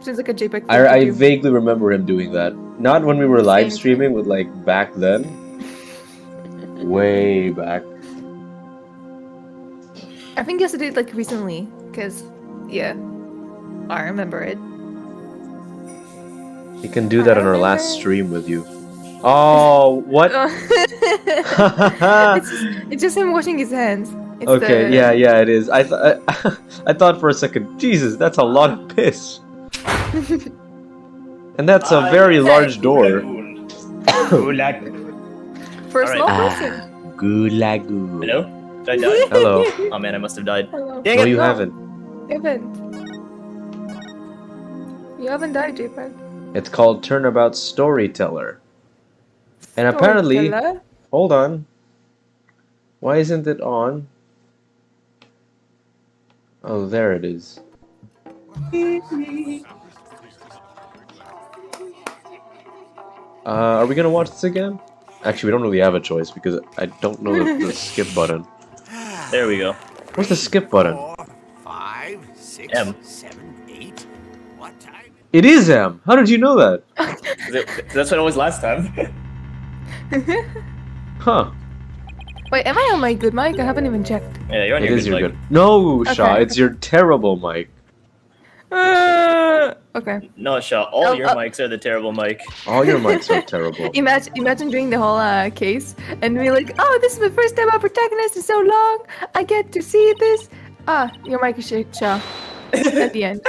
Seems like a JPEG. I vaguely remember him doing that. Not when we were live streaming, but like back then. Way back. I think he also did it like recently, because yeah, I remember it. He can do that on our last stream with you. Oh, what? it's just him washing his hands. It's okay, yeah, it is. I thought for a second, Jesus, that's a lot of piss. And that's a very large door. Gulag. For a small person. Gulagu. Hello? Did I die? Hello. Oh man, I must have died. Hello. Dang No, it! you haven't. You haven't died, JPEG. It's called Turnabout Storyteller. And apparently... Storyteller? Hold on. Why isn't it on? Oh, there it is. Are we gonna watch this again? Actually, we don't really have a choice because I don't know the skip button. There we go. What's the skip button? 4, 5, 6, M. 7, 8. What time? It is M! How did you know that? That's what it was last time. Huh. Wait, am I on my good mic? I haven't even checked. Yeah, you're on It your is good your mic. good. No, Shaw, Okay. it's your terrible mic. Okay. No, Shaw, all your mics are the terrible mic. All your mics are terrible. Imagine doing the whole case and be like, oh, this is the first time our protagonist in so long. I get to see this. Ah, your mic is shit, Shaw. At the end.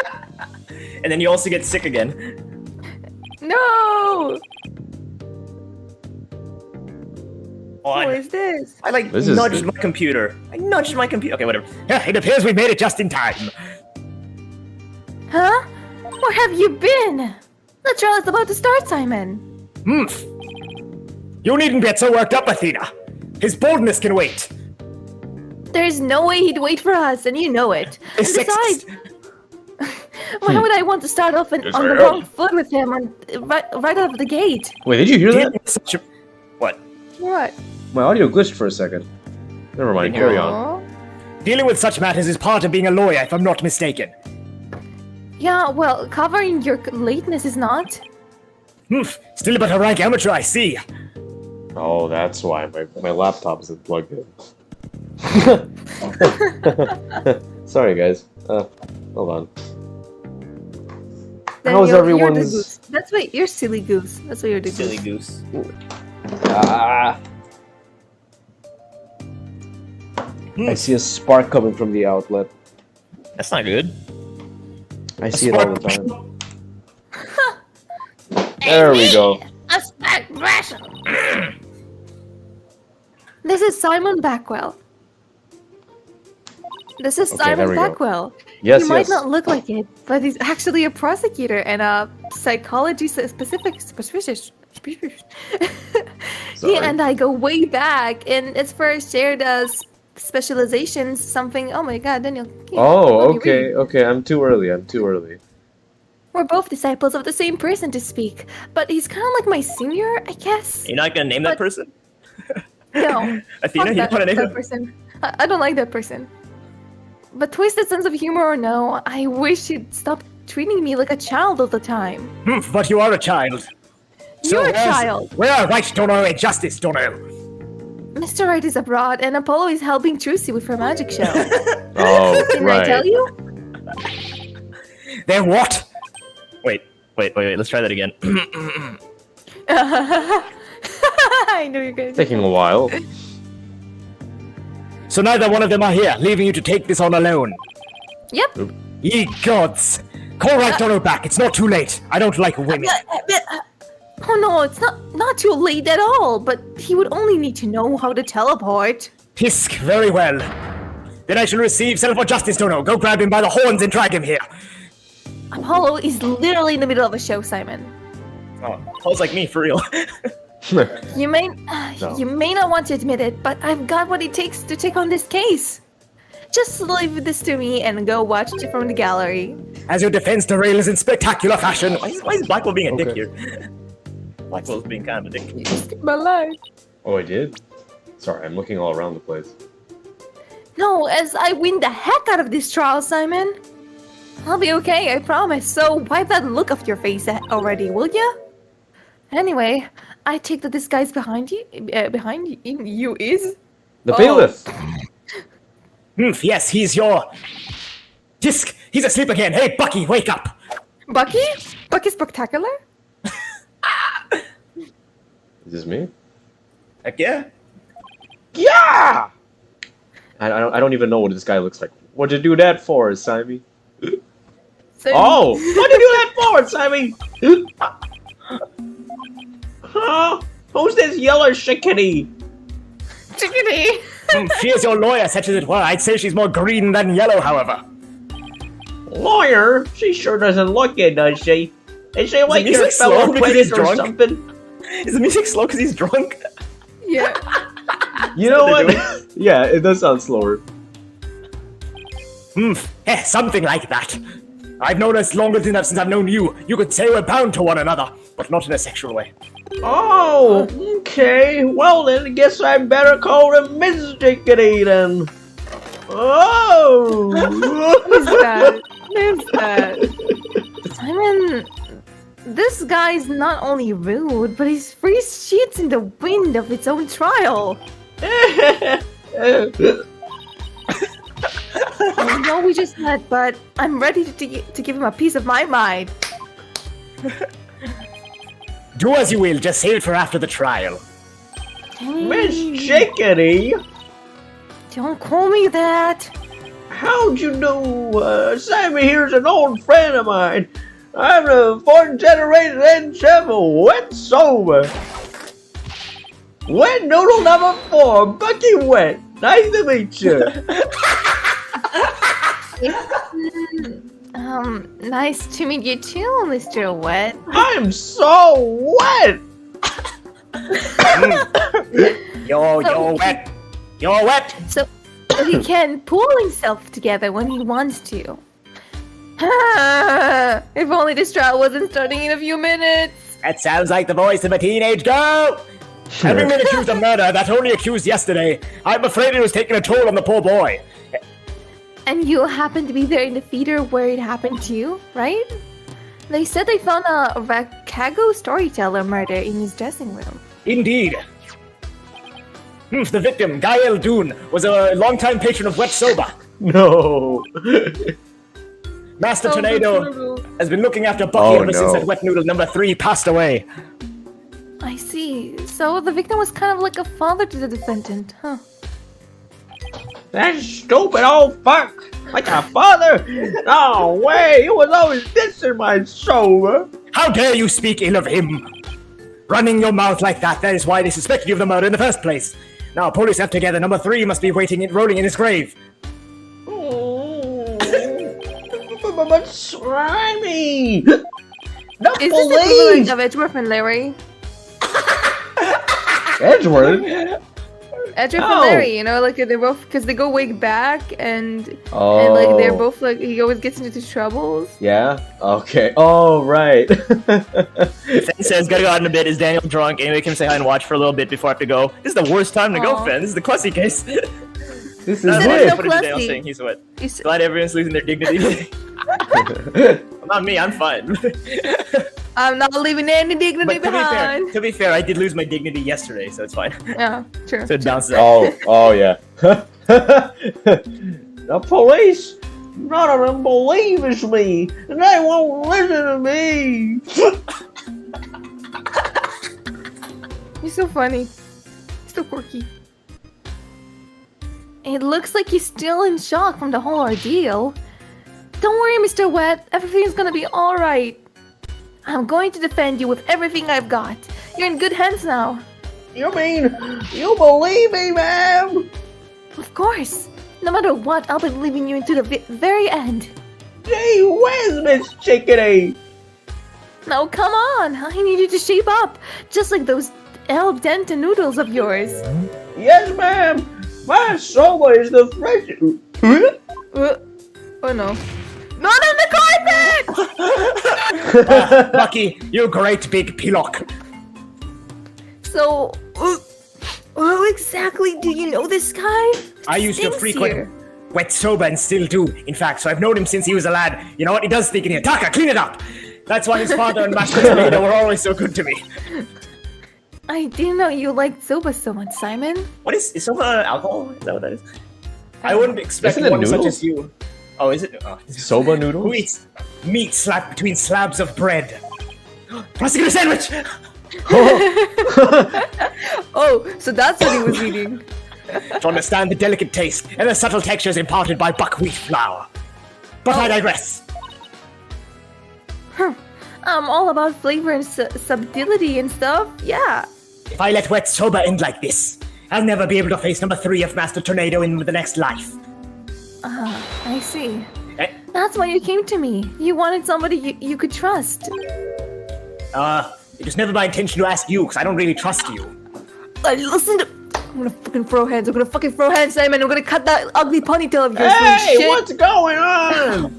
And then you also get sick again. No! On. What is this? I like This is nudged good. my computer. I nudged my computer. Okay, whatever. Yeah, it appears we made it just in time. Huh? Where have you been? The trial is about to start, Simon. Humph. You needn't get so worked up, Athena. His boldness can wait. There's no way he'd wait for us, and you know it. And It's besides, why would I want to start off on the wrong foot with him right out of the gate? Wait, did you hear that? What? What? My audio glitched for a second. Never mind, carry on. Aw. Dealing with such matters is part of being a lawyer, if I'm not mistaken. Yeah, well, covering your lateness is not. Humph. Still about a rank amateur, I see. Oh, that's why my laptop isn't plugged in. Sorry, guys. Hold on. Then How's you're the everyone's- goose. That's why you're silly goose. That's why you're the Silly goose. goose. Ah. I see a spark coming from the outlet. That's not good. I see it all the time. There we go. A spark This is Simon Backwell. This is Okay, there Simon we go. Backwell. Yes, He might yes. not look like it, but he's actually a prosecutor and a psychology specific. He and I go way back, and it's for shared specializations. Something. Oh my God, Daniel. Oh, let me okay, read. okay. I'm too early. We're both disciples of the same person to speak, but he's kind of like my senior, I guess. You're not gonna name that But- person? No, Athena, fuck you don't wanna name that him? person. I don't like that person. But twisted sense of humor or no, I wish he'd stop treating me like a child all the time. Humph, but you are a child. You're a child. Where are Wright don't know and Justice don't know? Mr. Wright is abroad, and Apollo is helping Trucy with her magic show. Oh, Didn't right. I tell you? They're what? Wait. Let's try that again. I knew you were going to. Taking a while. So neither one of them are here, leaving you to take this on alone. Yep. Ye gods! Call Wright Dono back, it's not too late. I don't like women. Oh no, it's not too late at all. But he would only need to know how to teleport. Hisk, very well. Then I shall receive Self for Justice Dono. Go grab him by the horns and drag him here. Apollo is literally in the middle of a show, Simon. Oh, Paul's like me, for real. You may No. you may not want to admit it, but I've got what it takes to take on this case. Just leave this to me and go watch it from the gallery. As your defense derails in spectacular fashion. Why is Blackwell being a dick Okay. here? Blackwell's being kind of a dick. You skipped my life. Oh, I did? Sorry, I'm looking all around the place. No, as I win the heck out of this trial, Simon. I'll be okay, I promise. So wipe that look off your face already, will ya? Anyway, I take that this guy's behind you. You is The Oh. bailiff. Yes, he's your disc. He's asleep again. Hey, Bucky, wake up. Bucky. Bucky Spectacular. Is this me? Heck yeah. Yeah! I don't even know what this guy looks like. What'd you do that for, Simon? So, Oh! What'd you do that for, Simon? Huh? Who's this yellow chickadee? Chickadee. She is your lawyer, such as it were. I'd say she's more green than yellow, however. Lawyer? She sure doesn't look it, does she? Is she like music your slow fellow because he's twin or drunk? something? Is the music slow because he's drunk? Yeah. You know what what? they're Yeah, it does sound slower. Something like that. I've known us longer than that since I've known you. You could say we're bound to one another, but not in a sexual way. Oh, okay. Well then, I guess I better call him Miss Chickadee then. Oh! Who's that? Who's that? Simon, this guy's not only rude, but he's free sheets in the wind of its own trial. I know we just met, but I'm ready to give him a piece of my mind. Do as you will, just save it for after the trial. Miss Chickadee? Don't call me that. How'd you do? Sammy here's an old friend of mine. I'm the fourth generation and travel wet sober. Wet noodle number 4, Bucky Wet. Nice to meet you. Nice to meet you too, Mr. Wet. I'm so wet. You're wet. You're wet. So he can pull himself together when he wants to. If only this trial wasn't starting in a few minutes. That sounds like the voice of a teenage girl. Having been accused of murder that only accused yesterday, I'm afraid it was taking a toll on the poor boy. And you happened to be there in the theater where it happened to you, right? They said they found a Chicago storyteller murder in his dressing room. Indeed. The victim, Gael Dune, was a longtime patron of Wet Soba. No. Master Oh, Tornado that's has been looking after Bucky Oh, ever since no. that Wet Noodle number 3 passed away. I see. So the victim was kind of like a father to the defendant, huh? That stupid old fuck. Like a father? No way. He was always dissing my sober. How dare you speak ill of him? Running your mouth like that is why they suspected you of the murder in the first place. Now pull yourself together. Number 3 must be rolling in his grave. But slimy. The Is this the equivalent of Edgeworth and Larry? Edgeworth? Edgeworth Oh. and Larry, you know, like they're both, because they go way back and like they're both like, he always gets into troubles. Yeah? Okay. Oh, right. Fenn says, gotta go out in a bit. Is Daniel drunk? Anybody can say hi and watch for a little bit before I have to go. This is the worst time to go, Aw. Fenn. This is the Clussy case. This is There's it. no Footage of Daniel Clussy. saying he's wet. You s- Glad everyone's losing their dignity today. Well, not me, I'm fine. I'm not leaving any dignity But behind. to be fair, I did lose my dignity yesterday, so it's fine. Yeah, true. So it bounces out. Oh, yeah. The police, none of them believes me, and they won't listen to me. You're so funny. So quirky. It looks like he's still in shock from the whole ordeal. Don't worry, Mr. Wet. Everything's gonna be alright. I'm going to defend you with everything I've got. You're in good hands now. You mean you believe me, ma'am? Of course. No matter what, I'll be leaving you into the very end. Gee whiz, Miss Chickadee. Now come on. I need you to shape up. Just like those El Dente noodles of yours. Yes, ma'am. My soba is the freshest. Oh no. Not on the carpet! Bucky, you great big pillock. So, who exactly do you know this guy? I used to Stinks frequent. here. Wet sober and still do, in fact, so I've known him since he was a lad. You know what? He does think in here. Taka, clean it up! That's why his father and Master Tornado were always so good to me. I didn't know you liked soba so much, Simon. What is soba alcohol? Is that what that is? I wouldn't expect Isn't it one such noodles? as you. Oh, is it? Oh. Soba noodles? Who eats meat slapped between slabs of bread? Prosecutor sandwich! Oh, so that's what he was eating. To understand the delicate taste and the subtle textures imparted by buckwheat flour. But I digress. I'm all about flavor and subtlety and stuff. Yeah. If I let Wet Soba end like this, I'll never be able to face number 3 of Master Tornado in the next life. I see. Eh? That's why you came to me. You wanted somebody you could trust. It was never my intention to ask you, because I don't really trust you. Listen to... I'm gonna fucking throw hands. I'm gonna fucking throw hands, Simon. I'm gonna cut that ugly ponytail of yours. Hey, shit. what's going on?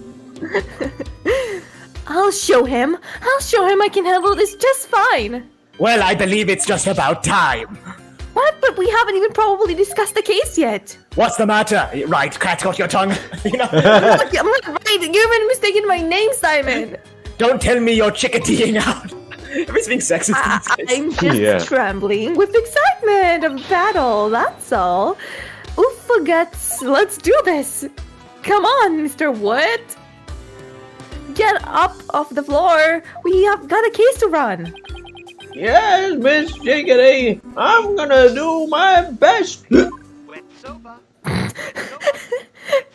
I'll show him. I can handle this just fine. Well, I believe it's just about time. What? But we haven't even probably discussed the case yet. What's the matter? Right, cat got your tongue. You know? Look, I'm not right. You haven't mistaken my name, Simon. Don't tell me you're chickadeeing out. Everybody's being sexist. I'm just Yeah. trembling with excitement of battle, that's all. Oofa guts, let's do this. Come on, Mr. Wood. Get up off the floor. We have got a case to run. Yes, Miss Jiggity. I'm gonna do my best. Wet soba.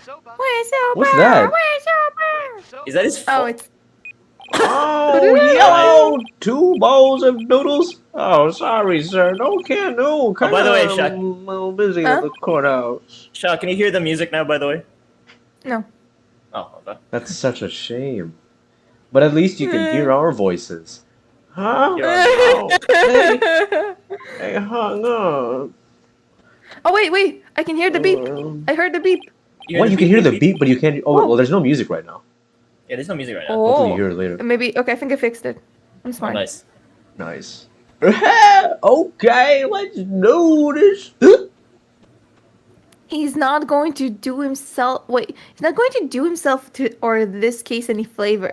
Soba. Where's your What's bear? that? Where's your bear? Is that his? Oh, it's... Oh, yellow! 2 bowls of noodles? Oh, sorry, sir. No can do. by the way, Shaq. I'm a little busy Huh? at the courthouse. Shaw, can you hear the music now? By the way. No. Oh, okay. That's such a shame. But at least you can hear our voices. Huh? Yeah. Oh, hey, hey, hung up. Oh, wait. I can hear the beep. I heard the beep. What? You can hear the beat, but you can't. Oh, well, there's no music right now. Yeah, there's no music right now. Hopefully you Oh. hear it later. Maybe... Okay, I think I fixed it. I'm Oh, smart. nice. Nice. Okay, let's do this. He's not going to do himself. Wait, he's not going to do himself to or this case any favor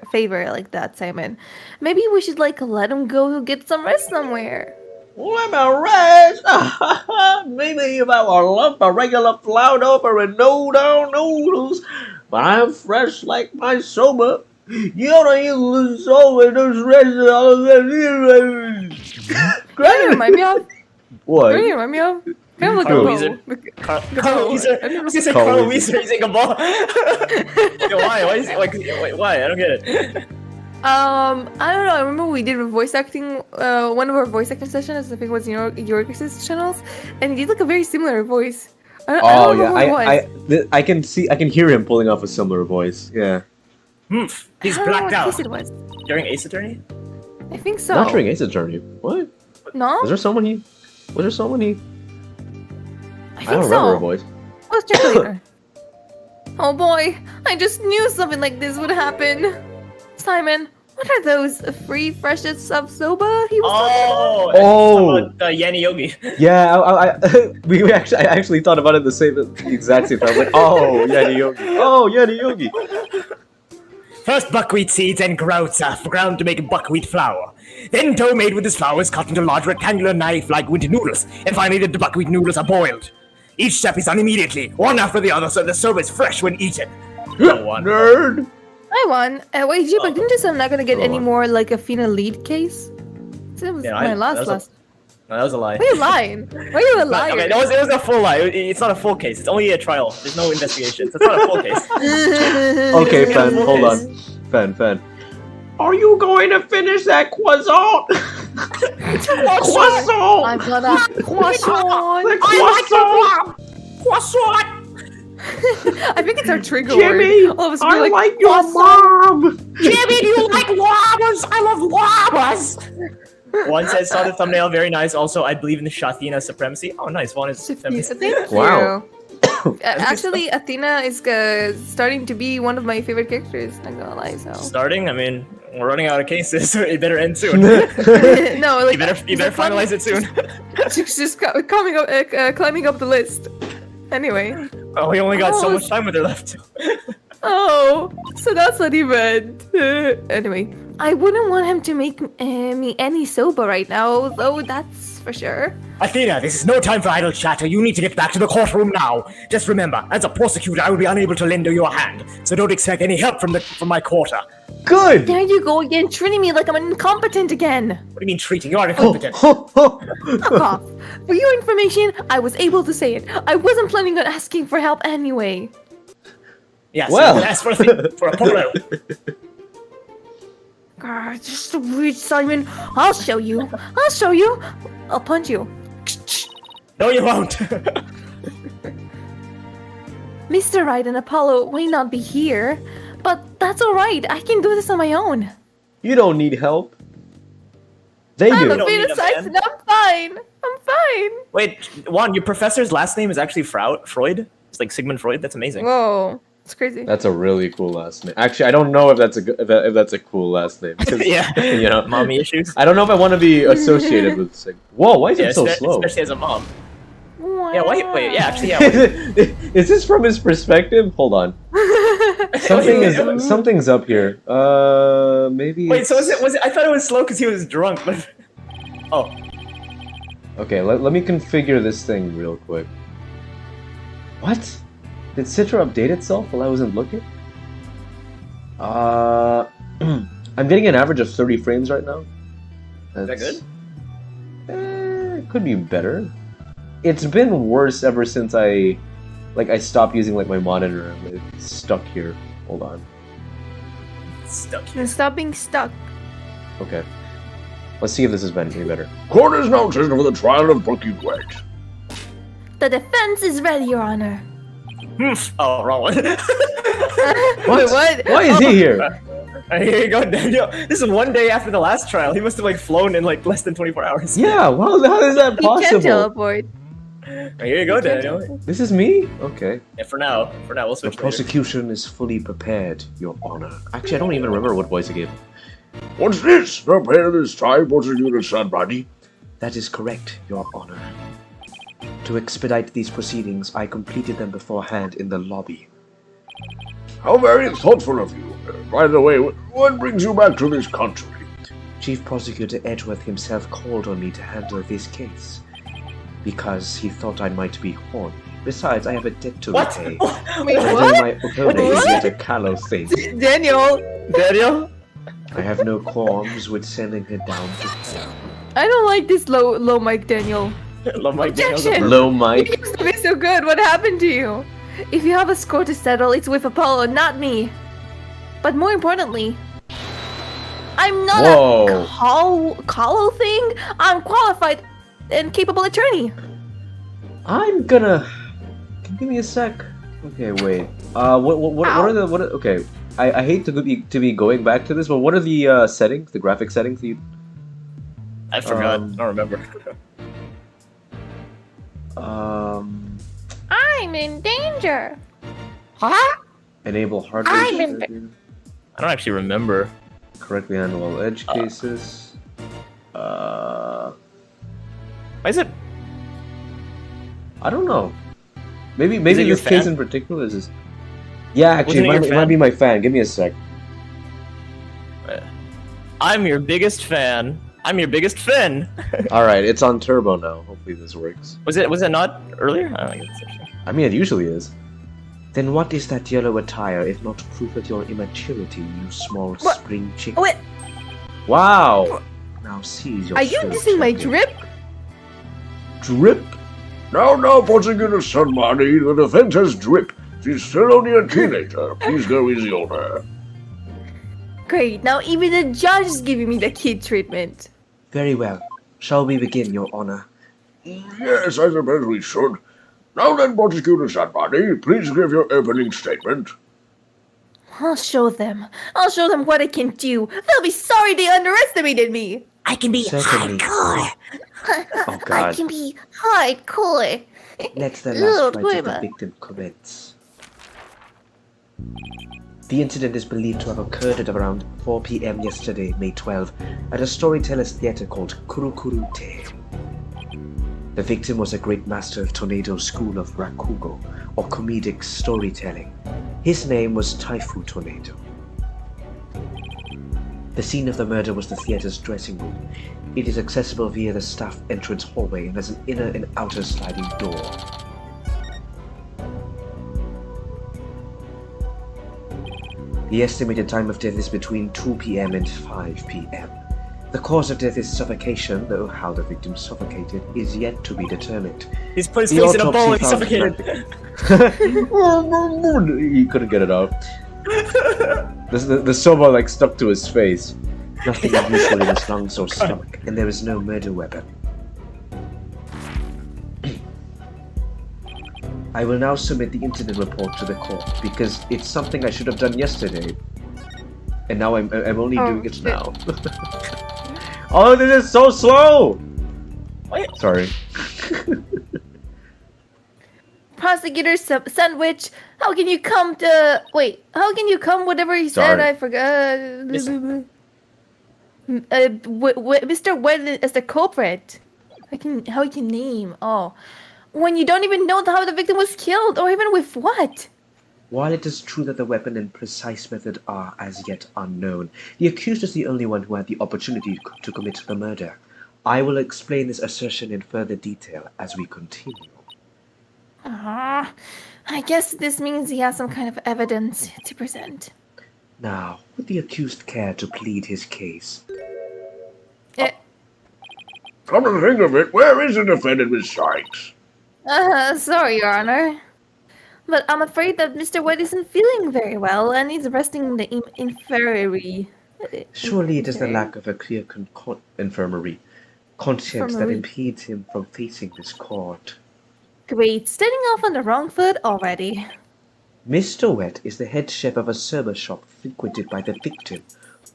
like that, Simon. Maybe we should let him go get some rest somewhere. Let me rest. Maybe if I were lump of regular flour over and no down noodles, but I'm fresh like my soba. You don't use the soba, just rest all of What do you remind me of? What? What do you remind me of? Kind of like Carl a Weezer. bow. Carl Oh, Weezer. I've I never was gonna say Carl Carl Weezer. Weezer using a ball. Yo, why? Why is it like? Wait, why? I don't get it. I don't know. I remember we did a voice acting, one of our voice acting sessions. I think it was York's channels, and he did like a very similar voice. I don't Oh remember yeah, what it was. I can hear him pulling off a similar voice. Yeah, Humph, he's I don't know blacked what out. case it was. During Ace Attorney? I think so. not during Ace Attorney. What? No, Was there someone he? I I think don't so. remember a voice. Let's check later. Oh boy, I just knew something like this would happen. Simon, what are those free freshets of soba he was talking about? Oh. Yanni Yogi. Yeah, I actually thought about it the exact same time. I was like, oh, Yanni Yogi. Oh, Yanni Yogi. First buckwheat seeds and grouts are ground to make buckwheat flour. Then dough made with this flour is cut into large rectangular knife-like winter noodles. And finally the buckwheat noodles are boiled. Each step is done immediately, one after the other, so the soba is fresh when eaten. No one. Nerd. I won. Wait, J-Bug, didn't you say I'm not gonna get Go any on. more like a Fina lead case? That was Yeah, my that last. was No, that was a lie. Why are you lying? Why are you a liar? Okay, it was a full lie. It's not a full case. It's only a trial. There's no investigation. So it's not a full case. Okay, Yeah, Fan, full hold case. on. Fan. Are you going to finish that croissant? Croissant! I'm gonna croissant. The croissant! Croissant! I think it's our trigger Jimmy, word. All of us I be like your croissant. mom! Jimmy, do you like llamas? I love llamas! One says, saw the thumbnail, very nice. Also, I believe in the Shathina supremacy. Oh, nice. One is Thank feminist. you. Wow. Actually, Athena is starting to be one of my favorite characters. Not gonna lie, so. Starting? I mean, we're running out of cases, so it better end soon. No, like You better finalize it soon. She's just climbing up the list. Anyway. Oh, we only got so much time with her left. Oh, so that's what he meant. Anyway, I wouldn't want him to make me any soba right now, though that's for sure. Athena, this is no time for idle chatter. You need to get back to the courtroom now. Just remember, as a prosecutor, I will be unable to lend you a hand, so don't expect any help from my quarter. Good! There you go again, treating me like I'm incompetent again. What do you mean treating? You are incompetent. Fuck off. For your information, I was able to say it. I wasn't planning on asking for help anyway. Yes, Well. you can ask for a polo. God, just so weird, Simon. I'll show you. I'll punch you. No, you won't. Mr. Wright and Apollo may not be here, but that's alright. I can do this on my own. You don't need help. They I'm do. a don't need a phenocide man. and I'm fine. I'm fine. Wait, Juan, your professor's last name is actually Freud? It's like Sigmund Freud? That's amazing. Whoa, it's crazy. That's a really cool last name. Actually, I don't know if that's if that's a cool last name. 'cause, Yeah. You know, Mommy issues? I don't know if I want to be associated with Sig. Whoa, why is it so slow? Especially as a mom. Wow. Yeah, wait, yeah, actually, yeah. Is this from his perspective? Hold on. Something's up here. Maybe. Wait, so it's- was it? I thought it was slow because he was drunk, but. Oh. Okay, let me configure this thing real quick. What? Did Citra update itself while I wasn't looking? I'm getting an average of 30 frames right now. Is that good? It could be better. It's been worse ever since I stopped using like my monitor and it's stuck here. Hold on. Stuck. And stop being stuck. Okay. Let's see if this has been any better. Court is now sitting for the trial of Bucky Wright. The defense is ready, Your Honor. Oh, wrong one. Wait, what? Why is he here? Here you go, Daniel. This is one day after the last trial. He must have like flown in like less than 24 hours. Yeah, how is that He can't possible? teleport. Here you go, Daniel. This is me? Okay. Yeah, for now, we'll The switch later. prosecution is fully prepared, Your Honor. Actually, I don't even remember what voice I gave. What's this? Prepare this time, prosecutor somebody. That is correct, Your Honor. To expedite these proceedings, I completed them beforehand in the lobby. How very thoughtful of you. By the way, what brings you back to this country? Chief Prosecutor Edgeworth himself called on me to handle this case. Because he thought I might be horny. Besides, I have a debt to What? repay. Wait, Handling what? my opponent is What? yet a callow thing. Daniel, Daniel? I have no qualms with sending her down to hell. I don't like this low mic, Daniel. Love Mike Daniels. Objection! Low You mic. used to be so good. What happened to you? If you have a score to settle, it's with Apollo, not me. But more importantly, I'm not Whoa. a hollow thing. I'm qualified and capable attorney. I'm gonna. Give me a sec. Okay, wait. What are the okay? I hate to be going back to this, but what are the settings, the graphic settings? I forgot. I don't remember. I'm in danger. Huh? Enable hardware. I'm in- security, I don't actually remember. correctly handle all edge cases. Why is it? I don't know. Maybe it your this case fan? in particular is. Yeah, actually, Wasn't it it your might be fan? my fan. Give me a sec. I'm your biggest fan. I'm your biggest fan. All right, it's on turbo now. Hopefully this works. Was it not earlier? I don't think it's actually. I mean, it usually is. Then what is that yellow attire if not proof of your immaturity, you small What? spring chicken? Wait, Wow! Now seize your are you sword, using my champion. drip? Drip? Now, prosecutor somebody, the defense has Drip. She's still only a teenager. Please go easy on her. Great, now even the judge is giving me the kid treatment. Very well. Shall we begin, Your Honor? Yes, I suppose we should. Now then, prosecutor somebody, please give your opening statement. I'll show them. I'll show them what I can do. They'll be sorry they underestimated me. I can be Certainly. hardcore. Oh, I God. can be hardcore. Let the Ugh, last rites of the whatever. victim commence. The incident is believed to have occurred at around 4 p.m. yesterday, May 12, at a storyteller's theater called Kurukurute. The victim was a great master of Tornado's school of rakugo, or comedic storytelling. His name was Typhoon Tornado. The scene of the murder was the theater's dressing room. It is accessible via the staff entrance hallway and has an inner and outer sliding door. The estimated time of death is between 2 p.m. and 5 p.m. The cause of death is suffocation, though how the victim suffocated is yet to be determined. He's put his The face in a bowl and autopsy he's found suffocated. He couldn't get it out. The soba like stuck to his face. Nothing unusual in his lungs or stomach, and there is no murder weapon. I will now submit the incident report to the court because it's something I should have done yesterday, and now I'm only doing it now. Oh, this is so slow! What? Sorry. Prosecutor Sandwich, how can you come to... Wait, how can you come whatever he said? Sorry. I forgot. Mr. Wet is the culprit. How can name? Oh. When you don't even know how the victim was killed, or even with what? While it is true that the weapon and precise method are as yet unknown, the accused is the only one who had the opportunity to commit the murder. I will explain this assertion in further detail as we continue. I guess this means he has some kind of evidence to present. Now, would the accused care to plead his case? Come to think of it, where is the defendant, Miss Sykes? Sorry, Your Honor. But I'm afraid that Mr. White isn't feeling very well and he's resting in the infirmary. Surely it is the lack of a clear conscience that impedes him from facing this court. Great, starting off on the wrong foot already. Mr. Wet is the head chef of a server shop frequented by the victim.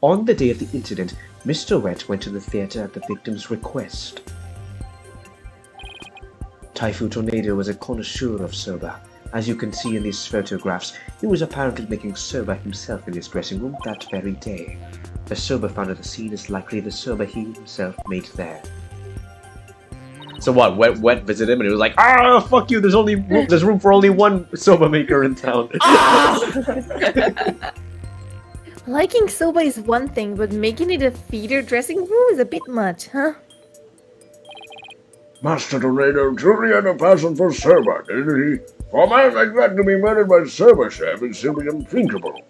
On the day of the incident, Mr. Wet went to the theater at the victim's request. Typhoon Tornado was a connoisseur of soba. As you can see in these photographs, he was apparently making soba himself in his dressing room that very day. The soba found at the scene is likely the soba he himself made there. So what? Wet visited him and he was like, "Ah, fuck you! There's room for only one soba maker in town." Liking soba is one thing, but making it a theater dressing room is a bit much, huh? Master Tornado truly had a passion for soba, didn't he? For a man like that to be murdered by soba chef is simply unthinkable.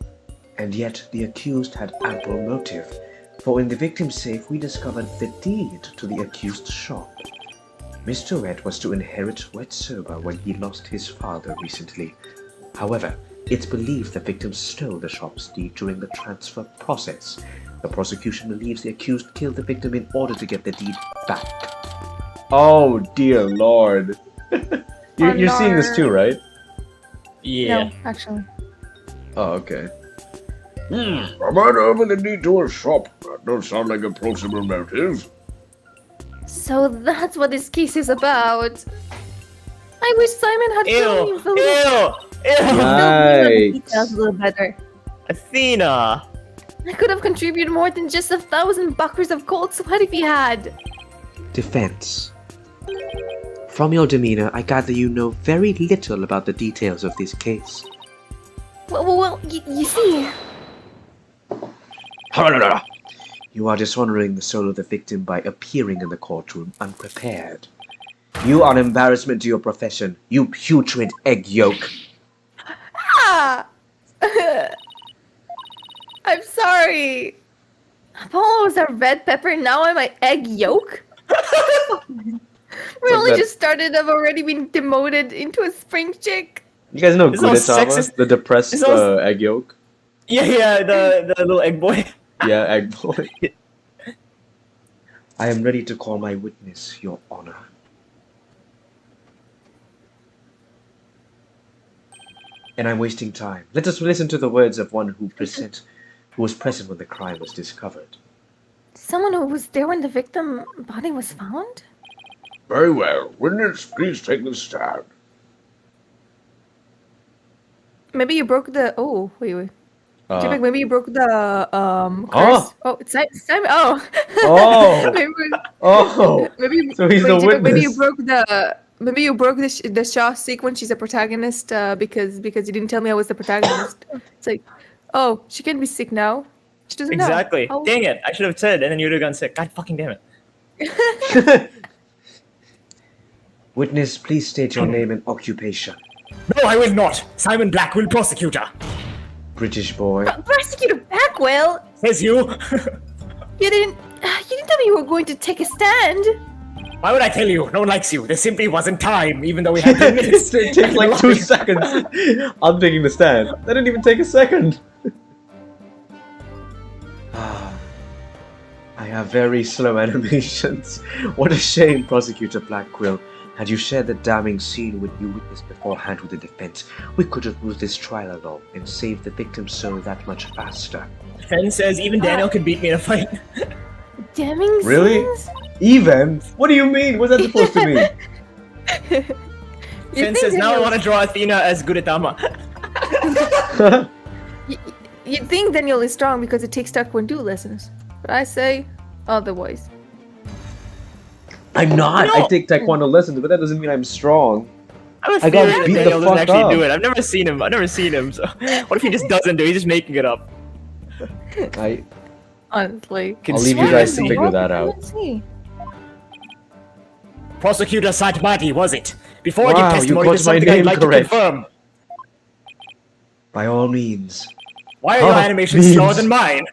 And yet the accused had ample motive, for in the victim's safe we discovered the deed to the accused's shop. Mr. Wet was to inherit Wet Soba when he lost his father recently. However, it's believed the victim stole the shop's deed during the transfer process. The prosecution believes the accused killed the victim in order to get the deed back. Oh dear lord. You're seeing this too, right? Yeah. No, actually. Oh, okay. A murder over the deed to a shop. That does sound like a plausible motive. So that's what this case is about. I wish Simon had told me Ew! the details a little better. Athena! I could have contributed more than just 1,000 buckers of cold sweat if he had. Defense. From your demeanor, I gather you know very little about the details of this case. Well, you see... You are dishonoring the soul of the victim by appearing in the courtroom unprepared. You are an embarrassment to your profession, you putrid egg yolk. Ah! I'm sorry. Apollo was a red pepper, now I'm an egg yolk? We only just started, I've already been demoted into a spring chick. You guys know It's all Gudetama, sexist. the depressed It's all- egg yolk? Yeah, the little egg boy. Yeah, egg boy. I am ready to call my witness, Your Honor. And I'm wasting time. Let us listen to the words of one who was present when the crime was discovered. Someone who was there when the victim body was found? Very well. Witness, please take the stand. Maybe you broke the... Oh, wait. Jimmy, maybe you broke the curse. Oh. Oh, it's Simon. Oh. Oh. maybe, Oh. maybe So he's the Jimmy, maybe you witness. broke the. Maybe you broke the Shaw sequence. She's a protagonist because you didn't tell me I was the protagonist. It's like, oh, she can't be sick now. She doesn't know. Exactly. How- Dang it! I should have said, and then you would have gone sick. God fucking damn it. Witness, please state your name and occupation. No, I will not. Simon Blackwell, prosecutor. British boy. Prosecutor Backwell, Says you. you didn't tell me you were going to take a stand. Why would I tell you? No one likes you. There simply wasn't time, even though we had 10 minutes. It takes like 2 seconds. I'm taking the stand. That didn't even take a second. I have very slow animations. What a shame, Prosecutor Blackwell. Had you shared the damning scene with you witnessed beforehand with the defense, we could have moved this trial along and saved the victim's soul that much faster. Fen says even Daniel can beat me in a fight. Damning Really? scenes? Even? What do you mean? What's that supposed to mean? You Fen think says now I Daniel's- want to draw Athena as Gudetama. You'd think Daniel is strong because it takes Taekwondo lessons, but I say otherwise. I'm not. No. I take Taekwondo lessons, but that doesn't mean I'm strong. I have a I got theory that beat the Daniel doesn't fuck actually up. do it. I've never seen him. So what if he just doesn't do it? He's just making it up. Honestly. I'll leave you guys to Conspiracy. figure that out. Let's see. Prosecutor Satmati, was it? Before I Wow, give you testimony got to my something name I'd like correct. to confirm. By all means. Why are your Oh, animations memes. slower than mine?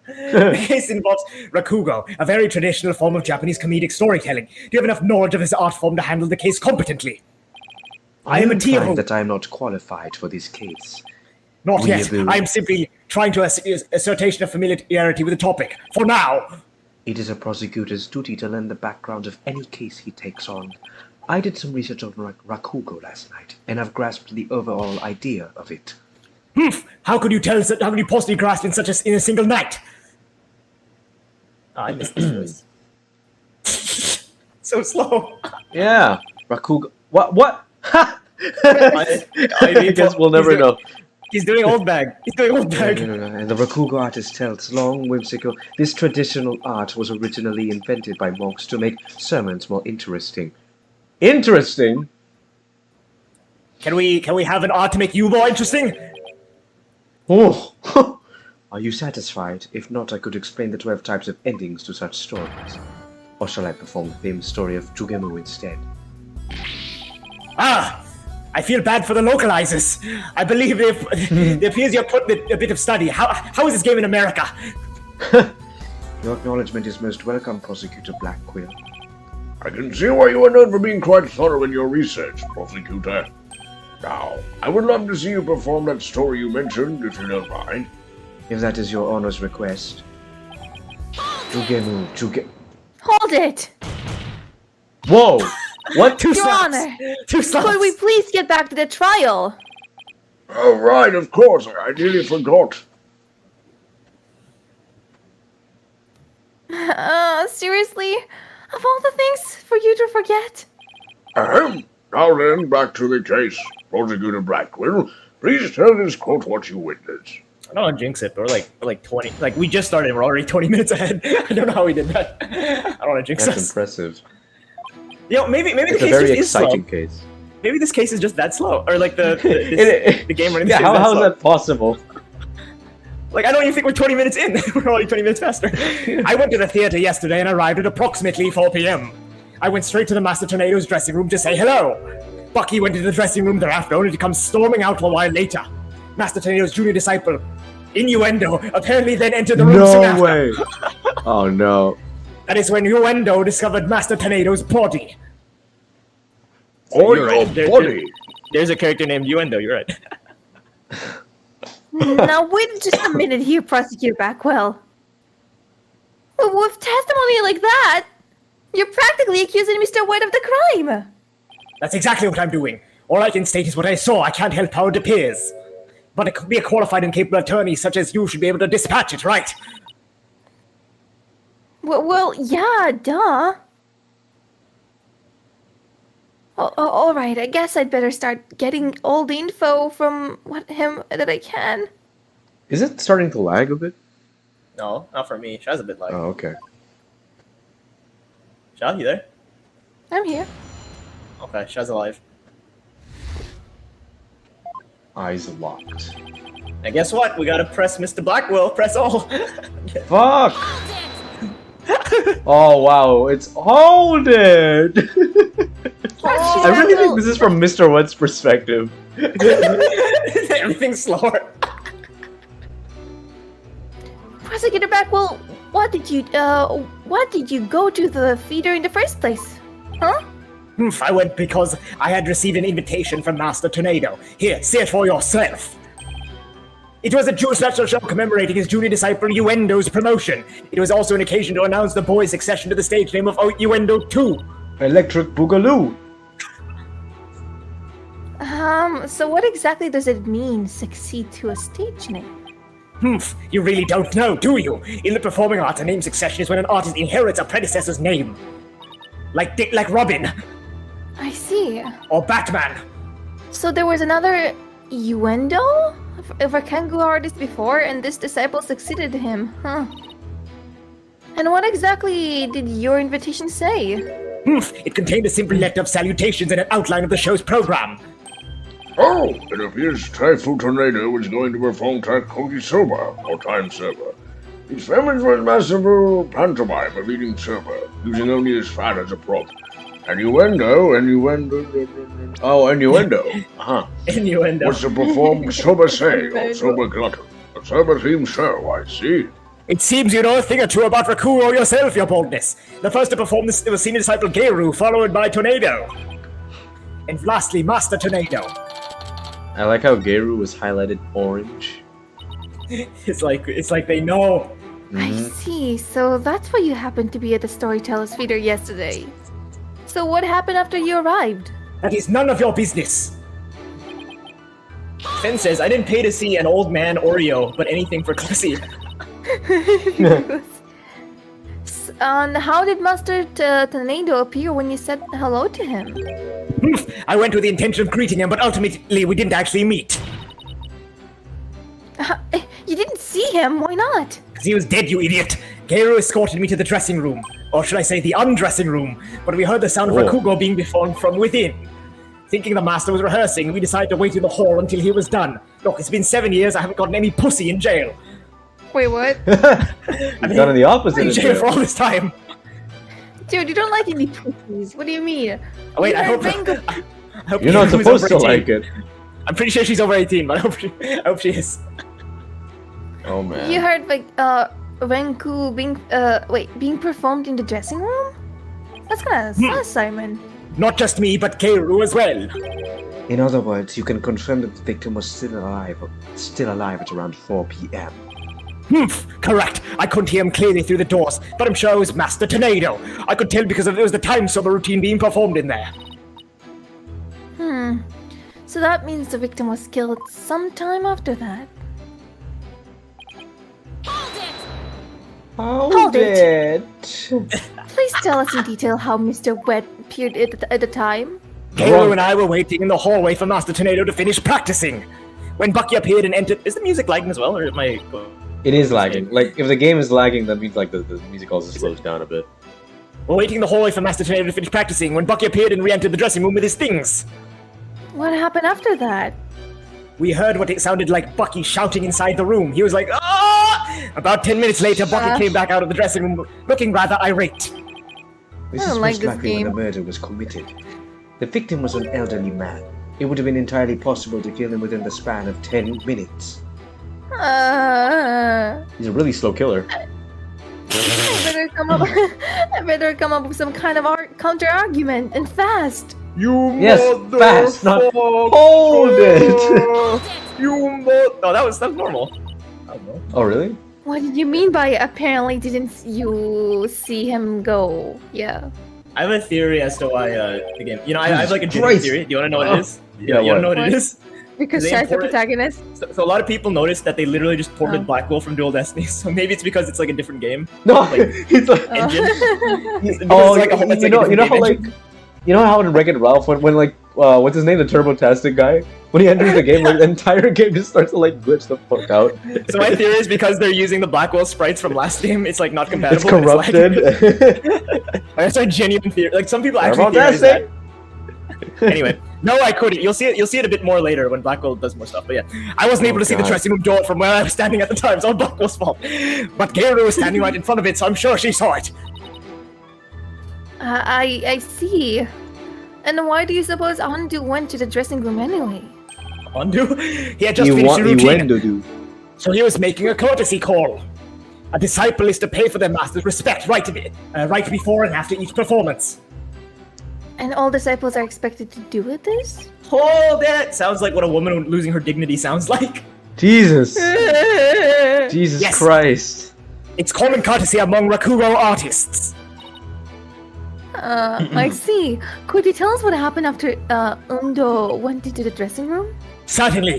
The case involves rakugo, a very traditional form of Japanese comedic storytelling. Do you have enough knowledge of this art form to handle the case competently? I am a implying Tio. that I am not qualified for this case. Not yet. Weeaboo. I am simply trying to ascertain of familiarity with the topic. For now. It is a prosecutor's duty to learn the background of any case he takes on. I did some research on rakugo last night, and I've grasped the overall idea of it. How could you tell? How could you possibly grasp in in a single night? Oh, I missed this voice. So slow. Yeah, rakugo. What? Ha! I I guess we'll never know. He's doing old bag. He's doing old bag. And the rakugo artist tells, long whimsical, this traditional art was originally invented by monks to make sermons more interesting. Interesting? Can we have an art to make you more interesting? Oh! Are you satisfied? If not, I could explain the 12 types of endings to such stories. Or shall I perform the famous story of Jugemu instead? Ah, I feel bad for the localizers. I believe it appears you're putting a bit of study. How is this game in America? Your acknowledgement is most welcome, Prosecutor Blackquill. I can see why you are known for being quite thorough in your research, Prosecutor. Now, I would love to see you perform that story you mentioned, if you don't mind. If that is your honor's request. Jugemu. Hold it! Whoa! What? Two Your slaps. Honor! Two slaps. Could we please get back to the trial? Oh, right, of course, I nearly forgot. Seriously? Of all the things for you to forget? Ahem. Now then, back to the case. Prosecutor Blackwell, please tell this court what you witnessed. I don't want to jinx it, but we're like 20. Like we just started. We're already 20 minutes ahead. I don't know how we did that. I don't want to jinx That's us. impressive. You know, maybe the It's a case very just is slow. exciting case. Maybe this case is just that slow, or like the game running. Yeah, how is that possible? Like, I don't even think we're 20 minutes in. We're already 20 minutes faster. I went to the theater yesterday and arrived at approximately 4 p.m. I went straight to the Master Tornado's dressing room to say hello. Bucky went to the dressing room thereafter, only to come storming out a while later. Master Tornado's junior disciple, Innuendo, apparently then entered the room soon No after. way! Oh no. That is when Innuendo discovered Master Tornado's body. Or You're your right. body. There's a character named Uendo. You're right. Now wait just a minute here, Prosecutor Backwell. With testimony like that, you're practically accusing Mr. White of the crime. That's exactly what I'm doing. All I can state is what I saw. I can't help how it appears. But it could be a qualified and capable attorney such as you should be able to dispatch it, right? Well, yeah, duh. All right. I guess I'd better start getting all the info from him that I can. Is it starting to lag a bit? No, not for me. Shaw's a bit like. Oh, okay. Shaw, you there? I'm here. Okay, Shaw's alive. Eyes locked. And guess what? We gotta press Mr. Blackwell. Press all. Fuck! Oh wow, it's hold it! I really think this is from Mr. Wet's perspective. Everything's slower. Prosecutor Blackwell, why did you go to the theater in the first place? Huh? I went because I had received an invitation from Master Tornado. Here, see it for yourself. It was a Jewish special show commemorating his junior disciple Uendo's promotion. It was also an occasion to announce the boy's succession to the stage name of Uendo 2. Electric Boogaloo. So what exactly does it mean, succeed to a stage name? You really don't know, do you? In the performing arts, a name succession is when an artist inherits a predecessor's name. Like Robin. I see. Or Batman. So there was another Uendo of a kangaroo artist before, and this disciple succeeded him, huh? And what exactly did your invitation say? It contained a simple letter of salutations and an outline of the show's program. Oh, it appears Typhoon Tornado is going to perform Takogi Soba, or Time Server. His famous was masterful pantomime of eating soba, using only his fat as a prop. Innuendo. Oh, innuendo. Uh-huh. Innuendo. Was to perform Soba Say, or Soba Glutton. A Soba-themed show, I see. It seems you know a thing or two about Rakuro yourself, your boldness. The first to perform this was senior disciple Geiru, followed by Tornado. And lastly, Master Tornado. I like how Geiru was highlighted orange. It's like they know. I see, so that's why you happened to be at the Storyteller's Theater yesterday. So what happened after you arrived? That is none of your business. Finn says, I didn't pay to see an old man Oreo, but anything for Clissy. And how did Master Tornado appear when you said hello to him? I went with the intention of greeting him, but ultimately we didn't actually meet. You didn't see him, why not? Because he was dead, you idiot. Geiru escorted me to the dressing room. Or should I say the undressing room. But we heard the sound of Rakugo being performed from within. Thinking the master was rehearsing, we decided to wait in the hall until he was done. Look, it's been 7 years, I haven't gotten any pussy in jail. Wait, what? I've done the opposite In of jail that. for all this time. Dude, you don't like any pussies. What do you mean? Oh, wait, You I hope You're not Geiru's supposed to over 18. like it. I'm pretty sure she's over 18, but I hope she is. Oh man. You heard like Renku being performed in the dressing room? That's kind of sus, Simon. Not just me, but Geiru as well. In other words, you can confirm that the victim was still alive at around 4 p.m. Correct. I couldn't hear him clearly through the doors, but I'm sure it was Master Tornado. I could tell because there was the time summer routine being performed in there. So that means the victim was killed sometime after that. Hold it. Please tell us in detail how Mr. Wet appeared at the time. Geiru and I were waiting in the hallway for Master Tornado to finish practicing. When Bucky appeared and entered... Is the music lagging as well, or am I... It is lagging. Like, if the game is lagging, that means like the music also slows down a bit. We're waiting in the hallway for Master Tornado to finish practicing when Bucky appeared and re-entered the dressing room with his things. What happened after that? We heard what it sounded like Bucky shouting inside the room. He was like, "Ah!" About 10 minutes later, Bucky came back out of the dressing room looking rather irate. This I is don't like most this likely when game. the murder was committed. The victim was an elderly man. It would have been entirely possible to kill him within the span of 10 minutes. He's a really slow killer. I better come up with some kind of counter argument and fast. Yes, fast, not hold it. No, that was normal. Oh, really? What did you mean by apparently didn't you see him go? Yeah. I have a theory as to why the game... You know, I have like a genuine Christ. theory. Do you want to know what it is? Yeah, you want to know what? what it is? Because They Shy's the import it. protagonist. So a lot of people noticed that they literally just ported Oh. Blackwell from Dual Destiny. So maybe it's because it's like a different game. No, Like- he's like, Engine. oh, It's like a you know different how game like, engine. you know how in Wreck-It Ralph when like what's his name? The Turbo-tastic guy. When he enters the game, like the entire game just starts to like glitch the fuck out. So my theory is because they're using the Blackwell sprites from last game, it's like not compatible. It's corrupted. That's a genuine theory. Like some people actually theorize that. Anyway, no, I couldn't. You'll see it. You'll see it a bit more later when Blackwell does more stuff. But yeah, I wasn't able to see the dressing room door from where I was standing at the time. So it's all Blackwell's fault. But Gayru was standing right in front of it, so I'm sure she saw it. I see. And why do you suppose Andu went to the dressing room anyway? Andu? He had just finished the routine. Dude. So he was making a courtesy call. A disciple is to pay for their master's respect right before and after each performance. And all disciples are expected to do with this? Oh, that sounds like what a woman losing her dignity sounds like. Jesus. Jesus Yes. Christ. It's common courtesy among Rakuro artists. I see. Could you tell us what happened after Undo went into the dressing room? Certainly.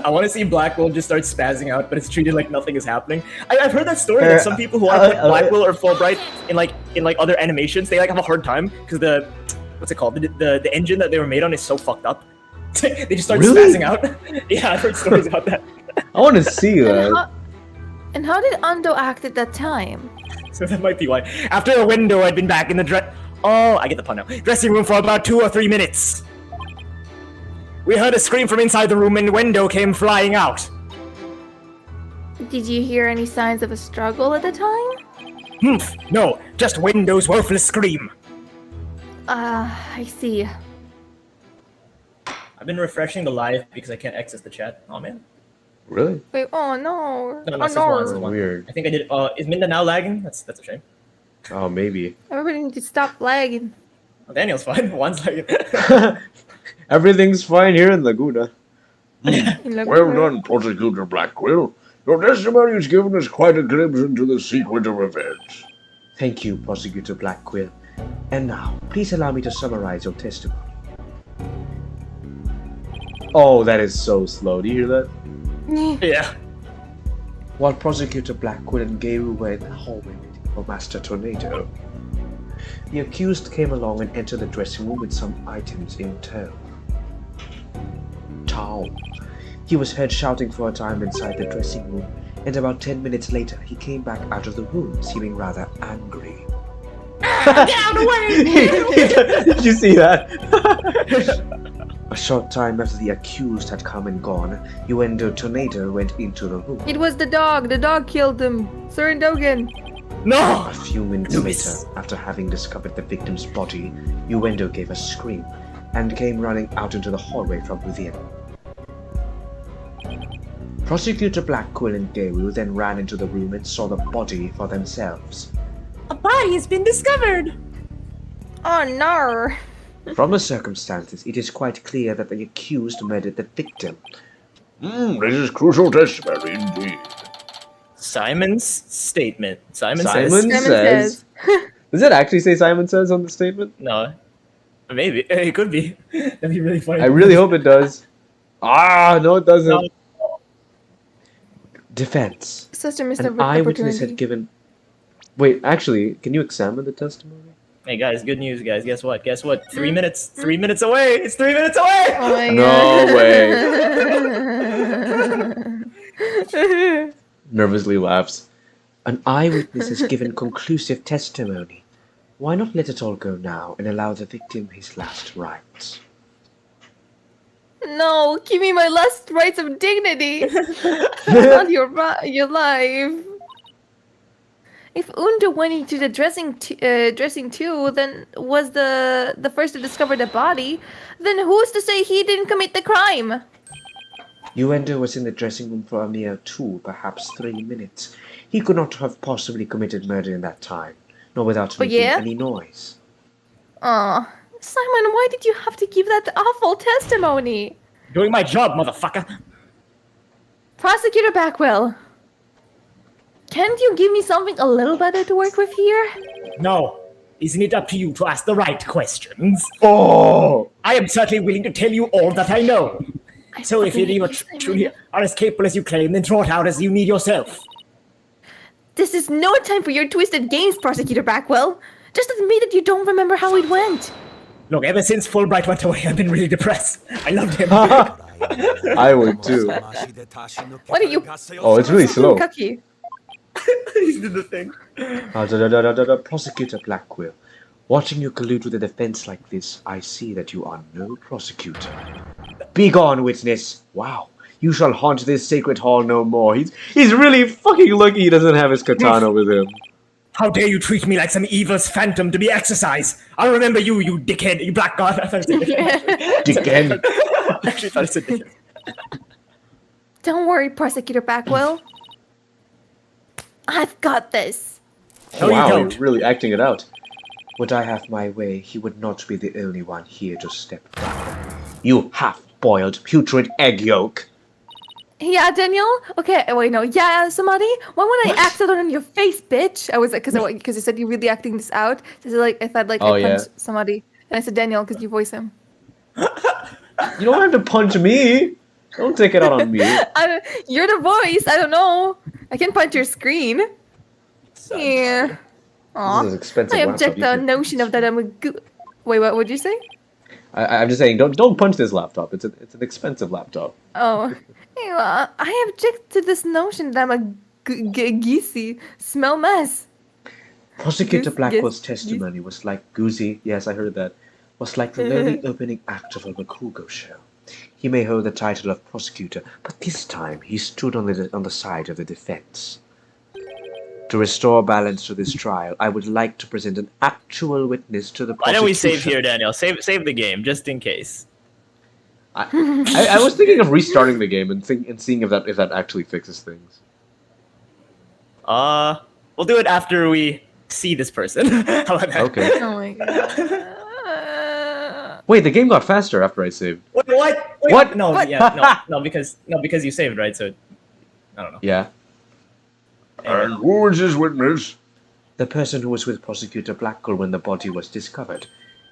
I want to see Blackwell just start spazzing out, but it's treated like nothing is happening. I've heard that story that some people who want to put Blackwell or Fulbright in like other animations, they like have a hard time because the what's it called? The engine that they were made on is so fucked up. They just start spazzing out. Yeah, I've heard stories about that. I want to see that. And how did Undo act at that time? So that might be why. After a window, I'd been back in the I get the pun now. Dressing room for about 2 or 3 minutes. We heard a scream from inside the room and the window came flying out. Did you hear any signs of a struggle at the time? No, just Window's worthless scream. I see. I've been refreshing the live because I can't access the chat. Oh man. Really? Wait, oh no. No, Oh this is one, this is no. one. Weird. I think I did. Is Minda now lagging? That's a shame. Oh, maybe. Everybody needs to stop lagging. Oh, Daniel's fine. One's lagging. Everything's fine here in Laguna. Well done, Prosecutor Blackquill. Your testimony has given us quite a glimpse into the sequence of events. Thank you, Prosecutor Blackquill. And now, please allow me to summarize your testimony. Oh, that is so slow. Do you hear that? Yeah. While Prosecutor Blackquill and Gayru were in the hallway waiting for Master Tornado, the accused came along and entered the dressing room with some items in tow. He was heard shouting for a time inside the dressing room, and about 10 minutes later he came back out of the room, seeming rather angry. Down away! Did you see that? A short time after the accused had come and gone, Uendo Tornado went into the room. It was the dog. The dog killed him. Sir Dogen. No! A few minutes later, after having discovered the victim's body, Uendo gave a scream and came running out into the hallway from within. Prosecutor Blackquill and Gayru then ran into the room and saw the body for themselves. A body has been discovered! Oh no. From the circumstances, it is quite clear that the accused murdered the victim. This is crucial testimony indeed. Simon's statement. Simon Simon says. Does it actually say Simon says on the statement? No. Maybe. It could be. That'd be really funny. I really hope it does. No, it doesn't. No. Defense. Such a missed An eyewitness had given... Wait, actually, can you examine the testimony? Hey guys, good news, guys. Guess what? 3 minutes. 3 minutes away. It's 3 minutes away. Oh my No way. Nervously laughs. An eyewitness has given conclusive testimony. Why not let it all go now and allow the victim his last rites? No, give me my last rights of dignity. Not your life. If Undo went into the dressing too, then was the first to discover the body, then who's to say he didn't commit the crime? Uendo was in the dressing room for a mere 2, perhaps 3 minutes. He could not have possibly committed murder in that time, nor without making any noise. Aw, Simon, why did you have to give that awful testimony? Doing my job, motherfucker! Prosecutor Backwell, can't you give me something a little better to work with here? No. Isn't it up to you to ask the right questions? Oh! I am certainly willing to tell you all that I know. So if you truly are as capable as you claim, then draw it out as you need yourself. This is no time for your twisted games, Prosecutor Backwell. Just admit that you don't remember how it went. Look, ever since Fulbright went away, I've been really depressed. I loved him. I would too. What are you? Oh, it's really slow. Cucky. He did the thing. Prosecutor Blackquill, watching you collude with the defense like this, I see that you are no prosecutor. Begone, witness! Wow, you shall haunt this sacred hall no more. He's really fucking lucky he doesn't have his katana with him. How dare you treat me like some evil's phantom to be exercised? I'll remember you, you dickhead, you black god. I thought it said dickhead. Dickhead. I actually thought it said dickhead. Don't worry, Prosecutor Blackwell. I've got this. No, Wow, you don't. you're really acting it out. Would I have my way, he would not be the only one here to step down. You half-boiled, putrid egg yolk. Yeah, Daniel? Okay, wait, no. Yeah, somebody? Why would I act it on your face, bitch? I was like, because you said you're really acting this out. So like, if I'd like Oh, I yeah. punch somebody. And I said Daniel, because you voice him. You don't have to punch me. Don't take it out on me. You're the voice. I don't know. I can punch your screen. Yeah. Aw. This is expensive I laptop, object you the can- notion of that I'm a Wait, what would you say? I'm just saying, don't punch this laptop. It's an expensive laptop. Oh. Yeah, I object to this notion that I'm a geesey smell mess. Prosecutor Goose- Blackwell's goose- testimony was like Goosey, yes, I heard that, was like the lonely opening act of a Bakugo show. He may hold the title of prosecutor, but this time he stood on the side of the defense. To restore balance to this trial, I would like to present an actual witness to the Why prosecution. don't we save here, Daniel? Save the game, just in case. I was thinking of restarting the game and seeing if that actually fixes things. We'll do it after we see this person. How about that? Okay. Oh my god. Wait, the game got faster after I saved. Wait, what? Wait, What? No, What? yeah, no, because you saved, right? So, I don't know. Yeah. And who is his witness? The person who was with Prosecutor Blackquill when the body was discovered.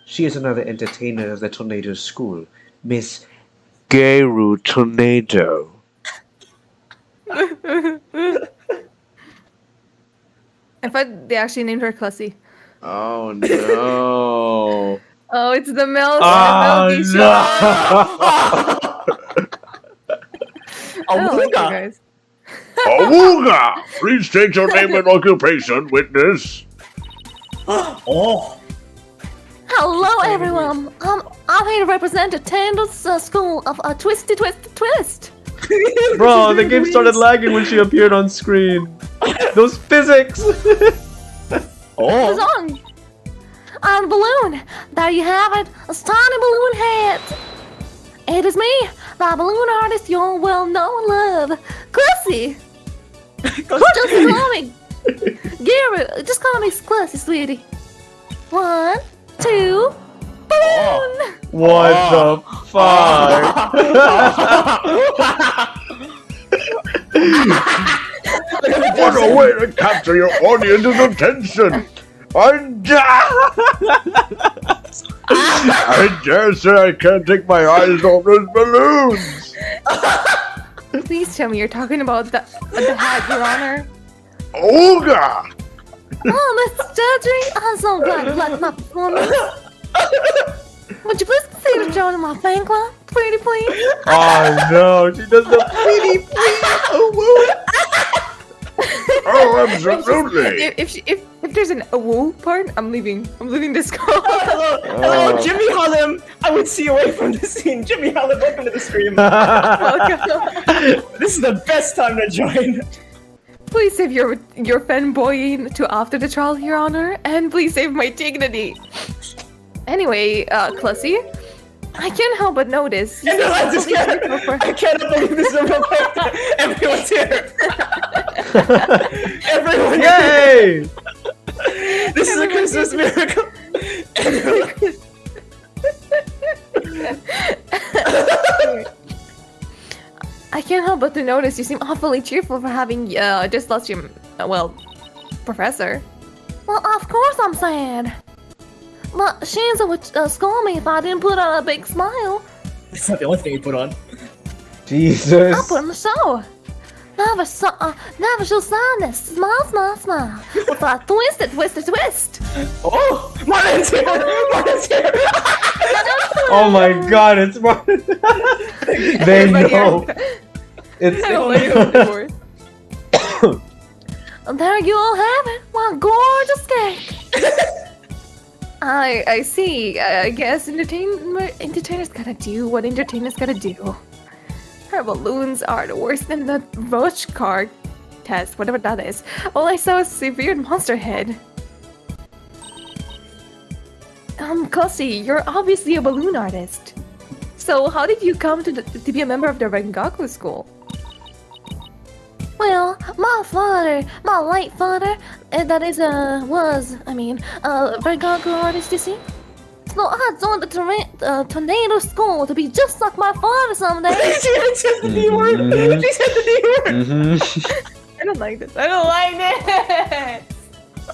She is another entertainer of the Tornado School, Miss Gayru Tornado. I thought they actually named her Clussy. Oh no. Oh, it's the Mel. Oh, Geisha. no. I don't like you Awooga. guys. Awooga! Please state your name and occupation, witness. Oh, Hello, everyone. I'm here to represent the Tandle School of Twisty Twist. Bro, the game started lagging when she appeared on screen. Those physics. The oh, song. And balloon. There you have it. A tiny balloon head. It is me, the balloon artist you all well know and love, Clussy. Just call me Gary. Just call me Clussy, sweetie. 1, 2, balloon. What the fuck? What a way to capture your audience's attention! I dare say I can't take my eyes off those balloons! Please tell me you're talking about the hat, Your Honor. Ooga! Oh, Mr. Judge, I'm so glad you liked my performance. Would you please consider joining my fan club, pretty please? Oh no, she does the pretty please. Oh, absolutely! If there's an woo part, I'm leaving. I'm leaving this call. hello, Jimmy Hollum. I would see away from the scene. Jimmy Hollum, welcome to the stream. Welcome. This is the best time to join. Please save your fanboying to after the trial, Your Honor, and please save my dignity. Anyway, Clussy, I can't help but notice. you Everyone's just seem here. awfully cheerful I cannot believe this is a real character. Everyone's here. Everyone. Yay! This is a Christmas miracle. I can't help but to notice you seem awfully cheerful for having just lost your, professor. Well, of course I'm sad. But Shanza would scold me if I didn't put on a big smile. It's not the only thing you put on. I Jesus. put on a show. Never show sadness. Smile, smile, smile. With a twist. Oh, Martin's here. Martin's here. Oh my god, it's Martin. They know. It's I don't like it anymore. There you all have it. One gorgeous cake. I see. I guess entertainers gotta do what entertainers gotta do. Her balloons are worse than the rush car test, whatever that is. All I saw was severe monster head. Kosi, you're obviously a balloon artist. So how did you come to be a member of the Rengaku school? Well, my late father, was a Rengaku artist, you see? So I joined the tornado school to be just like my father someday. She said the D word. She said the D word. Mhm. I don't like this. I don't like this.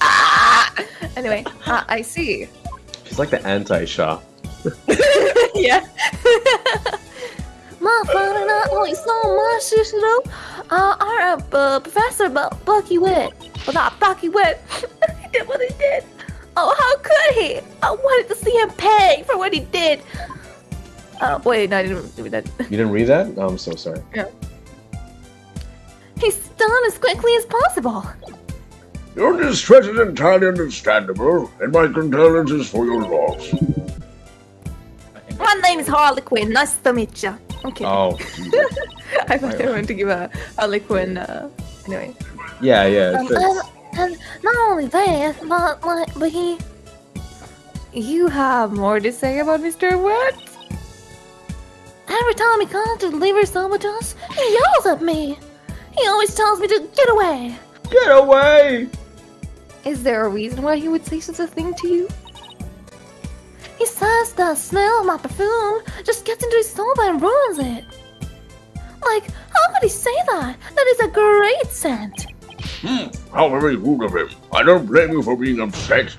Ah! Anyway, I see. She's like the anti-Shaw. Yeah. My father not only saw my sister though, our Professor Bucky Wit. Well, not Bucky Wit. He did what he did. Oh, how could he? I wanted to see him pay for what he did. Wait, no, I didn't do that. You didn't read that? Oh, I'm so sorry. Yeah. He's done as quickly as possible. Your distress is entirely understandable, and my condolences for your loss. My name is Harley Quinn. Nice to meet you. Okay. Oh. I thought I wanted to give a Harley Quinn. Anyway. Yeah, it fits. And not only that, but he. You have more to say about Mr. What? Every time he comes to deliver something to us, he yells at me. He always tells me to get away. Get away! Is there a reason why he would say such a thing to you? He says the smell of my perfume just gets into his soba and ruins it. Like, how could he say that? That is a great scent. How very rude of him. I don't blame you for being upset.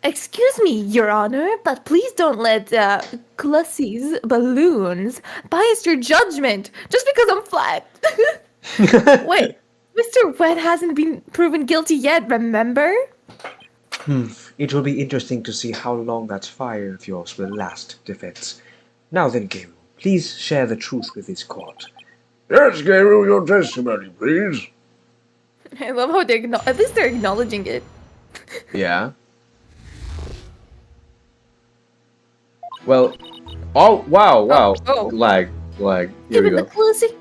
Excuse me, Your Honor, but please don't let Clussy's balloons bias your judgment just because I'm flat. Wait, Mr. Wet hasn't been proven guilty yet, remember? It will be interesting to see how long that fire of yours will last, Defense. Now then, Garu, please share the truth with this court. Yes, Garu, your testimony, please. I love how at least they're acknowledging it. Yeah. Well, oh, wow. Oh. Lag. Here we Given go. the Clussy.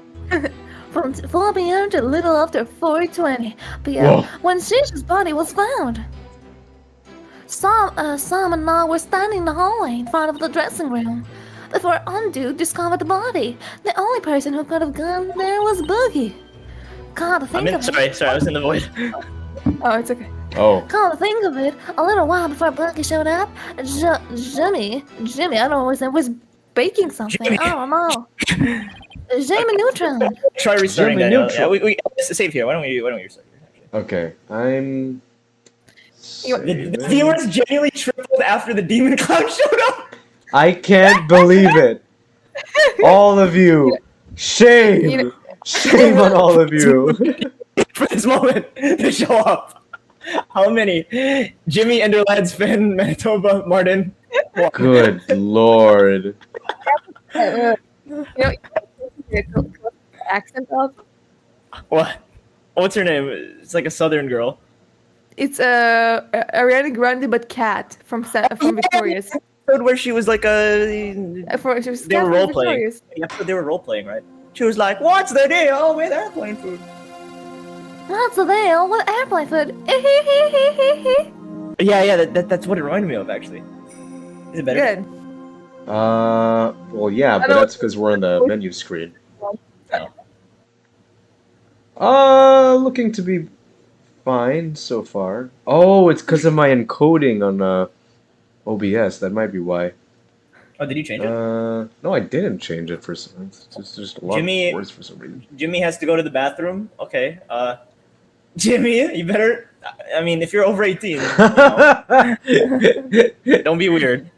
From 4 p.m. to a little after 4:20 p.m. Whoa. when Shisha's body was found. Sam and I were standing in the hallway in front of the dressing room before Undo discovered the body. The only person who could have gone there was Boogie. Come to think of it. Sorry, I was in the void. Oh, it's okay. Oh. Come to think of it, a little while before Boogie showed up, Jimmy, I don't know, was baking something. Jimmy. I don't know. Jamie Neutron. Try restarting Jimmy that. Neutron. We save here. Why don't we restart here? Okay, I'm... The viewers genuinely tripled after the demon cloud showed up. I can't believe it. All of you. Shame. Shame on all of you. For this moment to show up. How many? Jimmy, Enderlads, Finn, Manitoba, Martin. Good lord. Accent of What? What's her name? It's like a southern girl. it's Ariana Grande but cat from Victorious. Where she was like She was they cat were from role playing. Victorious. The episode they were role playing, right? She was like, "What's the deal? Oh, with airplane food." What's the deal with airplane food? Yeah. That's what it reminded me of actually. Is it better? Good. Well, yeah, but don't- that's because we're on the menu screen. Oh. Looking to be fine so far. Oh, it's because of my encoding on OBS. That might be why. Oh, did you change it? No, I didn't change it for some. It's just a lot Jimmy- of words for some reason. Jimmy has to go to the bathroom. Okay. Jimmy, you better. I mean, if you're over 18, you know, don't be weird.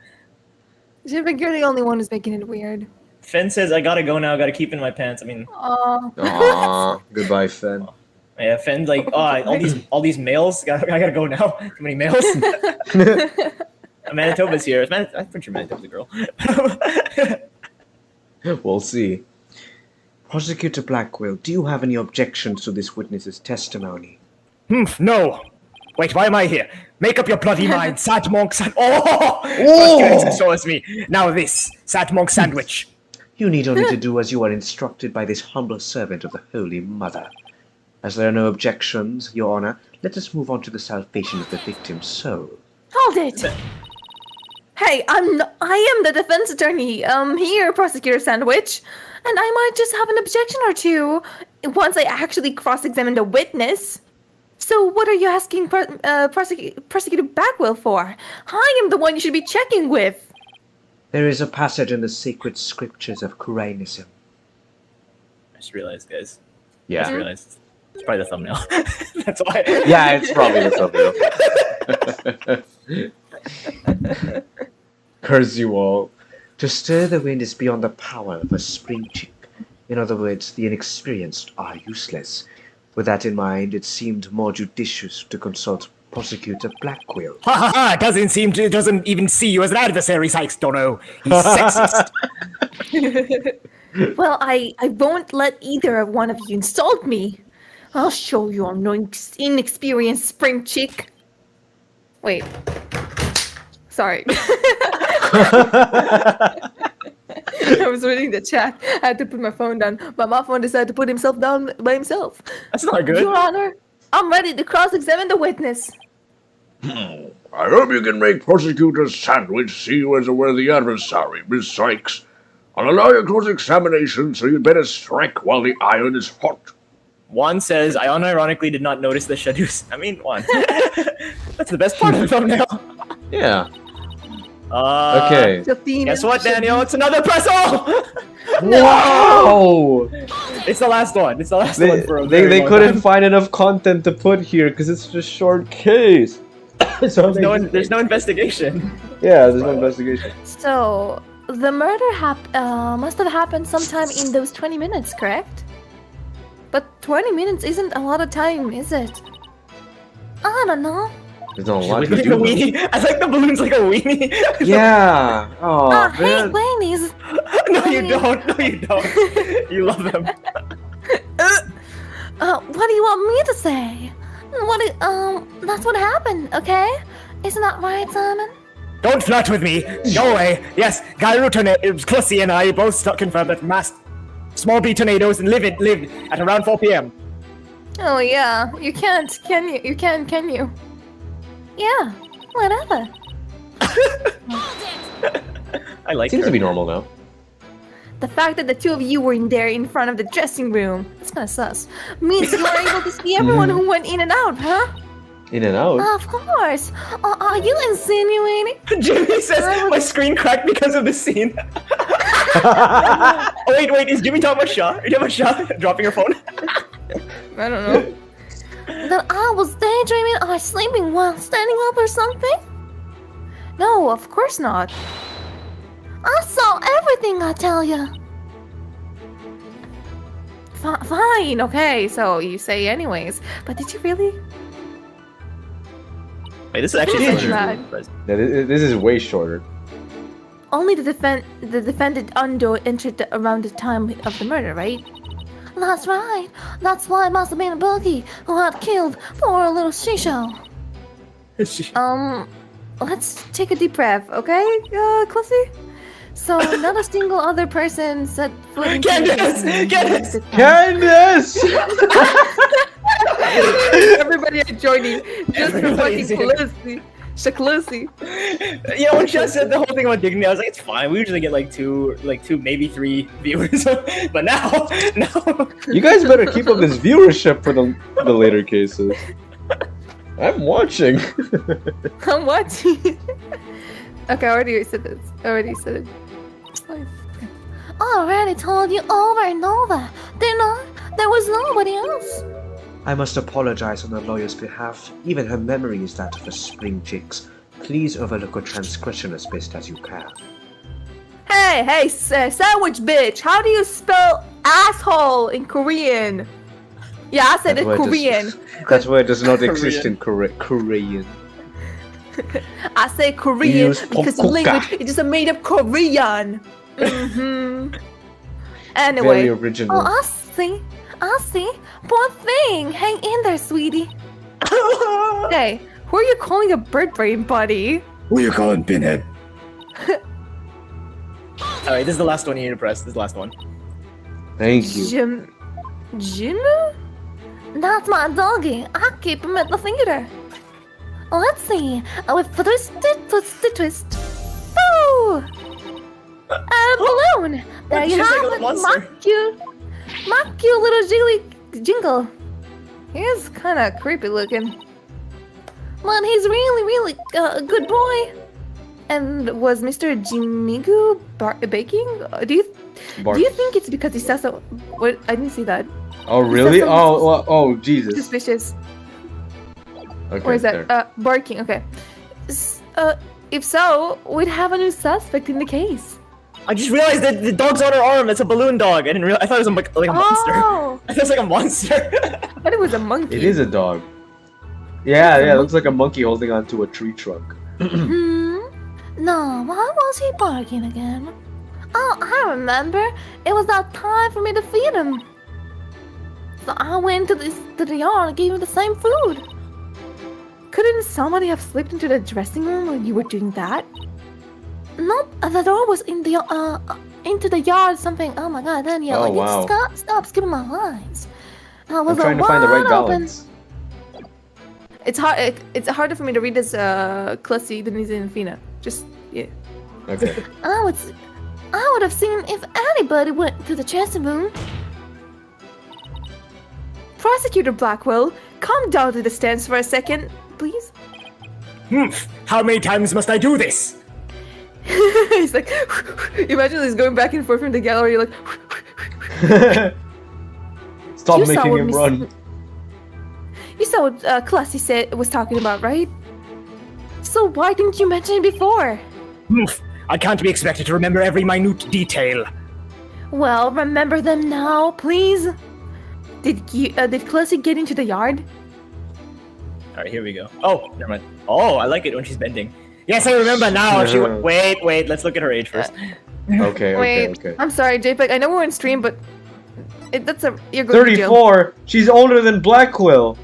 I think you're the only one who's making it weird. Finn says, "I gotta go now. Gotta keep in my pants." I mean, Oh. Aw, goodbye, Finn. yeah. Finn's like, "Oh, all these males. I gotta go now. Too many males." Manitoba's here. I'm pretty sure Manitoba's a girl. We'll see. Prosecutor Blackwell, do you have any objections to this witness's testimony? No. Wait, why am I here? Make up your bloody mind, Sad Monk Oh! Prosecutor shows me. Now this, Sad Monk sandwich. You need only to do as you are instructed by this humble servant of the Holy Mother. As there are no objections, Your Honor, let us move on to the salvation of the victim's soul. Hold it! Hey, I am the defense attorney, here, Prosecutor Sandwich, and I might just have an objection or two once I actually cross-examine the witness. So what are you asking Prosecutor Bagwell for? I am the one you should be checking with. There is a passage in the sacred scriptures of Qurainism. I just realized, guys. Yeah. I just realized. It's probably the thumbnail. That's why. Yeah, it's probably the thumbnail. Curse you all. To stir the wind is beyond the power of a spring chick. In other words, the inexperienced are useless. With that in mind, it seemed more judicious to consult Prosecutor Blackwell. Ha ha ha! Doesn't even see you as an adversary, Sykes Dono. He's sexist. Well, I won't let either one of you insult me. I'll show you I'm no inexperienced spring chick. Wait. Sorry. I was reading the chat. I had to put my phone down, but my phone decided to put himself down by himself. That's not good. Your Honor, I'm ready to cross-examine the witness. I hope you can make Prosecutor Sandwich see you as a worthy adversary, Miss Sykes. I'll allow your cross-examination, so you'd better strike while the iron is hot. Juan says, I unironically did not notice the shadows. I mean, Juan. That's the best part of the thumbnail. Yeah. Okay. Guess what, Daniel? It's another pretzel! Wow! It's the last one. It's the last one for a very They long couldn't time. find enough content to put here because it's just a short case. So There's no investigation. Yeah, there's no investigation. So, the murder must have happened sometime in those 20 minutes, correct? But 20 minutes isn't a lot of time, is it? I don't know. There's not a lot Like to a do. weenie. I like the balloons like a weenie. Yeah. Oh, I hate man. weenies. No, you don't. No, you don't. You love them. What do you want me to say? That's what happened, okay? Isn't that right, Simon? Don't flirt with me. Go away. Yes, Gyro Tornado, Clussy and I both confirmed that mass small B tornadoes and lived at around 4 p.m. Oh yeah, you can't, can you? You can you? Yeah, whatever. I like Seems her. to be normal now. The fact that the two of you were in there in front of the dressing room, that's kinda sus, means you were able to see everyone who went in and out, huh? In and out. Of course. Are you insinuating? Jimmy says my screen cracked because of the scene. Oh, wait, is Jimmy talking about Shaw? Are you talking about Shaw dropping her phone? I don't know. That I was daydreaming or sleeping while standing up or something? No, of course not. I saw everything, I tell you. Fine, okay, so you say anyways. But did you really? Wait, this is actually This is dangerous. bad. Yeah, this is way shorter. Only the defendant Undo entered around the time of the murder, right? That's right. That's why it must have been a bookie who had killed poor little Shisho. Let's take a deep breath, okay, Clussy? So, not a single other person set foot into Candace! Candace! Everybody joining just for fucking Clussy. Shaklusi. You know, when Shaw said the whole thing about dignity, I was like, it's fine. We usually get like two, maybe 3 viewers. But now. You guys better keep up this viewership for the later cases. I'm watching. I'm watching. Okay, I already said this. Already said it. I already told you over and over. Didn't I? There was nobody else. I must apologize on the lawyer's behalf. Even her memory is that of a spring chick's. Please overlook her transgression as best as you can. Hey, sandwich bitch. How do you spell asshole in Korean? Yeah, I said it Korean. That word does not exist in Korean. I say Korean use because popcorn. language is just made of Korean. Anyway. Very original. Oh, I see. Poor thing. Hang in there, sweetie. Hey, who are you calling a bird brain, buddy? Who you calling, Pinhead? Alright, this is the last one you need to press. This is the last one. Thank you. Jim? That's my doggy. I keep him at the theater. Let's see. With twist. Woo! A balloon. There you Just like have a it. monster. My cute little jiggly jingle. He's kind of creepy looking. But he's really a good boy. And was Mr. Jimigu baking? Do you think it's because he says so? What? I didn't see that. Oh really? Oh Jesus. Suspicious. Okay, Or is that there. barking? Okay. If so, we'd have a new suspect in the case. I just realized that the dog's on her arm. It's a balloon dog. I didn't realize. I thought it was like a monster. Oh, I thought it was like a monster. I thought it was a monkey. It is a dog. Yeah, it looks like a monkey holding onto a tree trunk. No, why was he barking again? Oh, I remember. It was that time for me to feed him. So I went to the yard and gave him the same food. Couldn't somebody have slipped into the dressing room while you were doing that? Nope, the door was in the into the yard. Something. Oh my God, Danielle! Oh, wow. Stop skipping my lines. I was I'm trying to find the right wide open. balance. It's hard. It's harder for me to read this Clussy than it is in Fina. Just yeah. Okay. I would have seen if anybody went to the dressing room. Prosecutor Blackwell, calm down to the stands for a second, please. How many times must I do this? He's like, imagine he's going back and forth from the gallery, like. Stop You saw making what him Miss- run. You saw what Classy was talking about, right? So why didn't you mention it before? I can't be expected to remember every minute detail. Well, remember them now, please. Did Classy get into the yard? Alright, here we go. Oh, never mind. Oh, I like it when she's bending. Yes, I remember now. She wait. Let's look at her age first. Okay. Wait, I'm sorry, JPEG. I know we're on stream, but you're going to jail. 34. She's older than Blackwell.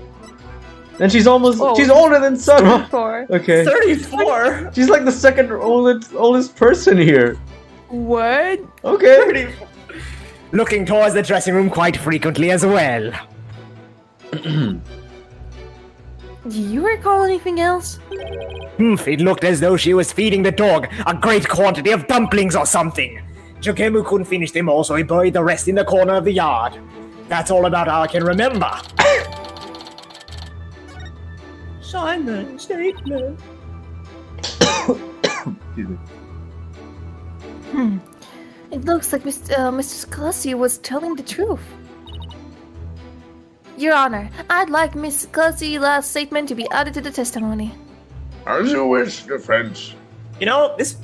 And she's almost. Oh. She's older than Sarah. 34. Okay. 34. She's like the second oldest person here. What? Okay. 34. Looking towards the dressing room quite frequently as well. Do you recall anything else? It looked as though she was feeding the dog a great quantity of dumplings or something. Jokemu couldn't finish them all, so he buried the rest in the corner of the yard. That's all about how I can remember. Simon, statement. Excuse me. It looks like Mr. Scalesi was telling the truth. Your Honor, I'd like Miss Scalesi's last statement to be added to the testimony. As you wish, defense. You know, this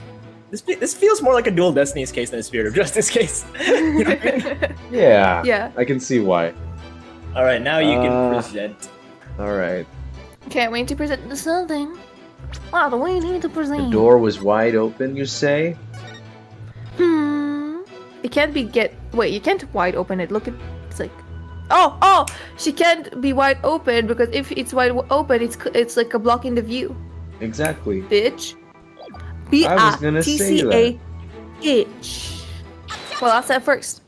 feels more like a Dual Destinies case than a Spirit of Justice case. You know what I mean? Yeah. Yeah. I can see why. All right, now you can present. All right. Can't wait to present something. What do we need to present? The door was wide open, you say? It can't be Wait, you can't wide open it. Look at it's like. Oh! She can't be wide open because if it's wide open, it's like a blocking the view. Exactly. Bitch. I was gonna say that. Bitch. Well, I'll say it first.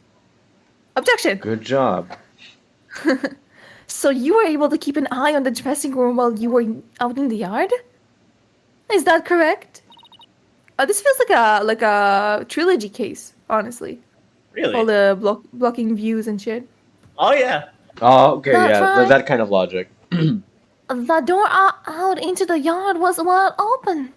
Objection. Good job. So you were able to keep an eye on the dressing room while you were out in the yard? Is that correct? This feels like a trilogy case, honestly. Really? All the blocking views and shit. Oh yeah. Oh, okay, That's yeah, right. that kind of logic. The door out into the yard was wide open.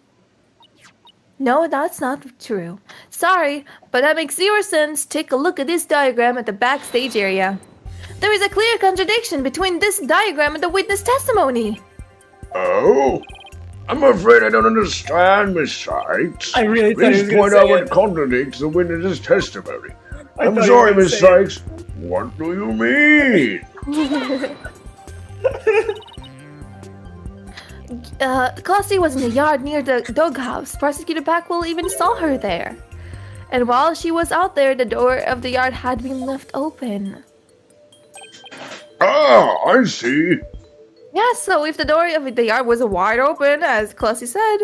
No, that's not true. Sorry, but that makes zero sense. Take a look at this diagram at the backstage area. There is a clear contradiction between this diagram and the witness testimony. Oh? I'm afraid I don't understand, Miss Sykes. I really thought he was Please gonna point say out what it. contradicts the witness's testimony. I'm thought he sorry, was Miss gonna say Sykes. What do you mean? Cossie was in the yard near the doghouse. Prosecutor Backwell even saw her there. And while she was out there, the door of the yard had been left open. Ah, I see. Yeah, so if the door of the yard was wide open, as Cossie said,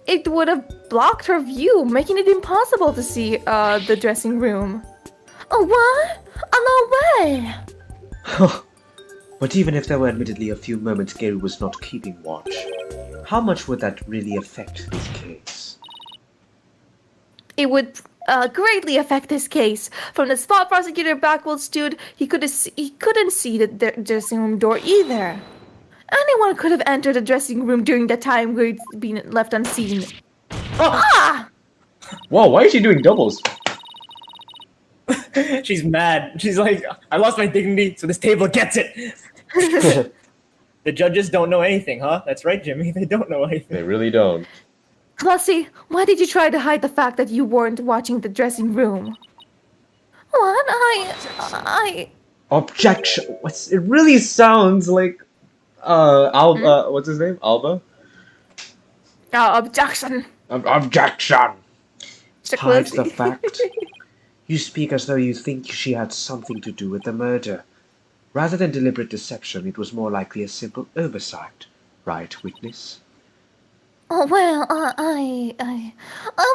it would have blocked her view, making it impossible to see the dressing room. Oh, what? Oh, no way! But even if there were admittedly a few moments Gary was not keeping watch, how much would that really affect this case? It would greatly affect this case. From the spot Prosecutor Backwell stood, he couldn't see the dressing room door either. Anyone could have entered the dressing room during the time where it's been left unseen. Ah! Whoa, why is she doing doubles? She's mad. She's like, I lost my dignity, so this table gets it. The judges don't know anything, huh? That's right, Jimmy. They don't know anything. They really don't. Cossie, why did you try to hide the fact that you weren't watching the dressing room? What? I... Objection! It really sounds like Alba. What's his name? Alba? Objection. Objection! Mr. Hide the Clancy. fact. You speak as though you think she had something to do with the murder. Rather than deliberate deception, it was more likely a simple oversight. Right, witness? Oh, well, I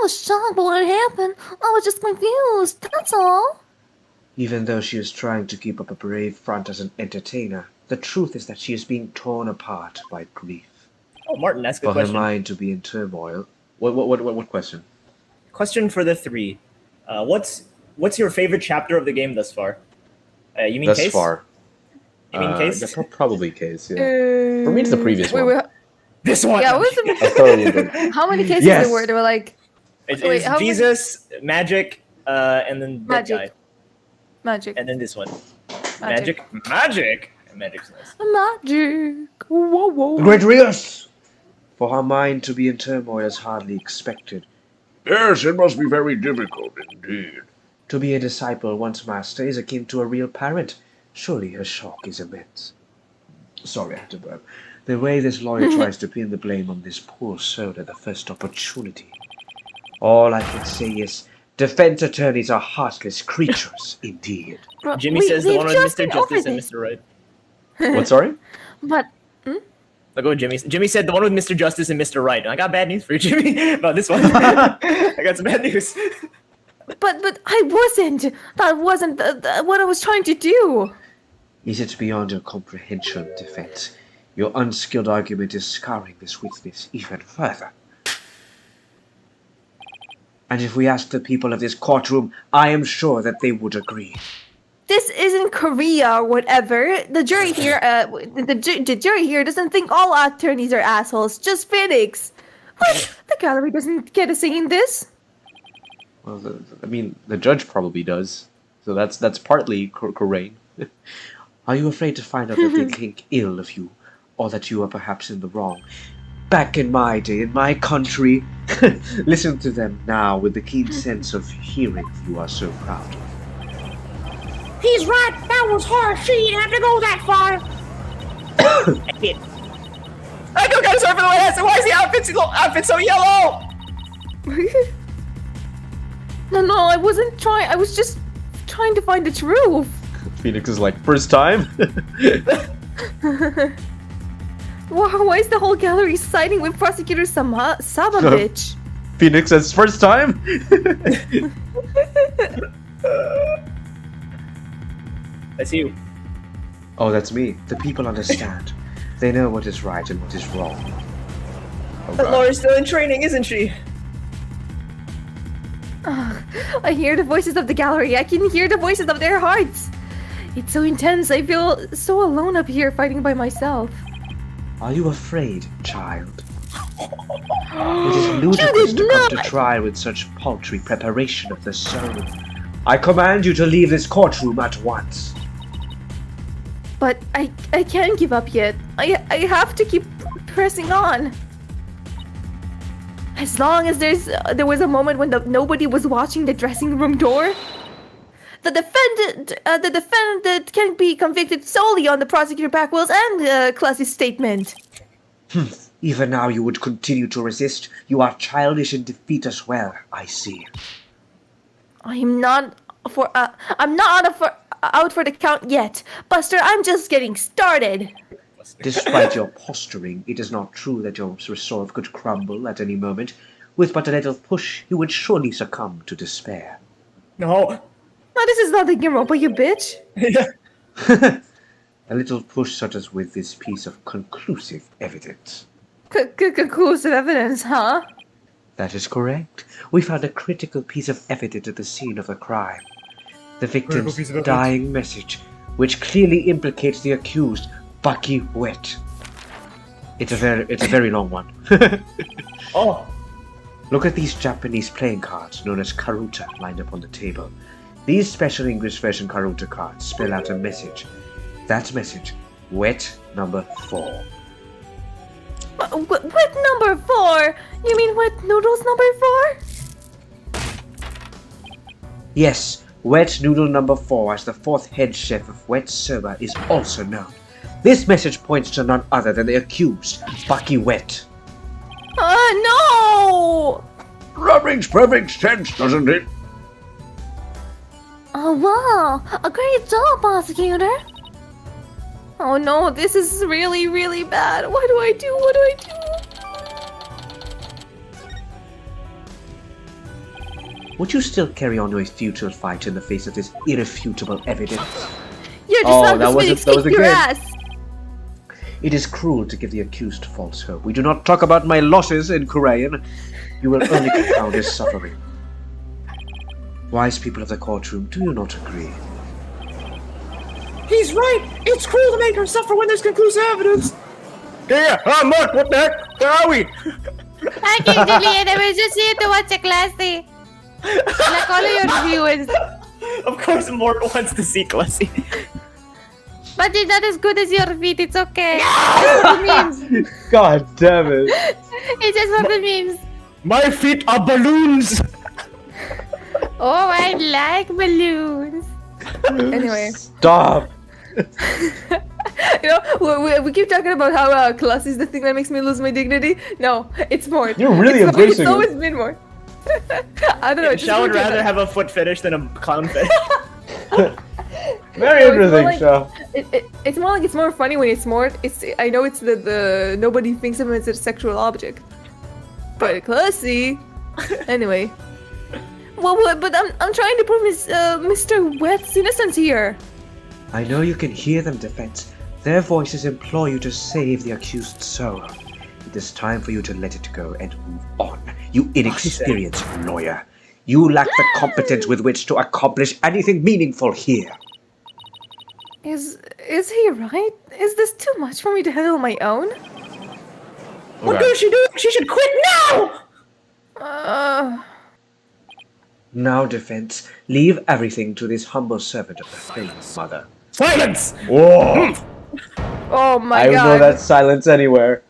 was shocked by what happened. I was just confused, that's all. Even though she is trying to keep up a brave front as an entertainer, the truth is that she is being torn apart by grief. Oh, Martin, that's a good For her question. mind to be in turmoil. What question? Question for the three. What's your favorite chapter of the game thus far? You mean Thus case? far. You mean case? Yeah, probably case, yeah. For me, it's the previous one. Wait, This one. yeah, what was I thoroughly enjoyed. how many cases Yes. there were? There were like It's Wait, how many- Jesus, magic, and then that Magic. guy. magic. And then this one. Magic. Magic? Magic's nice. Magic. Whoa, whoa. The Great Rios! For her mind to be in turmoil is hardly expected. Yes, it must be very difficult indeed. To be a disciple once master is akin to a real parent. Surely her shock is immense. Sorry, I had to burp. The way this lawyer tries to pin the blame on this poor soul at the first opportunity. All I can say is, defense attorneys are heartless creatures, indeed. Bro, Jimmy says the we've one with just Mr. been over Justice and this. Mr. Wright. What, sorry? But I'll go with Jimmy. Jimmy said the one with Mr. Justice and Mr. Wright. And I got bad news for you, Jimmy, about this one. I got some bad news. but I wasn't. That wasn't what I was trying to do. Is it beyond your comprehension, defense? Your unskilled argument is scarring this witness even further. And if we ask the people of this courtroom, I am sure that they would agree. This isn't Korea or whatever. The jury here, the jury here doesn't think all attorneys are assholes. Just Phoenix. What? The gallery doesn't get a say in this. Well, the judge probably does. So that's partly Corain. Are you afraid to find out that they think ill of you, or that you are perhaps in the wrong? Back in my day, in my country, listen to them now with the keen sense of hearing you are so proud of. He's right. That was harsh. She didn't have to go that far. I don't got to serve for the way I said. Why is the outfit so yellow? No, I wasn't trying. I was just trying to find the truth. Phoenix is like, first time? Why is the whole gallery siding with Prosecutor Sabavich? Phoenix says, first time? That's you. Oh, that's me. The people understand. They know what is right and what is wrong. Oh, But God. Laura's still in training, isn't she? I hear the voices of the gallery. I can hear the voices of their hearts. It's so intense. I feel so alone up here fighting by myself. Are you afraid, child? It is ludicrous to come to trial with such paltry preparation of the soul. I command you to leave this courtroom at once. But I can't give up yet. I have to keep pressing on. As long as there was a moment when nobody was watching the dressing room door, The defendant can be convicted solely on the prosecutor Backwell's and Classy's statement. Even now you would continue to resist. You are childish in defeat as well, I see. I'm not out for the count yet, Buster. I'm just getting started. Despite your posturing, it is not true that your resolve could crumble at any moment. With but a little push, you would surely succumb to despair. No. No, this is not a Europa, you bitch. A little push such as with this piece of conclusive evidence. Conclusive evidence, huh? That is correct. We found a critical piece of evidence at the scene of the crime. The victim's piece of evidence. dying message, which clearly implicates the accused, Bucky Wet. It's a very long one. Oh. Look at these Japanese playing cards known as karuta lined up on the table. These special English version karuta cards spell out a message. That message, wet number 4. Wet number 4? You mean wet noodles number 4? Yes, wet noodle number 4, as the 4th head chef of Wet Soba, is also known. This message points to none other than the accused, Bucky Wet. No! That makes perfect sense, doesn't it? Oh, wow. A great job, prosecutor. Oh no, this is really, really bad. What do I do? What do I do? Would you still carry on your futile fight in the face of this irrefutable evidence? You're just Oh, not that this was kick your again. ass. It is cruel to give the accused false hope. We do not talk about my losses in Korean. You will only compound his suffering. Wise people of the courtroom, do you not agree? He's right! It's cruel to make her suffer when there's conclusive evidence! Yeah, Mark, what the heck? Where are we? Hi, King Julian. I was just here to watch a classy. Like all of your viewers. Of course, Mort wants to see Classy. But it's not as good as your feet. It's okay. It's for the memes. God damn it. It's just for the memes. My feet are balloons! Oh, I like balloons. Anyway. Stop. You know, we keep talking about how class is the thing that makes me lose my dignity. No, it's more. You're really it's embracing It's it. always been more. I don't know. it's just Shao would more rather have a foot fetish than a clown fetish. Very No, it's more interesting, like- Shaw. It's more like it's more funny when it's more. I know it's the nobody thinks of him as a sexual object, but classy. Anyway. Well, but I'm trying to prove Mr. Wet's innocence here. I know you can hear them, defense. Their voices implore you to save the accused soul. It is time for you to let it go and move on. You inexperienced lawyer. You lack the competence with which to accomplish anything meaningful here. Is he right? Is this too much for me to handle on my own? What does she do? She should quit now! Now, defense, leave everything to this humble servant of the faith, mother. Silence! Whoa! Oh my I would god. know that silence anywhere.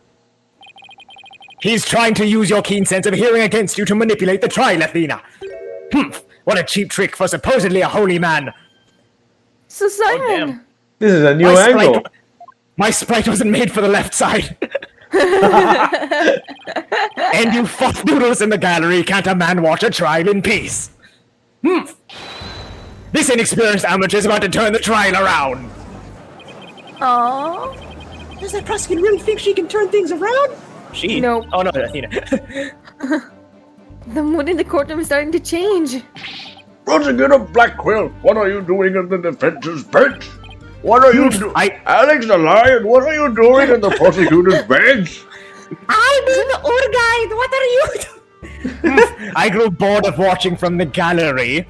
He's trying to use your keen sense of hearing against you to manipulate the trial, Athena. Humph! What a cheap trick for supposedly a holy man. So Simon. damn. This is a new My angle. sprite, my sprite wasn't made for the left side. And you fuck noodles in the gallery, can't a man watch a trial in peace? This inexperienced amateur is about to turn the trial around. Aww. Does that prosecutor really think she can turn things around? She? No. Oh no, Athena. The mood in the courtroom is starting to change. Prosecutor Blackwell, what are you doing in the defense's bench? What are you doing? Alex the Lion, what are you doing in the prosecutor's bench? I'm in the guide. What are you doing? I grew bored of watching from the gallery.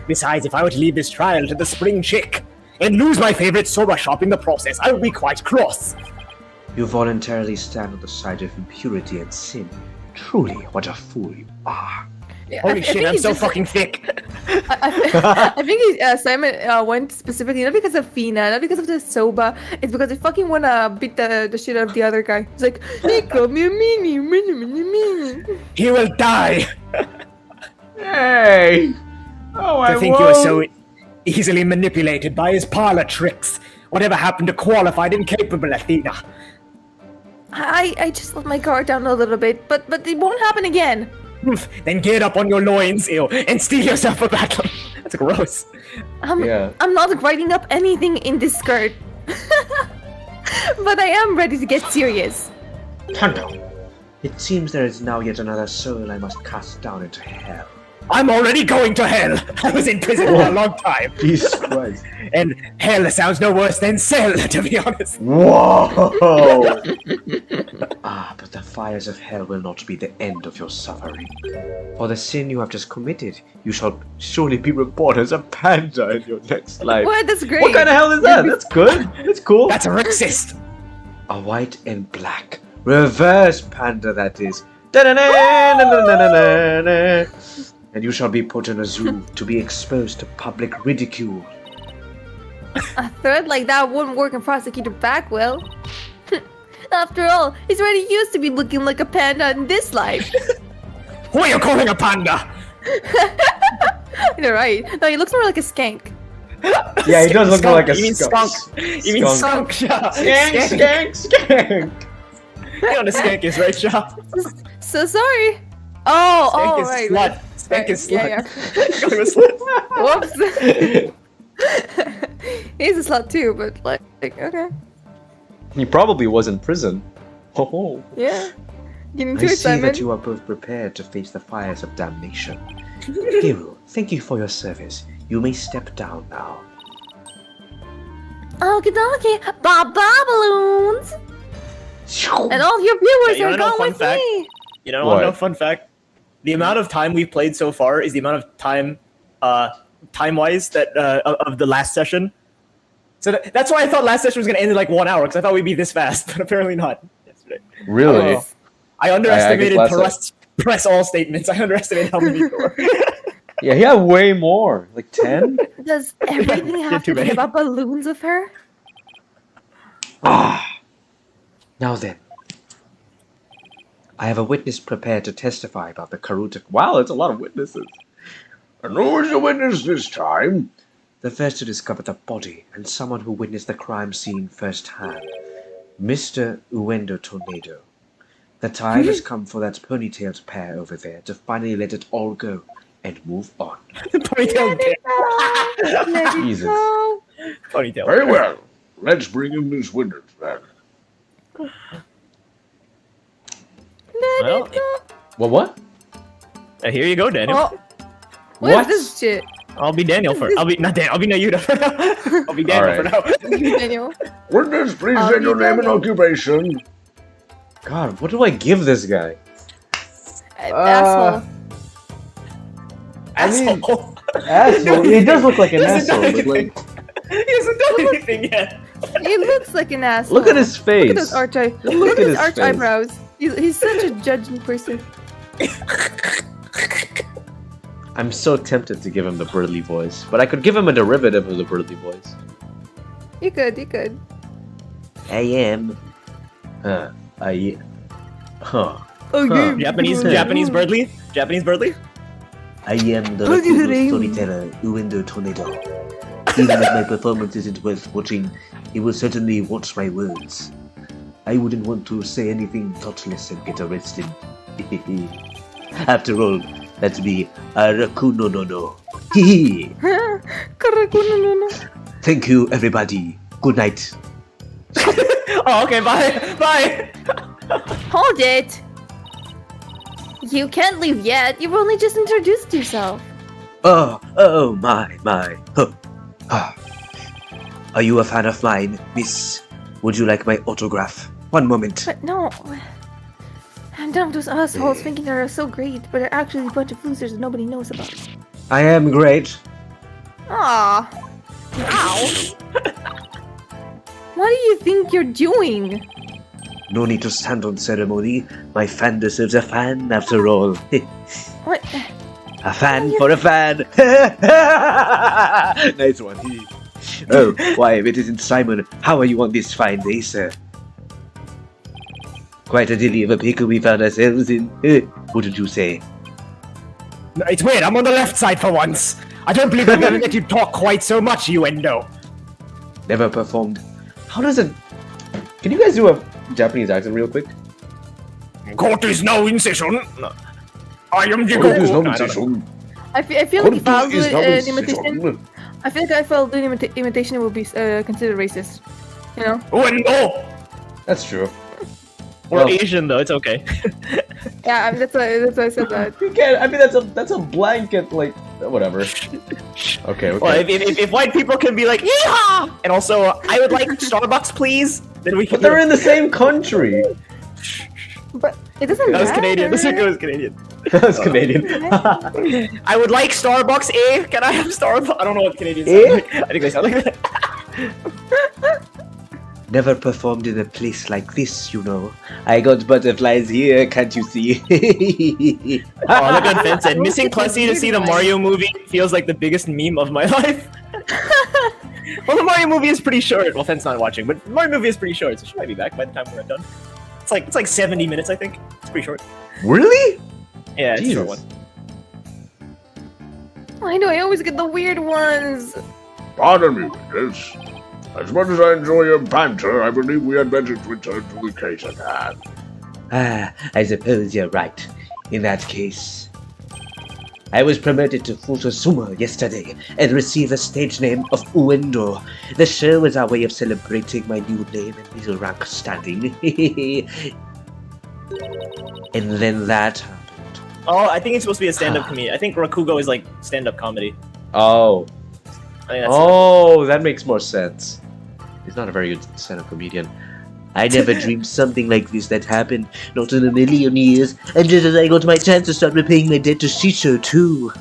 Besides, if I were to leave this trial to the spring chick and lose my favorite soba shop in the process, I would be quite cross. You voluntarily stand on the side of impurity and sin. Truly, what a fool you are. Yeah, Holy I shit, think I'm he's so just- fucking thick. I think Simon went specifically not because of Fina, not because of the soba. It's because he fucking wanna beat the shit out of the other guy. He's like, he called me a mini. He will die. Hey! Oh, To think you were so easily manipulated by his parlor tricks. Whatever happened to qualified and capable Athena? I just let my guard down a little bit, but it won't happen again. Then get up on your loins, Ew, and steal yourself a battle. That's gross. Yeah. I'm not writing up anything in this skirt. But I am ready to get serious. Thunder. It seems there is now yet another soul I must cast down into hell. I'm already going to hell. I was in prison for a long time. Jesus Christ. And hell sounds no worse than cell, to be honest. Whoa! Ah, but the fires of hell will not be the end of your suffering. For the sin you have just committed, you shall surely be reborn as a panda in your next life. What? That's great. What kind of hell is that? That's good. That's cool. That's a racist. A white and black. Reverse panda, that is. Da-da-da-da-da-da-da-da. And you shall be put in a zoo to be exposed to public ridicule. A threat like that wouldn't work in Prosecutor Backwell. After all, he's already used to be looking like a panda in this life. Who are you calling a panda? You're right. No, he looks more like a skank. Yeah, he does look Skunk. like a You mean skunk. You mean skunk, Sha. Skank. You know what a skank is, right, Sha? So sorry. Oh, Skank oh, is right. slut. right. Skank is slut. Yeah, Calling him a slut. Whoops. He's a slut too, but like okay. He probably was in prison. Oh. Yeah. Getting I too see excited. that you are both prepared to face the fires of damnation. Hero, thank you for your service. You may step down now. Okie dokie. Bye-bye, balloons. And all your viewers Yeah, you are wanna know a going fun with fact? me. You know, What? want to know a fun fact? The amount of time we've played so far is the amount of time, time-wise, that of the last session. So that's why I thought last session was going to end in like 1 hour, because I thought we'd be this fast, but apparently not. Yesterday. Really? Oh. I underestimated I guess press all statements. I underestimated how many there were. Yeah, he had way more. Like 10? Does everything have too to be many. about balloons with her? Now then. I have a witness prepared to testify about the Karuta. Wow, that's a lot of witnesses. And who is the witness this time? The first to discover the body and someone who witnessed the crime scene firsthand. Mr. Uendo Tornado. The time has come for that ponytailed pair over there to finally let it all go and move on. Ponytail bear. Let it Jesus. go. Ponytail Very bear. well. Let's bring in this witness then. Well, What? here you go, Daniel. Oh, what What? is this shit? I'll be Daniel for. I'll be not Dan. I'll be Nayuda for now. I'll be Daniel for now. Daniel. Witness, please I'll state your be name and Daniel. occupation. God, what do I give this guy? Asshole. I mean, Asshole. asshole. He does look like an He hasn't asshole. done But like, anything. He hasn't done anything yet. He looks like an asshole. look at his face. Look at those arch eye. Look Look at at his his arch face. eyebrows. He's such a judging person. I'm so tempted to give him the Burley voice, but I could give him a derivative of the Burley voice. You could, you could. I am. Huh. Okay. Japanese Birdly. Japanese Birdly. I am the How do you name? storyteller, Uendo Tornado. Even if my performance isn't worth watching, he will certainly watch my words. I wouldn't want to say anything thoughtless and get arrested. After all, that'd be a raccoon no. Hee. Thank you, everybody. Good night. Oh, okay. Bye. Bye. Hold it! You can't leave yet. You've only just introduced yourself. Oh, my. Huh. Ah. Are you a fan of mine, miss? Would you like my autograph? One moment. But no. I'm done with those assholes thinking they're so great, but they're actually a bunch of losers that nobody knows about. I am great. Aw. Ow. What do you think you're doing? No need to stand on ceremony. My fan deserves a fan, after all. What? A fan for a fan. Nice one. Oh, why, it isn't Simon. How are you on this fine day, sir? Quite a dilly of a pickle we found ourselves in. Wouldn't you say? It's weird. I'm on the left side for once. I don't believe I'm gonna let you talk quite so much, you endo. Never performed. How does it? Can you guys do a Japanese accent real quick? Court is now in session. I am the Court is court. now in session. I feel like if I Court was is now doing in an imitation, session. I feel like if I was doing imitation, it would be considered racist. You know? Wendo. That's true. We're Well- Asian though, it's okay. Yeah, I mean, that's why I said that. You can't. I mean, that's a blanket, like, whatever. Okay. Well, if white people can be like, yeehaw! And also, I would like Starbucks, please. Then we can. But they're in the same country. But it doesn't That was matter. Canadian. This was Canadian. That's Canadian. I would like Starbucks, eh? Can I have Starbucks? I don't know what Canadians Eh? sound like. I think they sound like that. Never performed in a place like this, you know. I got butterflies here, can't you see? Oh, look at Vincent. Missing Plessy to see the Mario movie feels like the biggest meme of my life. Well, the Mario movie is pretty short. Well, Fenn's not watching, but the Mario movie is pretty short, so she might be back by the time we're done. It's like 70 minutes, I think. It's pretty short. Really? Yeah, it's a short Jesus. one. I know, I always get the weird ones. Pardon me, Witness. As much as I enjoy your banter, I believe we had better return to the case at hand. Ah, I suppose you're right. In that case, I was promoted to Futosumo yesterday and received the stage name of Uendo. The show is our way of celebrating my new name and little rank standing. And then that happened. Oh, I think it's supposed to be a stand-up comedian. I think Rakugo is like stand-up comedy. Oh. I think that's Oh, that makes more sense. He's not a very good stand-up comedian. I never dreamed something like this that happened, not in a million years, and just as I got my chance to start repaying my debt to Shisho too.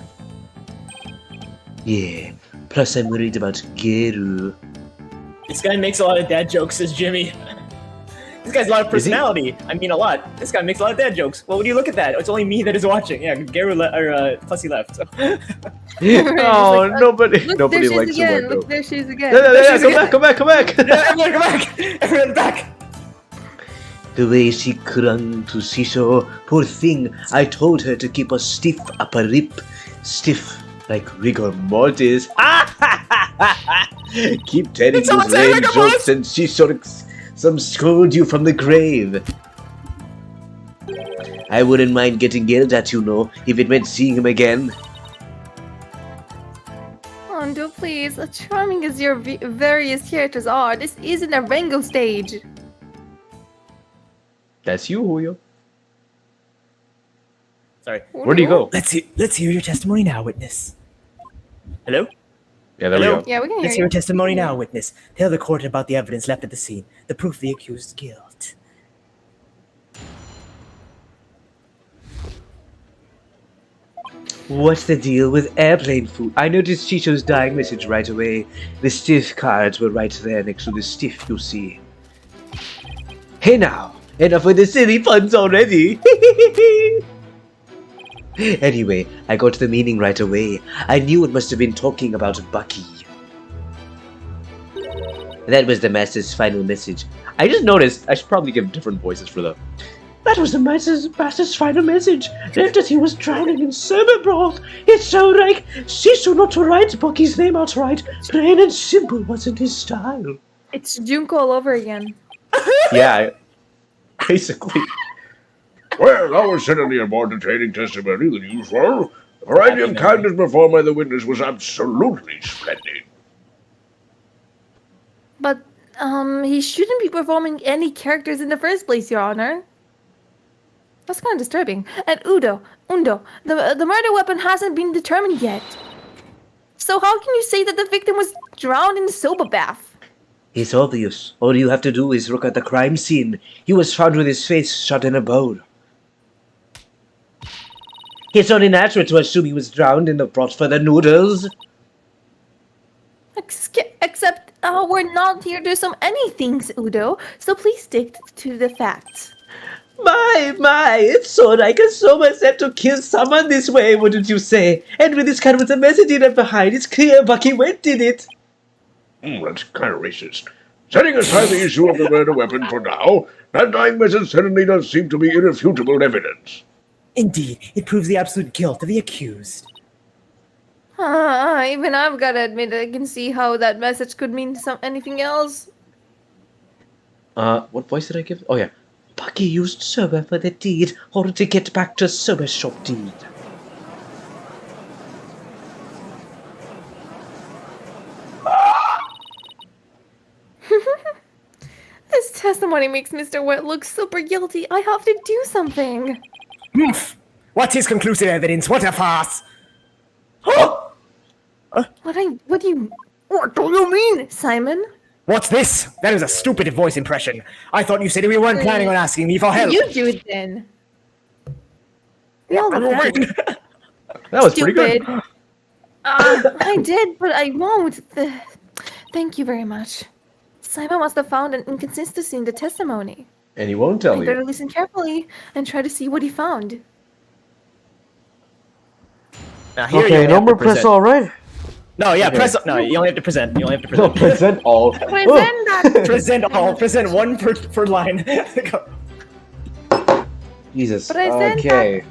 Yeah, plus I'm worried about Geru. This guy makes a lot of dad jokes, says Jimmy. This guy's a lot of Is he? personality. I mean, a lot. This guy makes a lot of dad jokes. Well, when you look at that, it's only me that is watching. Yeah, Plessy left. So. Oh, like, nobody Look, there she likes is again. Uendo. Look, there she is again. Yeah, come back. Yeah, everyone come back! Everyone back! The way she clung to Shisho, poor thing, I told her to keep a stiff upper lip. Stiff like rigor mortis. Keep telling Did someone those say lame rigor jokes mortis? and Shisho some scold you from the grave. I wouldn't mind getting yelled at, you know, if it meant seeing him again. Uendo, please. As charming as your various characters are, this isn't a Rango stage. That's you, Julio. Sorry. Where do you go? Let's hear your testimony now, witness. Hello? Yeah, there Hello? we go. Yeah, we can Let's hear hear your you. testimony now, witness. Tell the court about the evidence left at the scene, the proof of the accused's guilt. What's the deal with airplane food? I noticed Shisho's dying message right away. The stiff cards were right there next to the stiff, you see. Hey now, enough with the silly puns already. Anyway, I got the meaning right away. I knew it must have been talking about Bucky. That was the master's final message. I just noticed I should probably give different voices for them. That was the master's final message. Left as he was drowning in saber broth. It's so like Shisho not to write Bucky's name outright. Plain and simple wasn't his style. It's Junko all over again. Yeah, basically. Well, that was certainly a more entertaining testimony than usual. The variety of kindness performed by the witness was absolutely splendid. But, he shouldn't be performing any characters in the first place, Your Honor. That's kind of disturbing. And Undo, the murder weapon hasn't been determined yet. So how can you say that the victim was drowned in the soba bath? It's obvious. All you have to do is look at the crime scene. He was found with his face shut in a bowl. It's only natural to assume he was drowned in the broth for the noodles. Except, we're not here to assume anything, Udo. So please stick to the facts. My, it's so like a soma set to kill someone this way, wouldn't you say? And with this kind with a message left behind, it's clear Bucky went did it. That's kind of racist. Setting aside the issue of the murder weapon for now, that dying message certainly does seem to be irrefutable evidence. Indeed, it proves the absolute guilt of the accused. Even I've got to admit, I can see how that message could mean anything else. What voice did I give? Oh yeah. Bucky used Soba for the deed, order to get back to Soba's shop deed. This testimony makes Mr. Wet look super guilty. I have to do something. Oomph! What is conclusive evidence? What a farce! What do you mean, Simon? What's this? That is a stupid voice impression. I thought you said we weren't planning on asking me for help. You do it then. We all look at you. That was pretty Stupid. good. I did, but I won't. Thank you very much. Simon must have found an inconsistency in the testimony. And he won't tell I better you. listen carefully and try to see what he found. Now, here you Okay, only no have more to press present. all, right? No, yeah, Okay. press. No, you only have to present. You only have to No, present. present all. Present that. Present all. Present one per line. Jesus. Present Okay.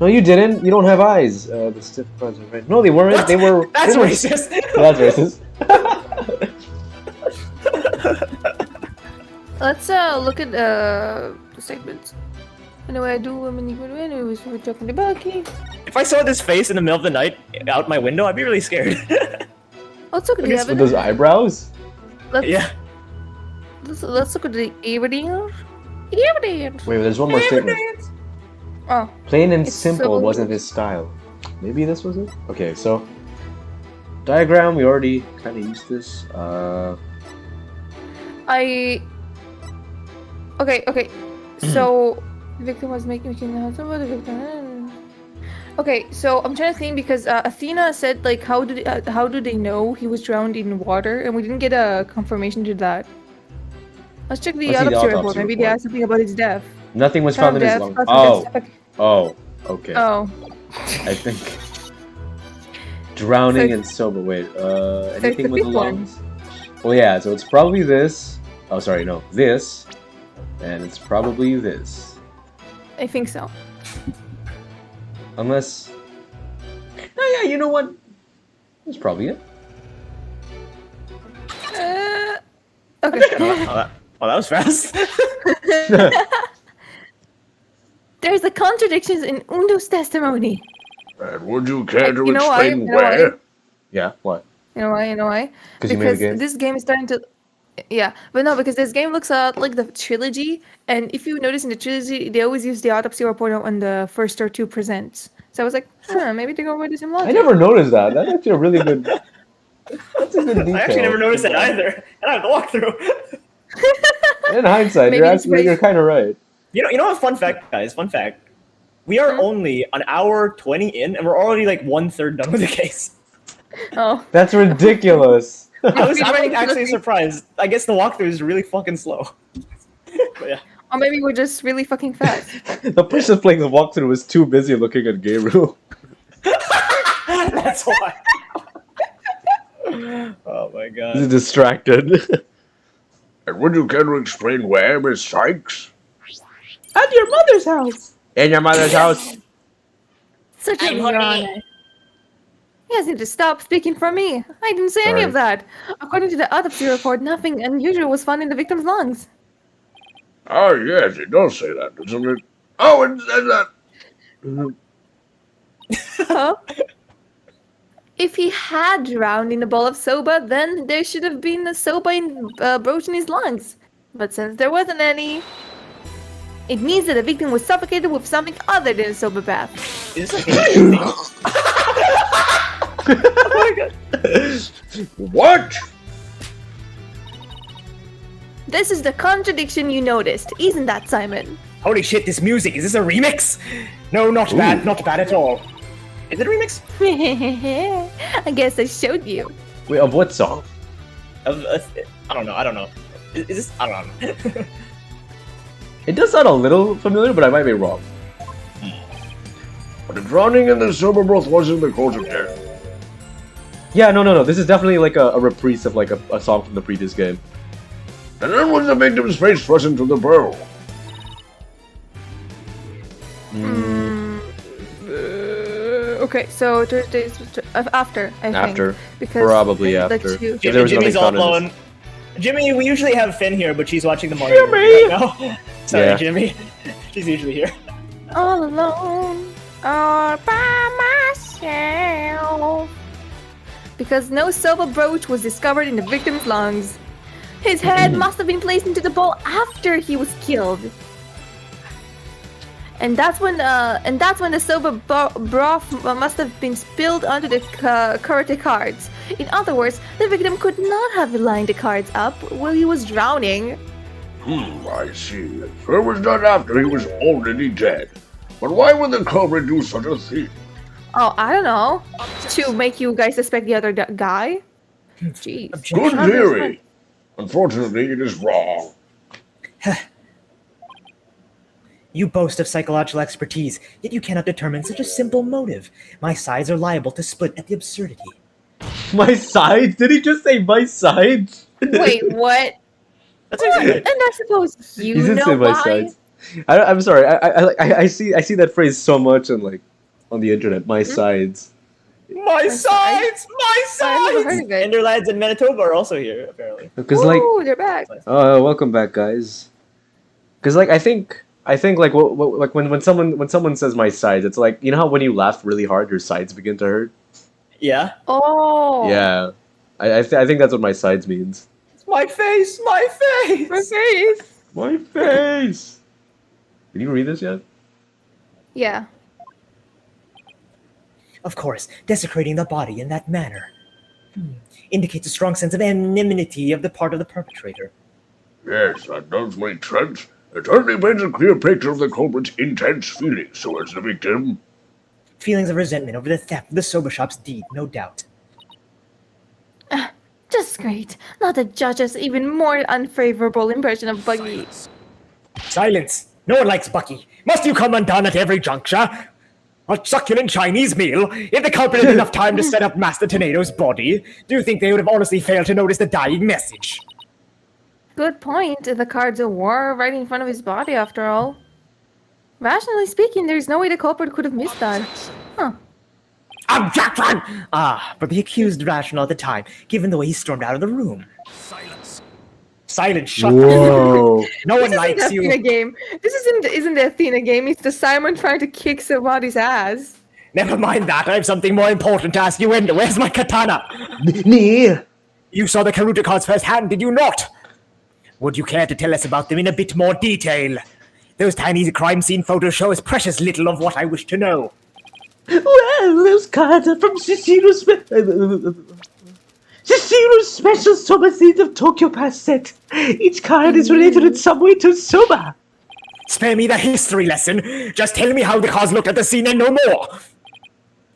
No, you didn't. You don't have eyes. The stiff cards are right. No, they weren't. They were. That's they were- racist. That's racist. Let's look at the segments. Anyway, I do we're talking to Bucky. If I saw this face in the middle of the night out my window, I'd be really scared. Let's look at the With evidence. those eyebrows. Yeah. Let's look at the evidence. Evidence. Wait, there's one more statement. Oh, Plain and It's simple so- wasn't his style. Maybe this was it? Okay, so diagram, we already kind of used this. Okay. So the victim was making the house over the victim. Okay, so I'm trying to think because Athena said like how do they know he was drowned in water, and we didn't get a confirmation to that. Let's check the Let's see the autopsy report. autopsy Maybe they report. asked something about his death. Nothing was found in his Death, lungs. cause Oh, of death. oh, okay. Oh. I think drowning So- and sober. Wait, it's anything the with the big one. lungs? Well, yeah. So it's probably this. Oh, sorry, no, this, and it's probably this. I think so. Unless, oh yeah, you know what? That's probably it. Okay. Oh, that was fast. There's a contradictions in Undo's testimony. And would you care to You know why? explain You know why? where? Yeah. What? You know why? 'Cause you made the Because game? this game is starting to. Yeah, but no, because this game looks like the trilogy, and if you notice in the trilogy, they always use the autopsy report on the first or two presents. So I was like, maybe they're going with the same logic. I never noticed that. That's actually a really good. That's a good detail. I actually never noticed that either. And I have the walkthrough. In hindsight, Maybe it's you're kind of right. You know what? Fun fact, guys. Fun fact. We are only an hour 20 in, and we're already like 1/3 done with the case. Oh, That's ridiculous. I'm like, running actually through- surprised. I guess the walkthrough is really fucking slow. But yeah. or maybe we're just really fucking fast. The person playing the walkthrough was too busy looking at Gabriel. That's why. Oh my He's god. distracted. And would you care to explain where, Miss Sykes? At your mother's house. In your mother's house. Certainly, Your Honor. You guys need to stop speaking for me. I didn't say any Sorry. of that. According to the autopsy report, nothing unusual was found in the victim's lungs. Oh, yes, it does say that, doesn't it? Oh, it says that. Huh? If he had drowned in a bowl of soba, then there should have been a soba brooch in his lungs. But since there wasn't any, it means that the victim was suffocated with something other than a soba bath. Is this like a thing? Oh my god. What? This is the contradiction you noticed, isn't that, Simon? Holy shit, this music, is this a remix? No, not bad, not bad at all. Is it a remix? I guess I showed you. Wait, of what song? I don't know. Is this? I don't know. It does sound a little familiar, but I might be wrong. But the drowning in the sober broth wasn't the cause of death. Yeah, no. This is definitely like a reprise of like a song from the previous game. And then was the victim's face thrust into the bowl. Okay, so Thursdays after, I think. After. Because Probably the after. two- If there was Jimmy's all nothing fun in alone. Jimmy, we usually have Finn here, but she's watching the Mario movie right now. Sorry, Yeah. Jimmy. She's usually here. all alone, all by myself. Because no silver brooch was discovered in the victim's lungs. His head must have been placed into the bowl after he was killed. And that's when the silver broth must have been spilled onto the karate cards. In other words, the victim could not have lined the cards up while he was drowning. I see. So it was done after he was already dead. But why would the culprit do such a thing? Oh, I don't know. To make you guys suspect the other guy? Jeez. Good theory. Unfortunately, it is wrong. You boast of psychological expertise, yet you cannot determine such a simple motive. My sides are liable to split at the absurdity. My sides? Did he just say my sides? Wait, what? That's exactly And I suppose He you did know say my why? sides. I'm sorry. I see that phrase so much on the internet. My sides. My sides! My I've never heard sides! of it. And your lads in Manitoba are also here, apparently. Because Ooh, they're back. welcome back, guys. Because I think like when someone says my sides, it's like, you know how when you laugh really hard, your sides begin to hurt. Yeah. Oh. Yeah, I think that's what my sides means. My face! My face! My face. My face. Did you read this yet? Yeah. Of course, desecrating the body in that manner indicates a strong sense of anonymity of the part of the perpetrator. Yes, that does make sense. It certainly paints a clear picture of the culprit's intense feelings towards the victim. Feelings of resentment over the theft of the soba shop's deed, no doubt. Just great. Now the judge has even more unfavorable impression of Buggy. Silence! No one likes Bucky. Must you come undone at every juncture? A succulent Chinese meal? If the culprit had enough time to set up Master Tornado's body, do you think they would have honestly failed to notice the dying message? Good point. The cards were right in front of his body, after all. Rationally speaking, there's no way the culprit could have missed that. Huh. Objection! Ah, but the accused rational at the time, given the way he stormed out of the room. Silence. Silence, shut Whoa. up. No one This likes isn't the Athena you. game. This isn't the Athena game. It's the Simon trying to kick somebody's ass. Never mind that, I have something more important to ask you, Endo. Where's my katana? Me? You saw the Karuta cards firsthand, did you not? Would you care to tell us about them in a bit more detail? Those tiny crime scene photos show us precious little of what I wish to know. Well, those cards are from Shishiro's special Soba Seeds of Tokyo Pass set. Each card is related in some way to Soba. Spare me the history lesson. Just tell me how the cards looked at the scene and no more.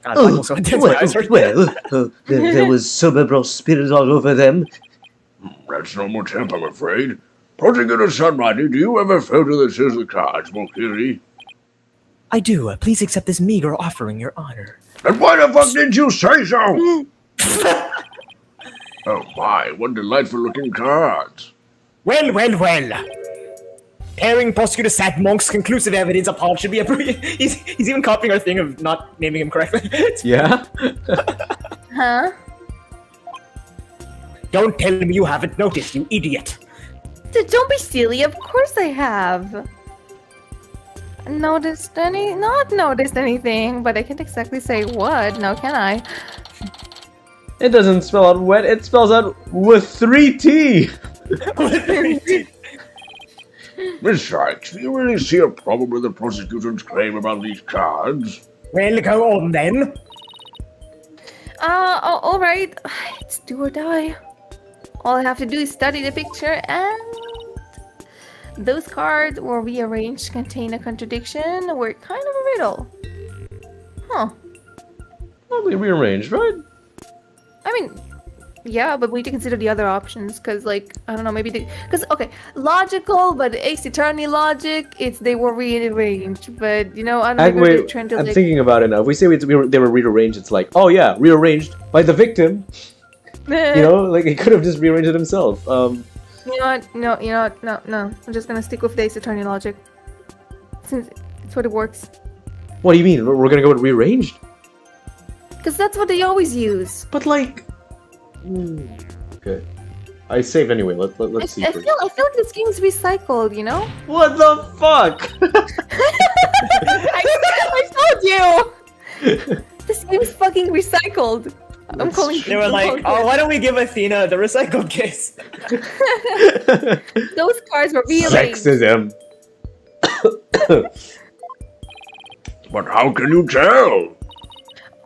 God, I'm also intense. My eyes hurt. There was Soba Bro spirit all over them. That's no more temp, I'm afraid. Prosecutor Sunrider, do you ever feel to this is the cards, Mokiri? I do. Please accept this meager offering, Your Honor. And why the fuck didn't you say so? Oh my, what delightful looking cards. Well. Pairing Prosecutor Sadmonk's conclusive evidence upon should be he's even copying our thing of not naming him correctly. Yeah? Huh? Don't tell me you haven't noticed, you idiot. Don't be silly. Of course I have. Not noticed anything, but I can't exactly say what. Now can I? It doesn't spell out wet, it spells out with 3T. Miss Sykes, do you really see a problem with the prosecution's claim about these cards? Well, go on then. All right. It's do or die. All I have to do is study the picture, and those cards were rearranged to contain a contradiction. Were kind of a riddle. Huh. Probably rearranged, right? I mean, yeah, but we need to consider the other options, because, like, I don't know, maybe because, okay, logical, but Ace Attorney logic, it's they were rearranged, but, you know, I don't know, maybe they're trying to, I'm like, thinking about it now. If we say they were rearranged, it's like, oh yeah, rearranged by the victim. You know, like he could have just rearranged it himself. You know what? No. I'm just gonna stick with the Ace Attorney logic, since it's what it works. What do you mean? We're gonna go with rearranged? Because that's what they always use. But like, okay. I save ananyway. Let's see. I feel like this game's recycled, you know? What the fuck? I told you! This game's fucking recycled. I'm calling They were like, oh, why don't we give Athena the recycled case? Those cards were rearranged. Sexism. But how can you tell?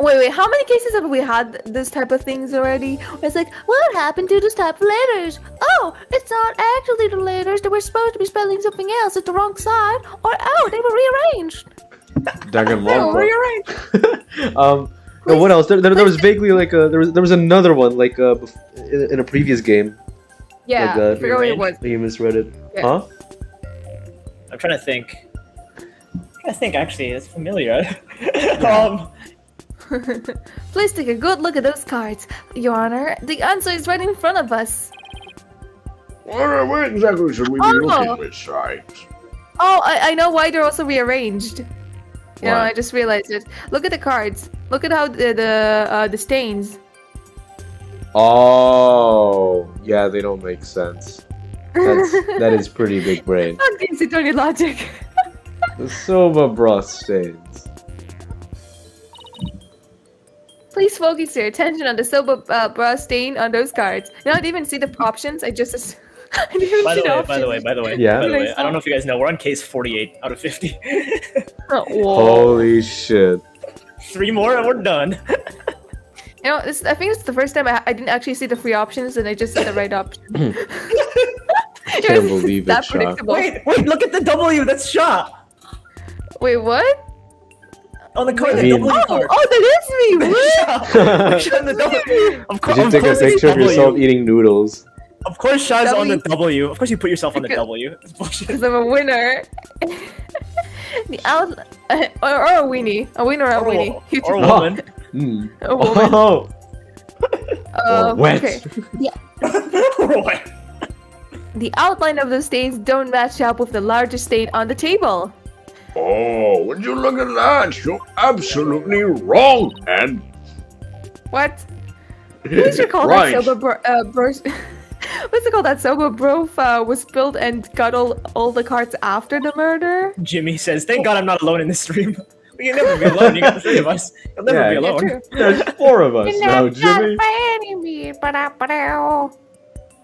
Wait, how many cases have we had this type of things already? Where it's like, what happened to this type of letters? Oh, it's not actually the letters. They were supposed to be spelling something else at the wrong side. Or, oh, they were rearranged. No, what else? There was vaguely like there was another one like in a previous game. Yeah, like, I forgot what it was. You misread it. Yeah. Huh? I'm trying to think. Actually, it's familiar. Please take a good look at those cards. Your Honor, the answer is right in front of us. Where exactly should we be looking, Miss Sykes? Oh, I know why they're also rearranged. You know, Why? I just realized it. Look at the cards. Look at how the stains. Oh, yeah, they don't make sense. That is pretty big brain. Not games with only logic. The Soba Bros stains. Please focus your attention on the Soba bra stain on those cards. You know, I didn't even see the options. I just I didn't even By see the the way, options. by the way, Yeah? I don't know if you guys know, we're on case 48 out of 50. Oh, whoa. Holy shit. 3 more and we're done. You know, I think it's the first time I didn't actually see the free options and I just said the right option. I can't believe that it, Shah. predictable. Wait, look at the W, that's Shaw. Wait, what? On the card, I the mean- W card. Oh, that is me! What? Shaw on the W. Of course, Did you take a picture of yourself eating noodles? Of course, Shaw's on the W. W. Of course, you put yourself on the W. It's bullshit. Because I'm a winner. The out or a weenie, a winner or a weenie. You Or a choose. woman. Mm. A woman. Oh. Or wet. Okay. What? The outline of the stains don't match up with the largest stain on the table. Oh, would you look at that? You're absolutely wrong, Ed. What? Please recall Right. that Soba what's it called? That Soba Bro was spilled and got all the cards after the murder. Jimmy says, thank God I'm not alone in this stream. We can never be alone. You got the 3 of us. You'll never Yeah, be yeah, alone. True. There's 4 of us now, Jimmy.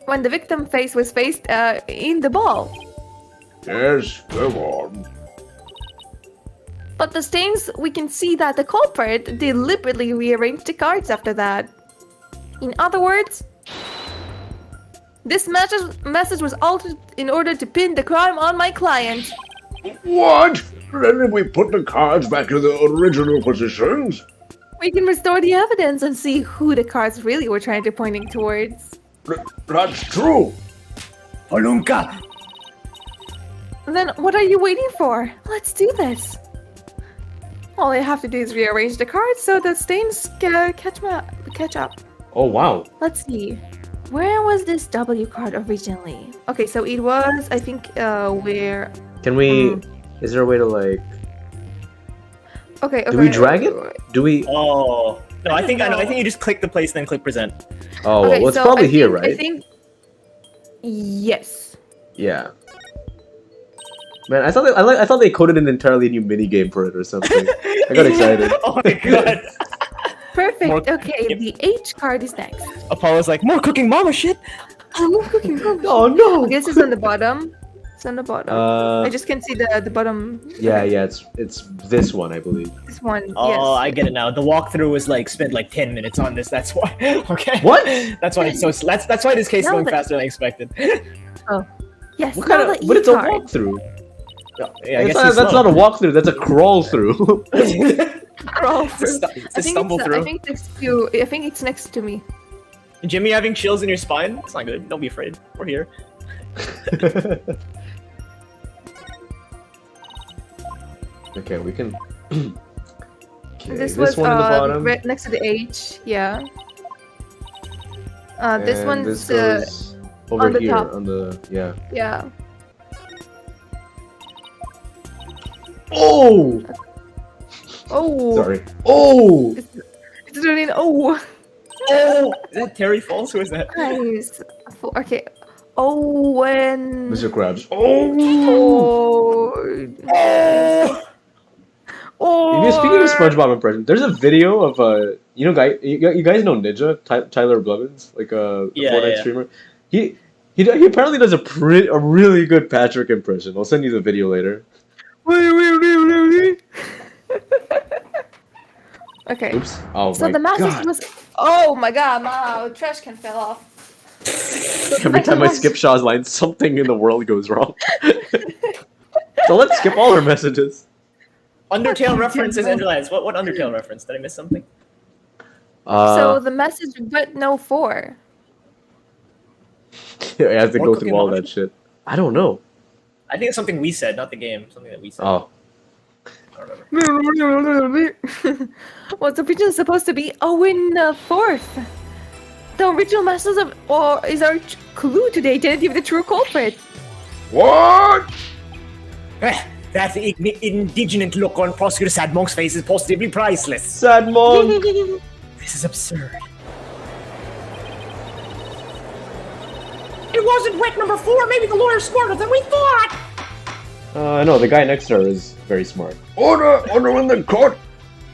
When the victim face was faced in the ball. Yes, go on. But the stains, we can see that the culprit deliberately rearranged the cards after that. In other words, this message was altered in order to pin the crime on my client. What? Then if we put the cards back to their original positions? We can restore the evidence and see who the cards really were trying to pointing towards. That's true. Olunka! Then what are you waiting for? Let's do this. All I have to do is rearrange the cards so the stains catch up. Oh, wow. Let's see. Where was this W card originally? Okay, so it was, I think, where... Can we... Is there a way to, like... Okay, Do we drag it? Do we... Oh. No, I think you just click the place and then click present. Oh, Okay, well, it's so probably I here, think- right? I think... Yes. Yeah. Man, I thought they coded an entirely new mini game for it or something. I got excited. Oh my god. Perfect. More- Okay, yep. the H card is next. Apollo's like, more cooking mama shit. Oh, cooking. Oh no! Okay, this is on the bottom. It's on the bottom. I Uh, just can see the bottom. yeah, it's this one, I believe. This one. Oh, yes. I get it now. The walkthrough was like spent like 10 minutes on this. That's why. Okay. What? That's why it's so. That's why this case is Now going that- faster than I expected. Yes. What now kind of? the But E it's a card. walkthrough. Yeah, I guess That's not a walkthrough. That's a crawl through. Crawl through. It's a stumble I through. think next to. I think it's next to me. Jimmy having chills in your spine? It's not good. Don't be afraid. We're here. Okay, we can. Okay, This this was one in the bottom. right next to the H. Yeah. This and one's this goes over on the here top. on the yeah. Oh! Oh. Sorry. Oh! It's Considering, oh. Oh, is that Terry Falls? Who is that? Nice. Okay. Owen. Mr. Krabs. Oh! Oh. Speaking of SpongeBob impressions, there's a video of you guys know Ninja Tyler Blevins, like a Fortnite streamer. He apparently does a really good Patrick impression. I'll send you the video later. Okay. Oops. Oh so my the message god. was. Oh my god! My trash can fell off. Every time I skip Shaw's line, something in the world goes wrong. So let's skip all our messages. Undertale references and lines. What Undertale reference? Did I miss something? So the message, but no 4. Yeah, I have to More go Cookie through all Monster? that shit. I don't know. I think it's something we said, not the game. Something that we said. Oh. I don't remember. What's originally supposed to be Owen 4th? The original message of, or is our clue today tentative the true culprit? What? That indignant look on Prosecutor Sadmonk's face is positively priceless. Sad monk. This is absurd. It wasn't wet number 4. Maybe the lawyer's smarter than we thought. No, the guy next to her is very smart. Order in the court?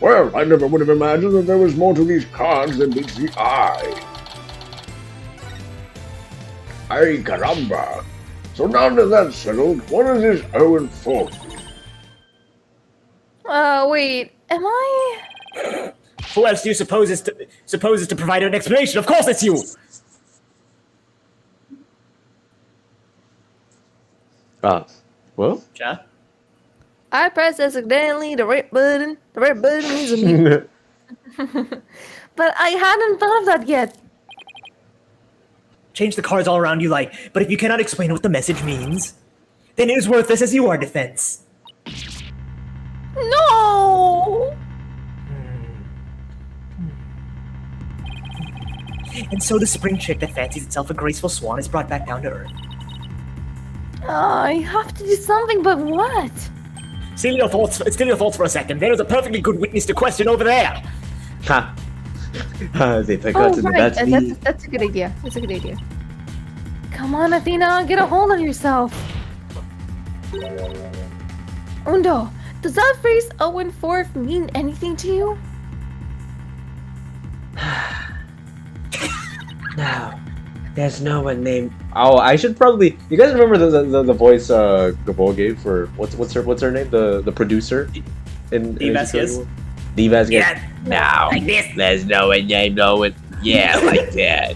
Well, I never would have imagined that there was more to these cards than meets the eye. Ay caramba. So now that that's settled, what is this Owen for? Wait, am I? Who else do you suppose is to provide an explanation? Of course it's you. Well? Chat? I pressed accidentally the red button. The red button is a me. But I hadn't thought of that yet. Change the cards all around you like, but if you cannot explain what the message means, then it is worthless as you are defense. No! And so the spring chick that fancies itself a graceful swan is brought back down to earth. I have to do something, but what? Still your thoughts for a second. There is a perfectly good witness to question over there. Ha! They forgot Oh, that right. that's me. That's a good idea. That's a good idea. Come on, Athena, get a hold of yourself. Undo, does that phrase Owen 4th mean anything to you? No, there's no one named. Oh, I should probably. You guys remember the voice Gabol gave for what's her name? The producer in Vasquez? D Vasquez. Yeah, no, Like this. there's no one named Owen. Yeah, like that.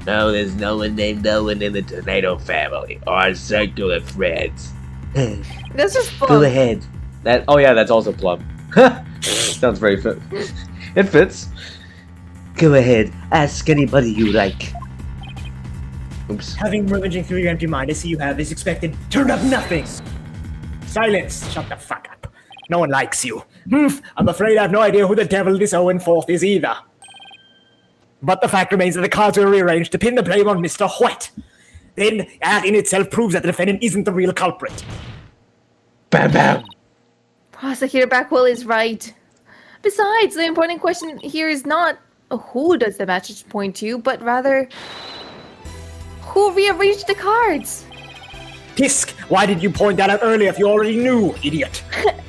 No, there's no one named Owen in the Tornado family or our circular friends. That's just fun. Go ahead. That's also Plum. Sounds very fit. It fits. Go ahead. Ask anybody you like. Oops. Having rummaging through your empty mind, I see you have this expected turned up nothing. Silence. Shut the fuck up. No one likes you. I'm afraid I have no idea who the devil this Owen 4th is either. But the fact remains that the cards were rearranged to pin the blame on Mr. Wright. Then, that in itself proves that the defendant isn't the real culprit. Bam bam. Prosecutor Backwell is right. Besides, the important question here is not who does the message point to, but rather who rearranged the cards. Pisk, why did you point that out earlier if you already knew, idiot?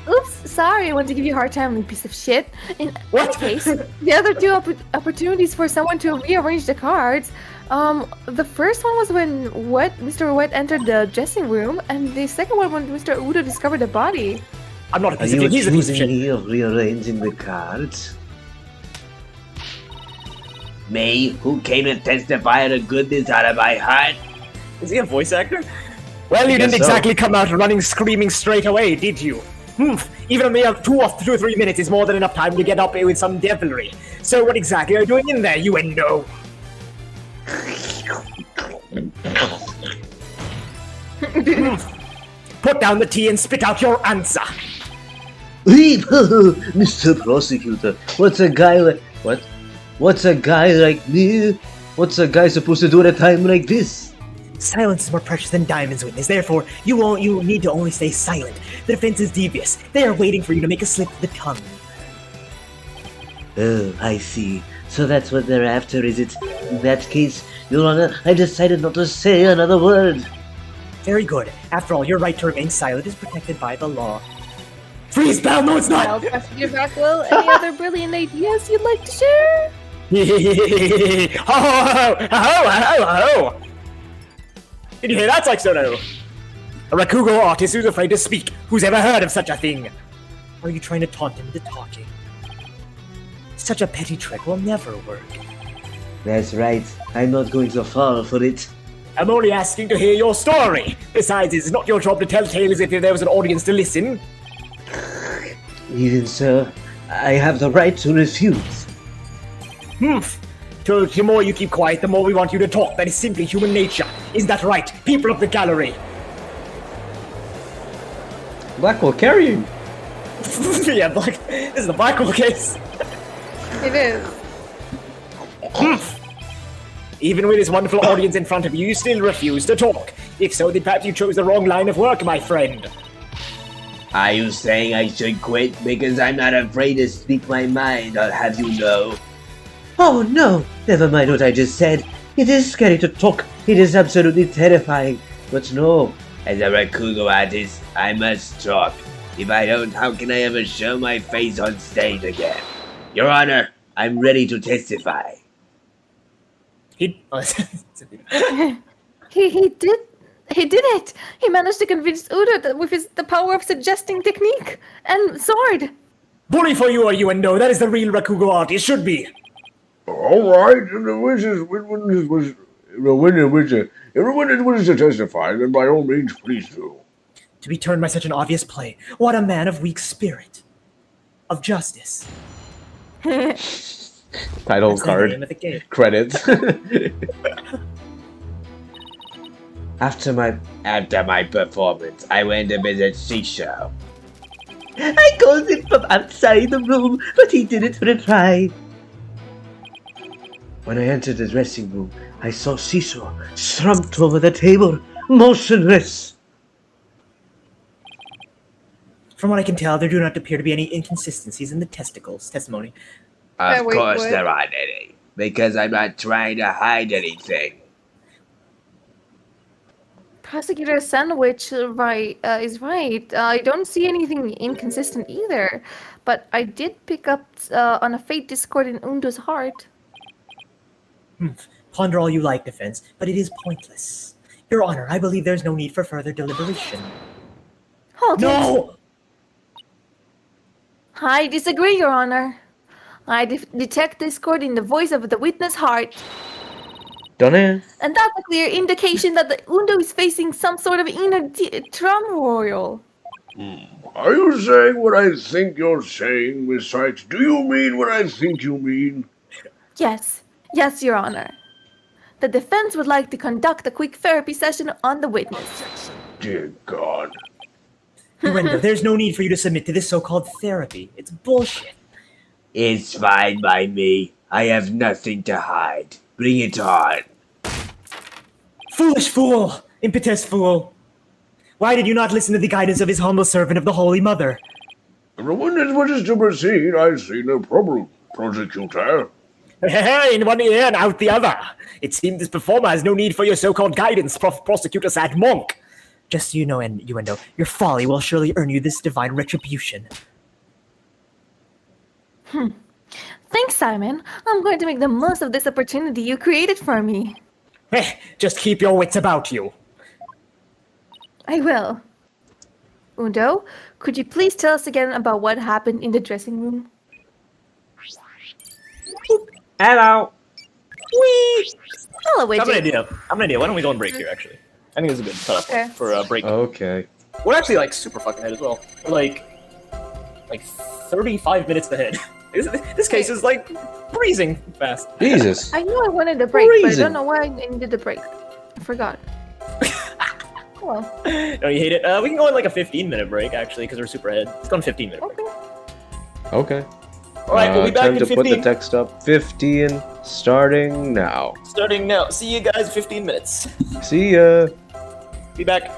Oops, sorry, I want to give you a hard time, you piece of shit. In What? any case, the other two opportunities for someone to rearrange the cards, the first one was when Mr. Wet entered the dressing room, and the second one when Mr. Udo discovered the body. I'm not a Are piece of you shit, he's a piece of accusing shit. me of rearranging the cards? Me, who came to testify the goodness out of my heart? Is he a voice actor? Well, you didn't guess so. exactly come out running screaming straight away, did you? Even a mere 2 or 3 minutes is more than enough time to get up with some devilry. So what exactly are you doing in there, you endo? Put down the tea and spit out your answer. Mr. Prosecutor, what's a guy like what? What's a guy like me? What's a guy supposed to do at a time like this? Silence is more precious than diamonds, witness. Therefore, you need to only stay silent. The defense is devious. They are waiting for you to make a slip of the tongue. Oh, I see. So that's what they're after, is it? In that case, Your Honor, I decided not to say another word. Very good. After all, your right to remain silent is protected by the law. Freeze, pal! No, it's not! Well, Prosecutor Blackwell, any other brilliant ideas you'd like to share? Ho, ho, ho, ho, ho, ho! Did you hear that, Saxono? A Rakugo artist who's afraid to speak. Who's ever heard of such a thing? Are you trying to taunt him into talking? Such a petty trick will never work. That's right. I'm not going to fall for it. I'm only asking to hear your story. Besides, it's not your job to tell tales if there was an audience to listen. Even so, I have the right to refuse. The more you keep quiet, the more we want you to talk. That is simply human nature. Isn't that right, people of the gallery? Blackwell, carry you. Yeah, this is the Blackwell case. It is. Even with this wonderful audience in front of you, you still refuse to talk. If so, then perhaps you chose the wrong line of work, my friend. Are you saying I should quit because I'm not afraid to speak my mind, I'll have you know? Oh no! Never mind what I just said. It is scary to talk. It is absolutely terrifying. But no. As a Rakugo artist, I must talk. If I don't, how can I ever show my face on stage again? Your Honor, I'm ready to testify. He did it. He managed to convince Udo with the power of suggesting technique and sword. Bully for you, Uendo. That is the real Rakugo art. It should be. All right, and everyone is willing to testify, then by all means, please do. To be turned by such an obvious play. What a man of weak spirit. Of justice. Title That's the name of the card. game. Credits. After my performance, I went to visit Shisho. I called him from outside the room, but he didn't reply. When I entered the dressing room, I saw Shisho slumped over the table, motionless. From what I can tell, there do not appear to be any inconsistencies in the testimony. Of wait, course what? there aren't any, because I'm not trying to hide anything. Prosecutor Sandwich is right. I don't see anything inconsistent either. But I did pick up on a fate discord in Undo's heart. Ponder all you like, defense, but it is pointless. Your Honor, I believe there's no need for further deliberation. Hold it. No! I disagree, Your Honor. I detect discord in the voice of the witness heart. Done it. And that's a clear indication that the Undo is facing some sort of inner turmoil. Are you saying what I think you're saying, Miss Sykes? Do you mean what I think you mean? Yes, Your Honor. The defense would like to conduct a quick therapy session on the witness. Dear God. Uendo, there's no need for you to submit to this so-called therapy. It's bullshit. It's fine by me. I have nothing to hide. Bring it on. Foolish fool! Impetus fool! Why did you not listen to the guidance of his humble servant of the Holy Mother? Everyone is wishes to proceed. I see no problem, prosecutor. Hey, in one ear and out the other. It seems this performer has no need for your so-called guidance, prosecutor sad monk. Just so you know, Uendo, your folly will surely earn you this divine retribution. Thanks, Simon. I'm going to make the most of this opportunity you created for me. Just keep your wits about you. I will. Undo, could you please tell us again about what happened in the dressing room? Hello. Whee! Hello, I have an Widget. idea. Why don't we go on break here, actually? I think this is a good setup Okay. for a break. Okay. We're actually, like, super fucking ahead as well. We're, like 35 minutes ahead. This case is, like, breezing fast. Jesus. I knew I wanted a break, but I Freezing. don't know why I needed a break. I forgot. Oh, well, No, you hate it? We can go on, like, a 15-minute break, actually, because we're super ahead. Let's go on 15-minute break. okay. Okay. Alright, we'll be back Time in to 15. put the text up. 15, starting now. Starting now. See you guys in 15 minutes. See ya. Be back.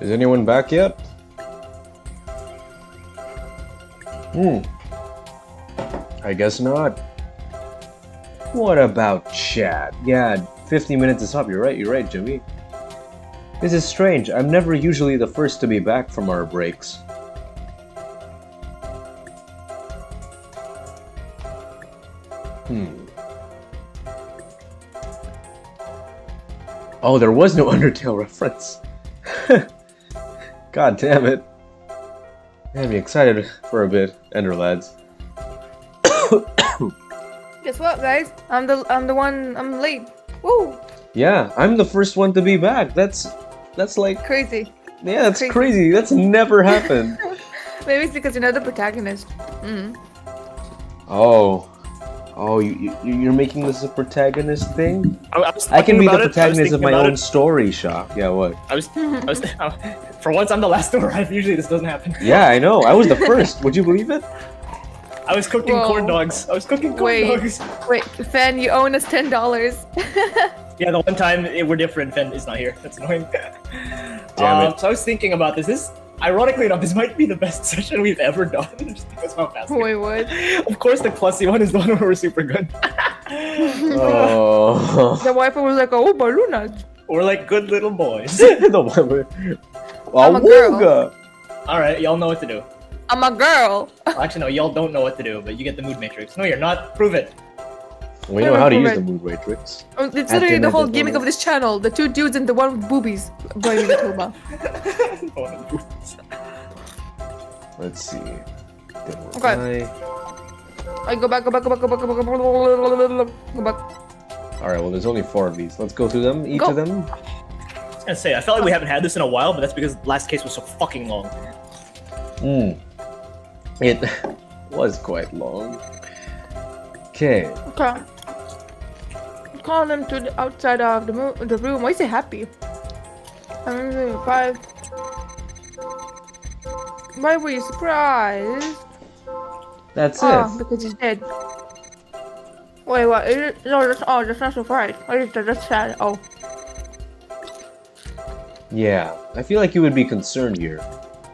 Is anyone back yet? I guess not. What about chat? Yeah, 50 minutes is up. You're right, Jimmy. This is strange. I'm never usually the first to be back from our breaks. Oh, there was no Undertale reference. God damn it. I'm excited for a bit, Ender lads. Guess what, guys? I'm late. Woo! Yeah, I'm the first one to be back. That's like Crazy. yeah, that's crazy. That's never happened. Maybe it's because you're not the protagonist. Oh, you're making this a protagonist thing? I can be the about it, protagonist of my about own it. story, Shock. Yeah, what? I was for once I'm the last to arrive. Usually this doesn't happen. Yeah, I know. I was the first. Would you believe it? I was cooking Whoa. corn dogs. I was cooking corn dogs. Wait, Fen, you owe us $10. Yeah, the one time we're different, Fen is not here. That's annoying. Damn it. So I was thinking about this. Ironically enough, this might be the best session we've ever done. Just because of how fast. Wait, what? Of course, the Clussy one is the one where we're super good. Oh. The wife was like, oh, balloonage. We're like good little boys. The one with... I'm a girl. Awooga. All right, y'all know what to do. I'm a girl. Well, actually, no, y'all don't know what to do, but you get the mood matrix. No, you're not. Prove it. We know how to use the mood matrix. It's literally the whole gimmick of this channel. The two dudes and the one with boobies playing the tuba. Let's see. Okay. I go back. Go back. Alright, well, there's only 4 of these. Let's go through them, each of them. I was gonna say, I felt like we haven't had this in a while, but that's because the last case was so fucking long. It was quite long. Okay. Okay. Call them to the outside of the room. Why is he happy? 5. Why were you surprised? That's Oh, it. because he's dead. Wait, what? No, that's not surprised. That's sad. Oh. Yeah, I feel like you would be concerned here.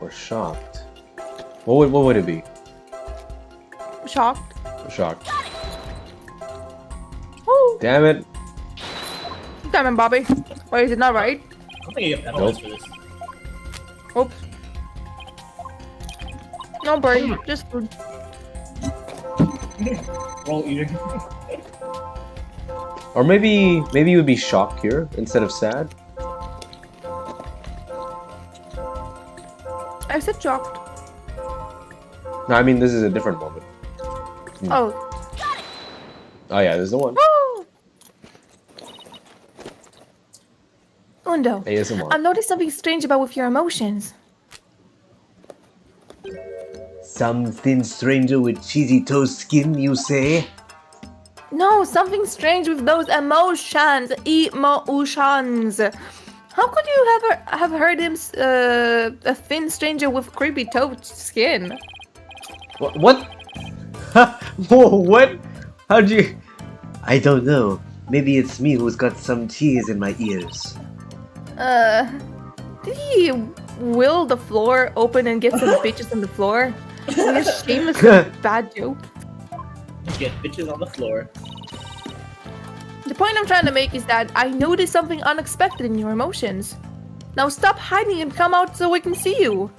Or shocked. What would it be? Shocked. Shocked. Woo. Damn it. Damn it, Bobby. Wait, is it not right? I don't think you get penalized for this. Oops. No brain, just food. We're all eating. Or maybe you would be shocked here instead of sad. I said shocked. No, I mean this is a different moment. Oh. Oh yeah, there's the one. Woo! Undo. ASMR. I've noticed something strange about with your emotions. Something stranger with cheesy toast skin, you say? No, something strange with those emotions. Emotions. How could you ever have heard him a thin stranger with creepy toast skin? What? Whoa, what? How'd you... I don't know. Maybe it's me who's got some cheese in my ears. Did he will the floor open and get some bitches on the floor? Like a shameless bad joke. Get bitches on the floor. The point I'm trying to make is that I noticed something unexpected in your emotions. Now stop hiding and come out so we can see you.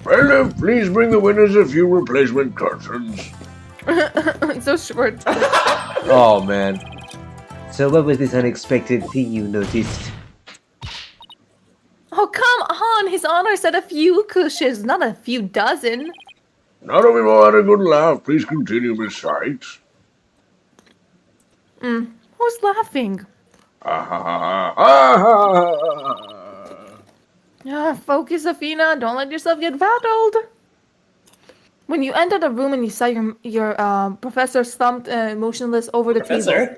Well, please bring the winners a few replacement curtains. It's so short. Oh man. So what was this unexpected thing you noticed? Oh, come on! His Honor said a few cushions, not a few dozen. Now that we've all had a good laugh, please continue, Miss Sykes. Who's laughing? Focus, Athena. Don't let yourself get rattled. When you entered the room and you saw your professor slumped motionless over the table.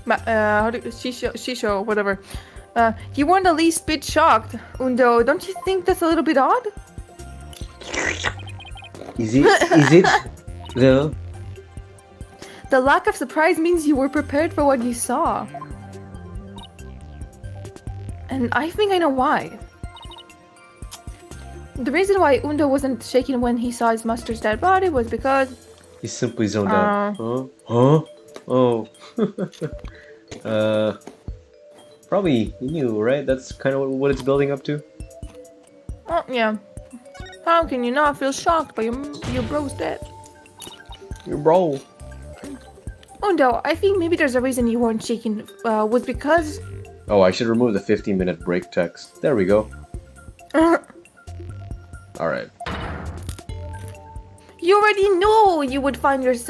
Shisho, whatever. You weren't the least bit shocked, Undo. Don't you think that's a little bit odd? Is it? Though? The lack of surprise means you were prepared for what you saw. And I think I know why. The reason why Undo wasn't shaking when he saw his master's dead body was because... He simply zoned out. Huh? Oh. Probably he knew, right? That's kind of what it's building up to. Oh, yeah. How can you not feel shocked by your bro's death? Your bro. Undo, I think maybe there's a reason you weren't shaking, was because... Oh, I should remove the 15-minute break text. There we go. Alright. You already knew you would find what is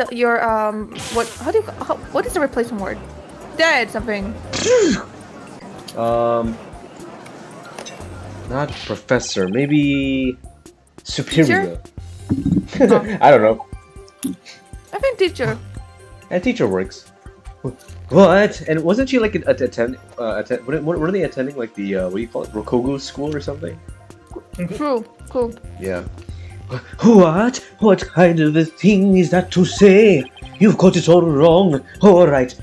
the replacement word? Dead something. Not professor, maybe superior. Oh. I don't know. I think teacher. And teacher works. What? And wasn't she like were they attending like the what do you call it? Rokogu school or something? True. Cool. Yeah. What? What kind of a thing is that to say? You've got it all wrong. Alright,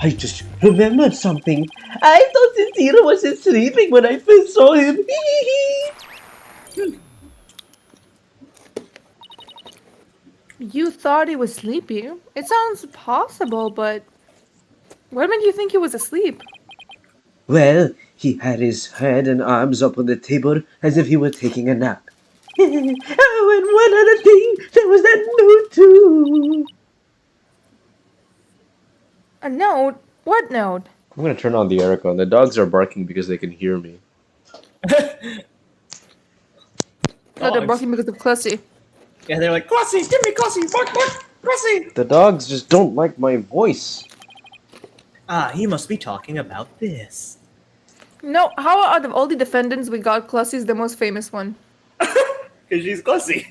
I just remembered something. I thought Zero wasn't sleeping when I first saw him. You thought he was sleepy? It sounds possible, but what made you think he was asleep? Well, he had his head and arms up on the table as if he were taking a nap. Oh, and one other thing, there was that note too. A note? What note? I'm gonna turn on the aircon. The dogs are barking because they can hear me. Oh, they're barking because of Clussy. Yeah, they're like, Clussy, give me Clussy, bark, bark, Clussy! The dogs just don't like my voice. Ah, he must be talking about this. No, how out of all the defendants we got, Clussy's the most famous one. Because she's Clussy.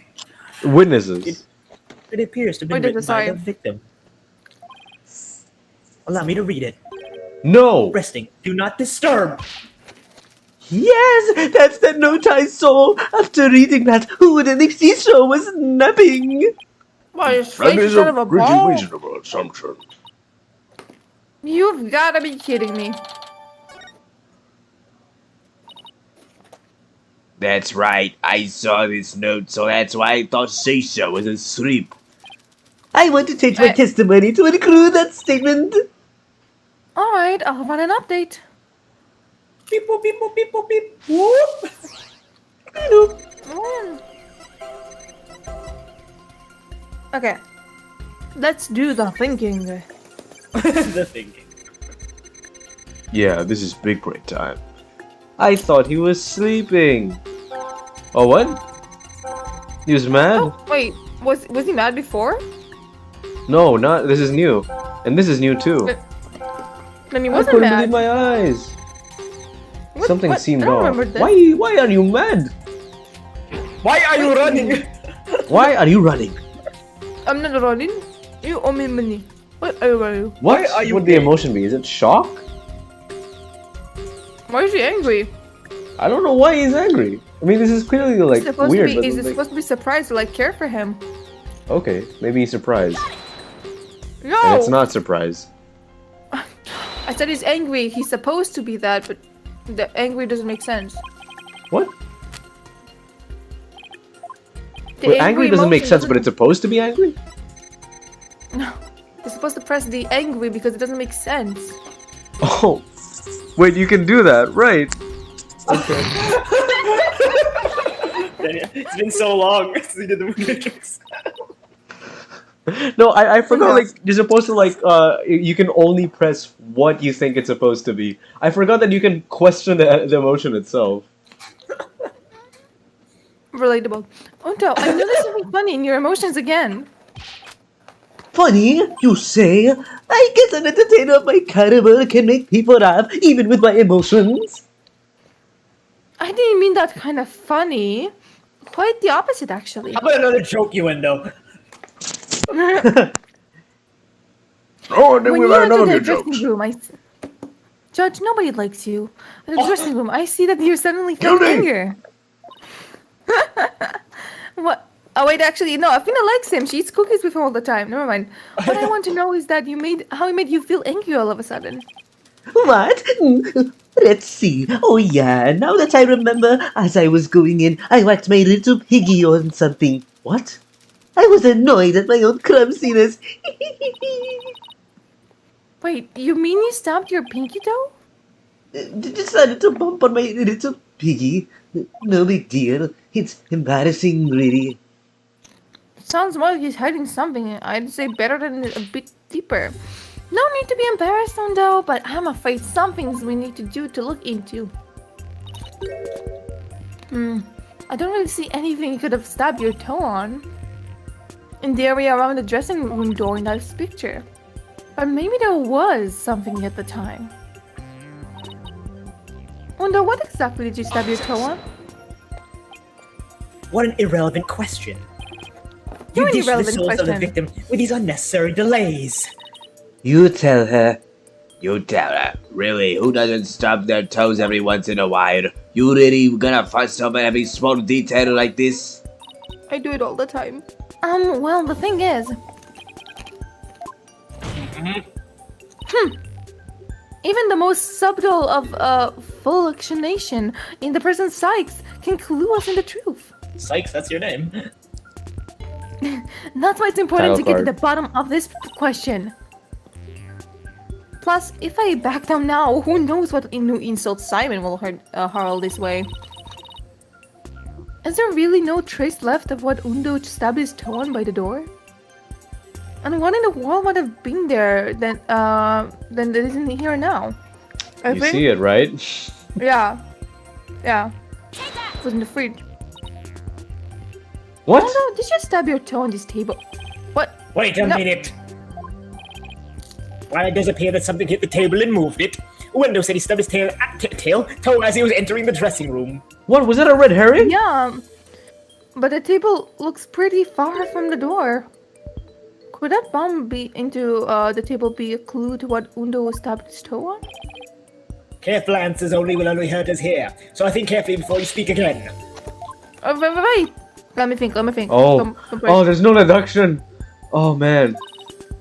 Witnesses. It appears to have been written by the victim. Allow me to read it. No! Resting. Do not disturb. Yes, that's the note I saw. After reading that, who wouldn't think Cicero was napping? Why, his That face is instead a of a pretty ball? reasonable assumption. You've gotta be kidding me. That's right, I saw this note, so that's why I thought Cicero was asleep. I want to change my testimony to include that statement. Alright, I'll run an update. Beep, boop, beep, boop, beep, boop, beep. Whoop. Okay. Let's do the thinking. The thinking. Yeah, this is big brain time. I thought he was sleeping. Oh, what? He was mad? Oh, wait. Was he mad before? No, not. This is new. And this is new too. Then he I wasn't couldn't mad. believe my eyes. Something what? seemed I don't off. remember this. Why are you mad? Why are you running? Why are you running? I'm not running. You owe me money. What are you running? What are you would the gay? emotion be? Is it shock? Why is he angry? I don't know why he's angry. I mean, this is clearly like It's supposed weird. to but be, is it like- supposed to be surprised to like care for him? Okay, maybe he's surprised. No! And it's not surprise. I said he's angry. He's supposed to be that, but the angry doesn't make sense. What? The Wait, angry doesn't make emotion sense, but it's supposed to be angry? No. You're supposed to press the angry because it doesn't make sense. Oh. Wait, you can do that, right? Okay. It's been so long since we did the Matrix. No, I forgot, like, you're supposed to, like, you can only press what you think it's supposed to be. I forgot that you can question the emotion itself. Relatable. Onto, I know there's something funny in your emotions again. Funny, you say? I guess an entertainer of my caliber can make people laugh even with my emotions. I didn't mean that kind of funny. Quite the opposite, actually. How about another joke, you window? Oh, and then When we've you had enter another the of your dressing jokes. room, Judge, nobody likes you. In the dressing room, I see that you're suddenly feeling Guilty. anger. What? Oh wait, actually, no. Athena likes him. She eats cookies with him all the time. Never mind. What I want to know is that how he made you feel angry all of a sudden. What? Let's see. Oh yeah, now that I remember, as I was going in, I whacked my little piggy on something. What? I was annoyed at my own clumsiness. Wait, you mean you stabbed your pinky toe? Decided to bump on my little piggy. No big deal. It's embarrassing, really. Sounds more like he's hiding something. I'd say better than a bit deeper. No need to be embarrassed, though, but I'm afraid some things we need to do to look into. I don't really see anything you could have stabbed your toe on. In the area around the dressing room door in that picture. But maybe there was something at the time. Wonder what exactly did you stab your toe on? What an irrelevant question. You're You an dish the irrelevant souls of the question. victim with these unnecessary delays. You tell her. You tell her. Really, who doesn't stub their toes every once in a while? You really gonna fuss over every small detail like this? I do it all the time. Well, the thing is... Even the most subtle of full explanation in the person's psyche can clue us in the truth. Sykes, that's your name. That's why it's important Title to get to card. the bottom of this question. Plus, if I back down now, who knows what new insult Simon will hurl this way. Is there really no trace left of what Undo stabbed his toe on by the door? And what in the world would have been there that isn't here now? You see it, right? Yeah. Yeah. It was in the fridge. What? Oh no, did you stab your toe on this table? What? Wait a No. minute. While it does appear that something hit the table and moved it, Wendo said he stubbed his toe as he was entering the dressing room. What? Was that a red herring? Yeah. But the table looks pretty far from the door. Could that bump be into the table be a clue to what Undo stabbed his toe on? Careful answers will only hurt us here, so I think carefully before you speak again. Wait. Let me think. Oh, Come first. oh, there's no deduction. Oh man.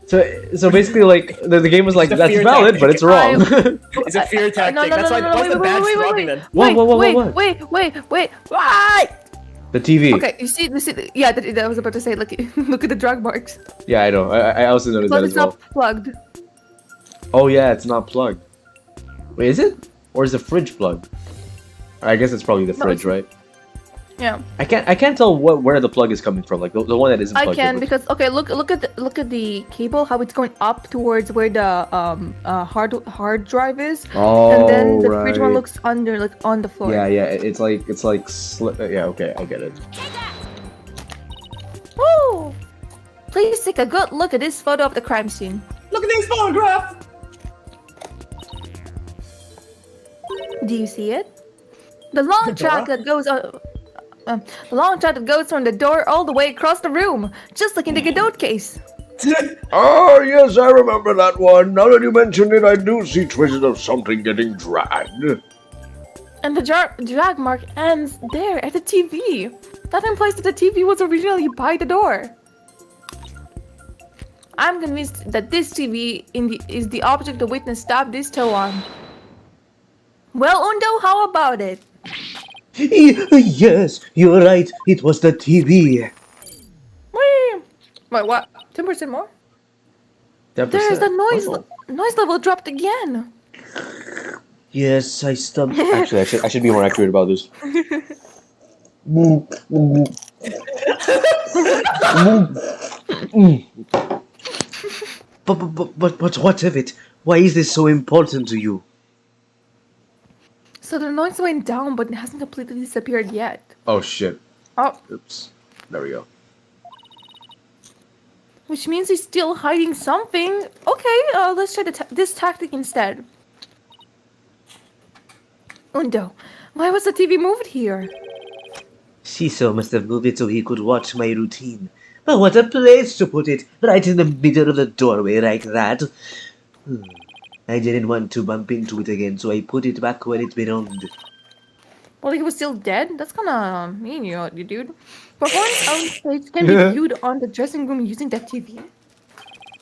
So basically, like the game was like, It's a that's fear valid, tactic. but it's wrong. It's a fear tactic. That's why wait, the badge throbbing then. What? Wait. Right. The TV. Okay, you see, yeah, I was about to say, look at the drag marks. Yeah, I know. I also noticed But that it's as well. not plugged. Oh yeah, it's not plugged. Wait, is it? Or is the fridge plugged? I guess it's probably the No, fridge, it's- right? Yeah, I can't tell where the plug is coming from. Like the one that isn't I plugged. can in. because okay, look at the cable, how it's going up towards where the hard drive is, Oh, and then the fridge one right. looks under, like on the floor. Yeah, it's like yeah, okay, I get it. Woo! Please take a good look at this photo of the crime scene. Look at this photograph! Do you see it? The long track that goes the long track that goes from the door all the way across the room, just like in the Godot case. Oh, yes, I remember that one. Now that you mention it, I do see traces of something getting dragged. And the drag mark ends there at the TV. That implies that the TV was originally by the door. I'm convinced that this TV is the object the witness stabbed his toe on. Well, Undo, how about it? Yes, you're right. It was the TV. Wait, what? 10% more? 10%. There's the Oh. noise level dropped again. Yes, I stubbed. Actually, I should be more accurate about this. But what of it? Why is this so important to you? So the noise went down, but it hasn't completely disappeared yet. Oh shit. Oh, Oops. There we go. which means he's still hiding something. Okay, let's try this tactic instead. Undo, why was the TV moved here? Shiso must have moved it so he could watch my routine. But what a place to put it, right in the middle of the doorway like that. I didn't want to bump into it again, so I put it back where it belonged. Well, he was still dead? That's kinda mean, you dude. Performance on stage can be viewed on the dressing room using that TV.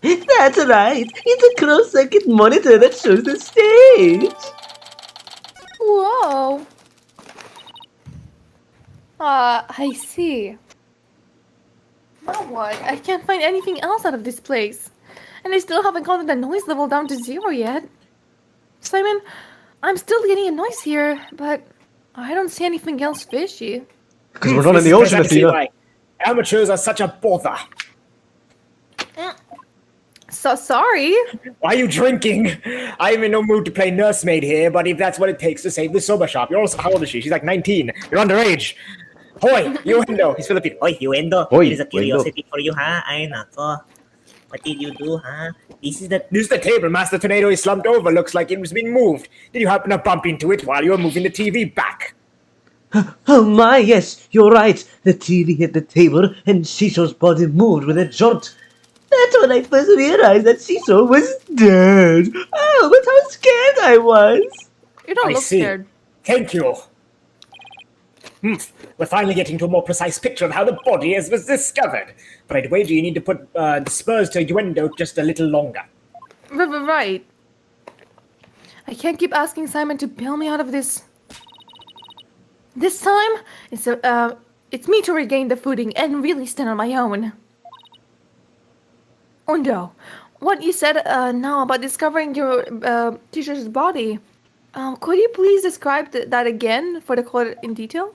That's right! It's a closed-circuit monitor that shows the stage! Whoa. I see. Now what? I can't find anything else out of this place. And I still haven't gotten the noise level down to 0 yet. Simon, I'm still getting a noise here, but I don't see anything else fishy. Because we're not in the ocean, Athena. Why amateurs are such a bother. So sorry. Why are you drinking? I'm in no mood to play nursemaid here, but if that's what it takes to save the soba shop, you're also, how old is she? She's like 19. You're underage. Hoy, Yuendo. He's Filipino. Hoy, Yuendo. Hoy, It is a curiosity for you, ha? Ay, nako. What did you do, ha? This is the table Master Tornado is slumped over. Looks like it was being moved. Did you happen to bump into it while you were moving the TV back? Oh my, yes, you're right. The TV hit the table and Cecil's body moved with a jolt. That's when I first realized that Cecil was dead. Oh, but how scared I was. You don't I look see. scared. Thank you. We're finally getting to a more precise picture of how the body was discovered. But I'd wager you need to put the spurs to Yuendo just a little longer. Right. I can't keep asking Simon to bail me out of this. This time, it's me to regain the footing and really stand on my own. Undo, what you said now about discovering your teacher's body, could you please describe that again for the court in detail?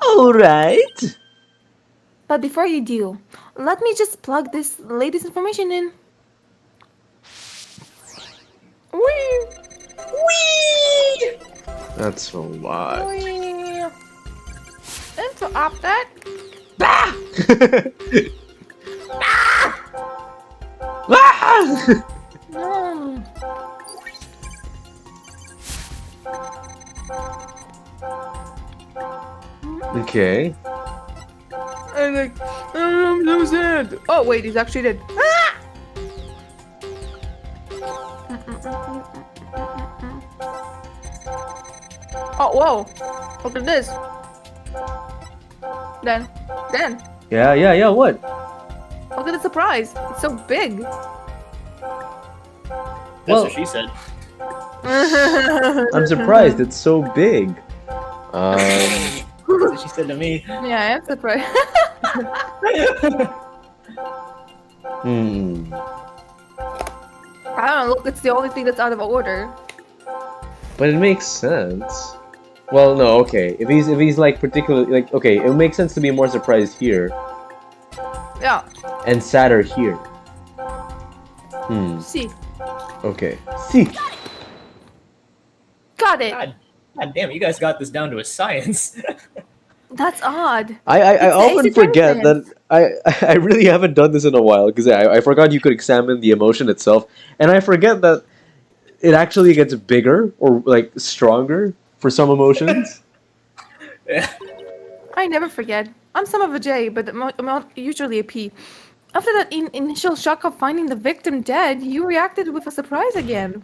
All right. But before you do, let me just plug this latest information in. Whee! Whee! That's a lot. Whee! Interrupt that. Ah! Mm. Okay. I'm like, I'm so sad. Oh wait, he's actually dead. Ah! Oh whoa! Look at this. Dan. Yeah, what? Look at the surprise. It's so big. That's Well- what she said. I'm surprised it's so big. That's what she said to me. Yeah, I'm surprised. I don't know. Look, it's the only thing that's out of order. But it makes sense. Well, no, okay. If he's like particularly like okay, it makes sense to be more surprised here Yeah. and sadder here. See. Okay. See. Got it. God damn, you guys got this down to a science. That's odd. I often basic forget innocence. that I really haven't done this in a while because I forgot you could examine the emotion itself, and I forget that it actually gets bigger or like stronger for some emotions. I never forget. I'm some of a J, but I'm usually a P. After that initial shock of finding the victim dead, you reacted with a surprise again.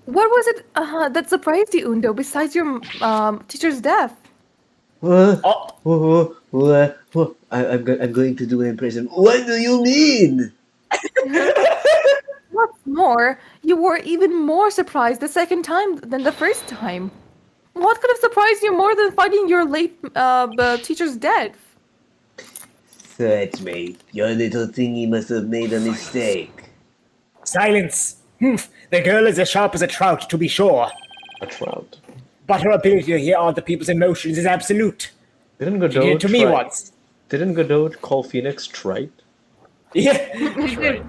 What was it that surprised you, Undo, besides your teacher's death? I'm going to do an impression. What do you mean? What's more, you were even more surprised the second time than the first time. What could have surprised you more than finding your late teacher's death? Search me. Your little thingy must have made a mistake. Silence! The girl is as sharp as a trout, to be sure. A trout. But her ability to hear other people's emotions is absolute. Didn't She did Godot it to me once. Didn't Godot call Phoenix trite? Yeah.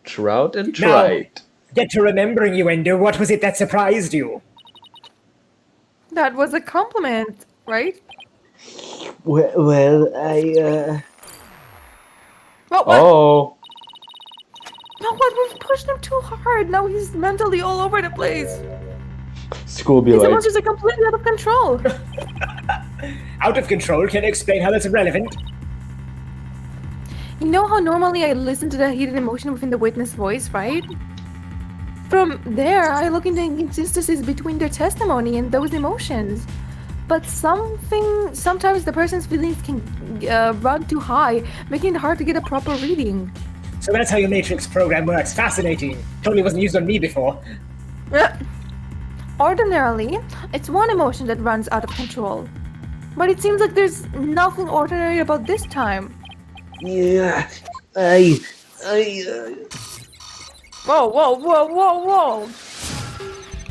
Trout and Now, trite. get to remembering, Yuendo. What was it that surprised you? That was a compliment, right? Well, I, What? Oh. No, what? We've pushed him too hard. Now he's mentally all over the place. School be His like. emotions are completely out of control. Out of control? Can you explain how that's relevant? You know how normally I listen to the heated emotion within the witness voice, right? From there, I look into inconsistencies between their testimony and those emotions. But sometimes the person's feelings can run too high, making it hard to get a proper reading. So that's how your Matrix program works. Fascinating. Totally wasn't used on me before. Ordinarily, it's one emotion that runs out of control. But it seems like there's nothing ordinary about this time. Yeah. Whoa, whoa, whoa, whoa, whoa!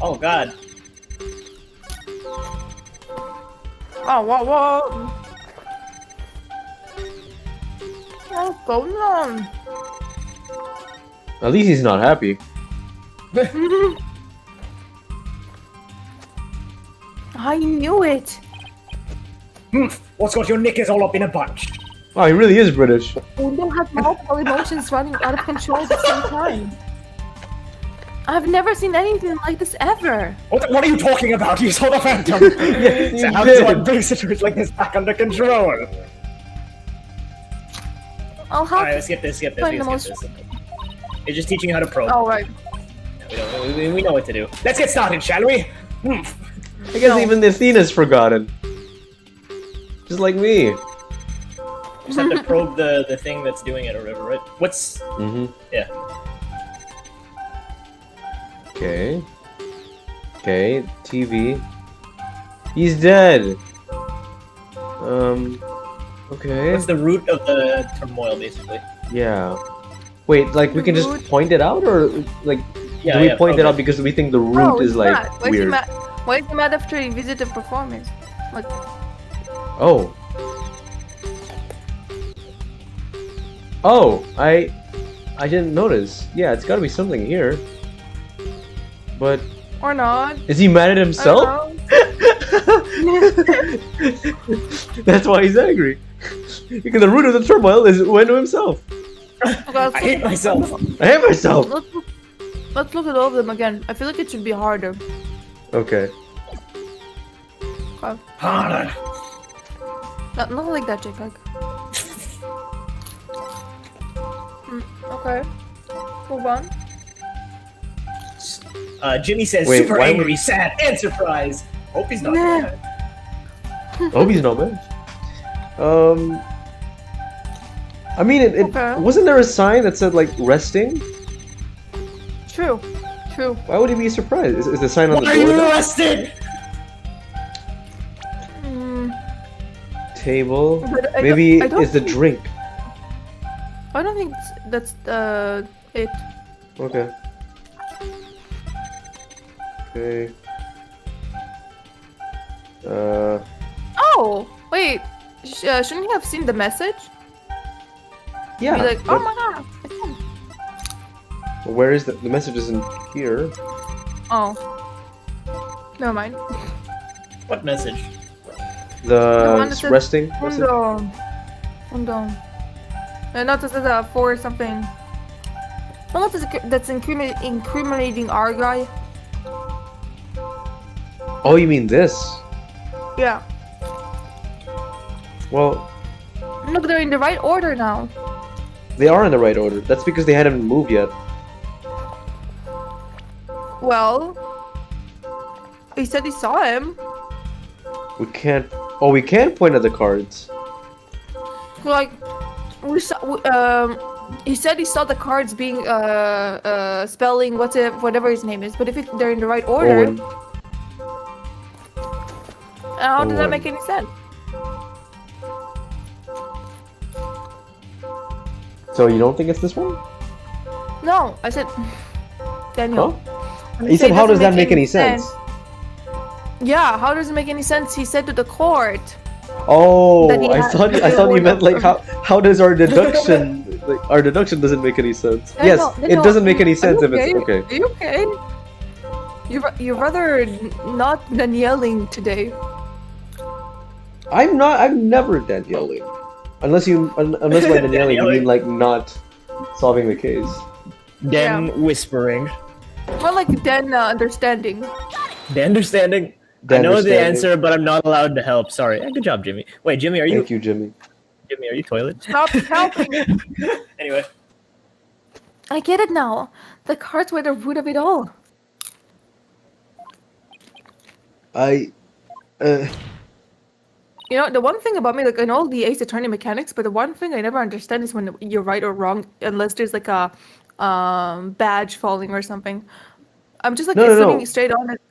Oh God. Oh, whoa, whoa! What's going on? At least he's not happy. I knew it! What's got your knickers all up in a bunch? Oh, he really is British. Uno has multiple emotions running out of control at the same time. I've never seen anything like this ever. What are you talking about? You saw the Phantom! Yeah, So how you does one did. bring situations like this back under control? I'll have Alright, to let's skip this. find the Let's most... skip this. It's just teaching you how to probe. Oh, right. We know what to do. Let's get started, shall we? I guess even Athena's forgotten. Just like me. Just have to probe the thing that's doing it or whatever, right? What's... Mm-hmm. Yeah. Okay. Okay, TV. He's dead. Okay. What's the root of the turmoil, basically? Yeah. Wait, like we can just root? point it out, or like Yeah, do we yeah, point it probe out because we think the root Oh, is he's like mad. Why is he weird? mad? Why is he mad after he visited the performance? Like, Oh. Oh, I didn't notice. Yeah, it's got to be something here. But or not? is he mad at I himself? don't That's why he's angry. Because the root of the turmoil is Ueno himself. know. I hate myself. I hate myself. Let's look at all of them again. I feel like it should be harder. Okay. Okay. Harder. Not like that, JPEG. Okay. Move on. Jimmy says Wait, super why would- angry, sad, and surprised. Hope he's not Nah. bad. I hope he's not bad. I mean, it Okay. wasn't there a sign that said like resting? True. True. Why would he be surprised? Is the sign on Why are the you door? there? arrested? Table. But I Maybe don't- I don't it's the think- drink. I don't think that's it. Okay. Okay. Oh, wait. Shouldn't you have seen the message? Yeah. Be like, oh but my god. it's him." where is the message? Isn't here. Oh. Never mind. What message? The one The that says resting. message? Undo. Not this is for something. Well, that's incriminating our guy. Oh, you mean this? Yeah. Well, Look, they're in the right order now. they are in the right order. That's because they hadn't moved yet. Well, he said he saw him. We can't. Oh, we can point at the cards. Like, we saw. He said he saw the cards being spelling whatever his name is. But if they're in the right order, Owen. how does that Owen. make any sense? So you don't think it's this one? No, I said Daniel. Huh? You said, how does that make any sense? Yeah, how does it make any sense? He said to the court. Oh, That he I had thought to I do thought you one meant of like them. how does our deduction our deduction doesn't make any sense. I Yes, know, I it know. doesn't make any Are sense you if it's okay. Are you okay? You're rather not than yelling today. I'm not. I'm never dead yelling, unless by dead yelling you mean like not solving the case. Then Yeah. whispering. More like then understanding. The understanding. The I know the understanding. answer, but I'm not allowed to help. Sorry. Good job, Jimmy. Wait, Jimmy, are you? Thank you, Jimmy. Jimmy, are you toilet? Stop helping. Anyway. I get it now. The cards were the root of it all. I. You know, the one thing about me, like, I know the Ace Attorney mechanics, but the one thing I never understand is when you're right or wrong, unless there's like a badge falling or something. I'm just like No, no, assuming no. straight on it.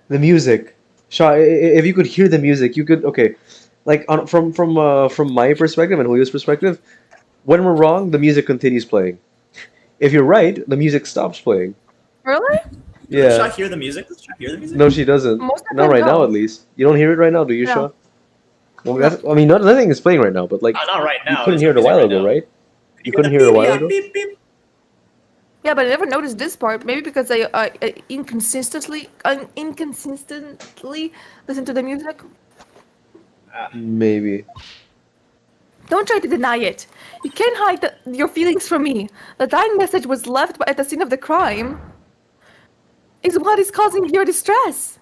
The music. Shaw, if you could hear the music, you could okay. Like from my perspective and Julio's perspective, when we're wrong, the music continues playing. If you're right, the music stops playing. Really? Does Shaw Yeah. hear the music? Does Shaw hear the music? No, she doesn't. Most of Not them right now, don't. at least. You don't hear it right now, do you, No. Shaw? Well, that's, I mean, nothing is playing right now, but like Not right now. you couldn't There's hear it a no music while right ago, now. right? You couldn't hear it a while ago. Beep, beep. Yeah, but I never noticed this part. Maybe because I inconsistently listen to the music. Maybe. Don't try to deny it. You can't hide your feelings from me. The dying message was left at the scene of the crime. Is what is causing your distress.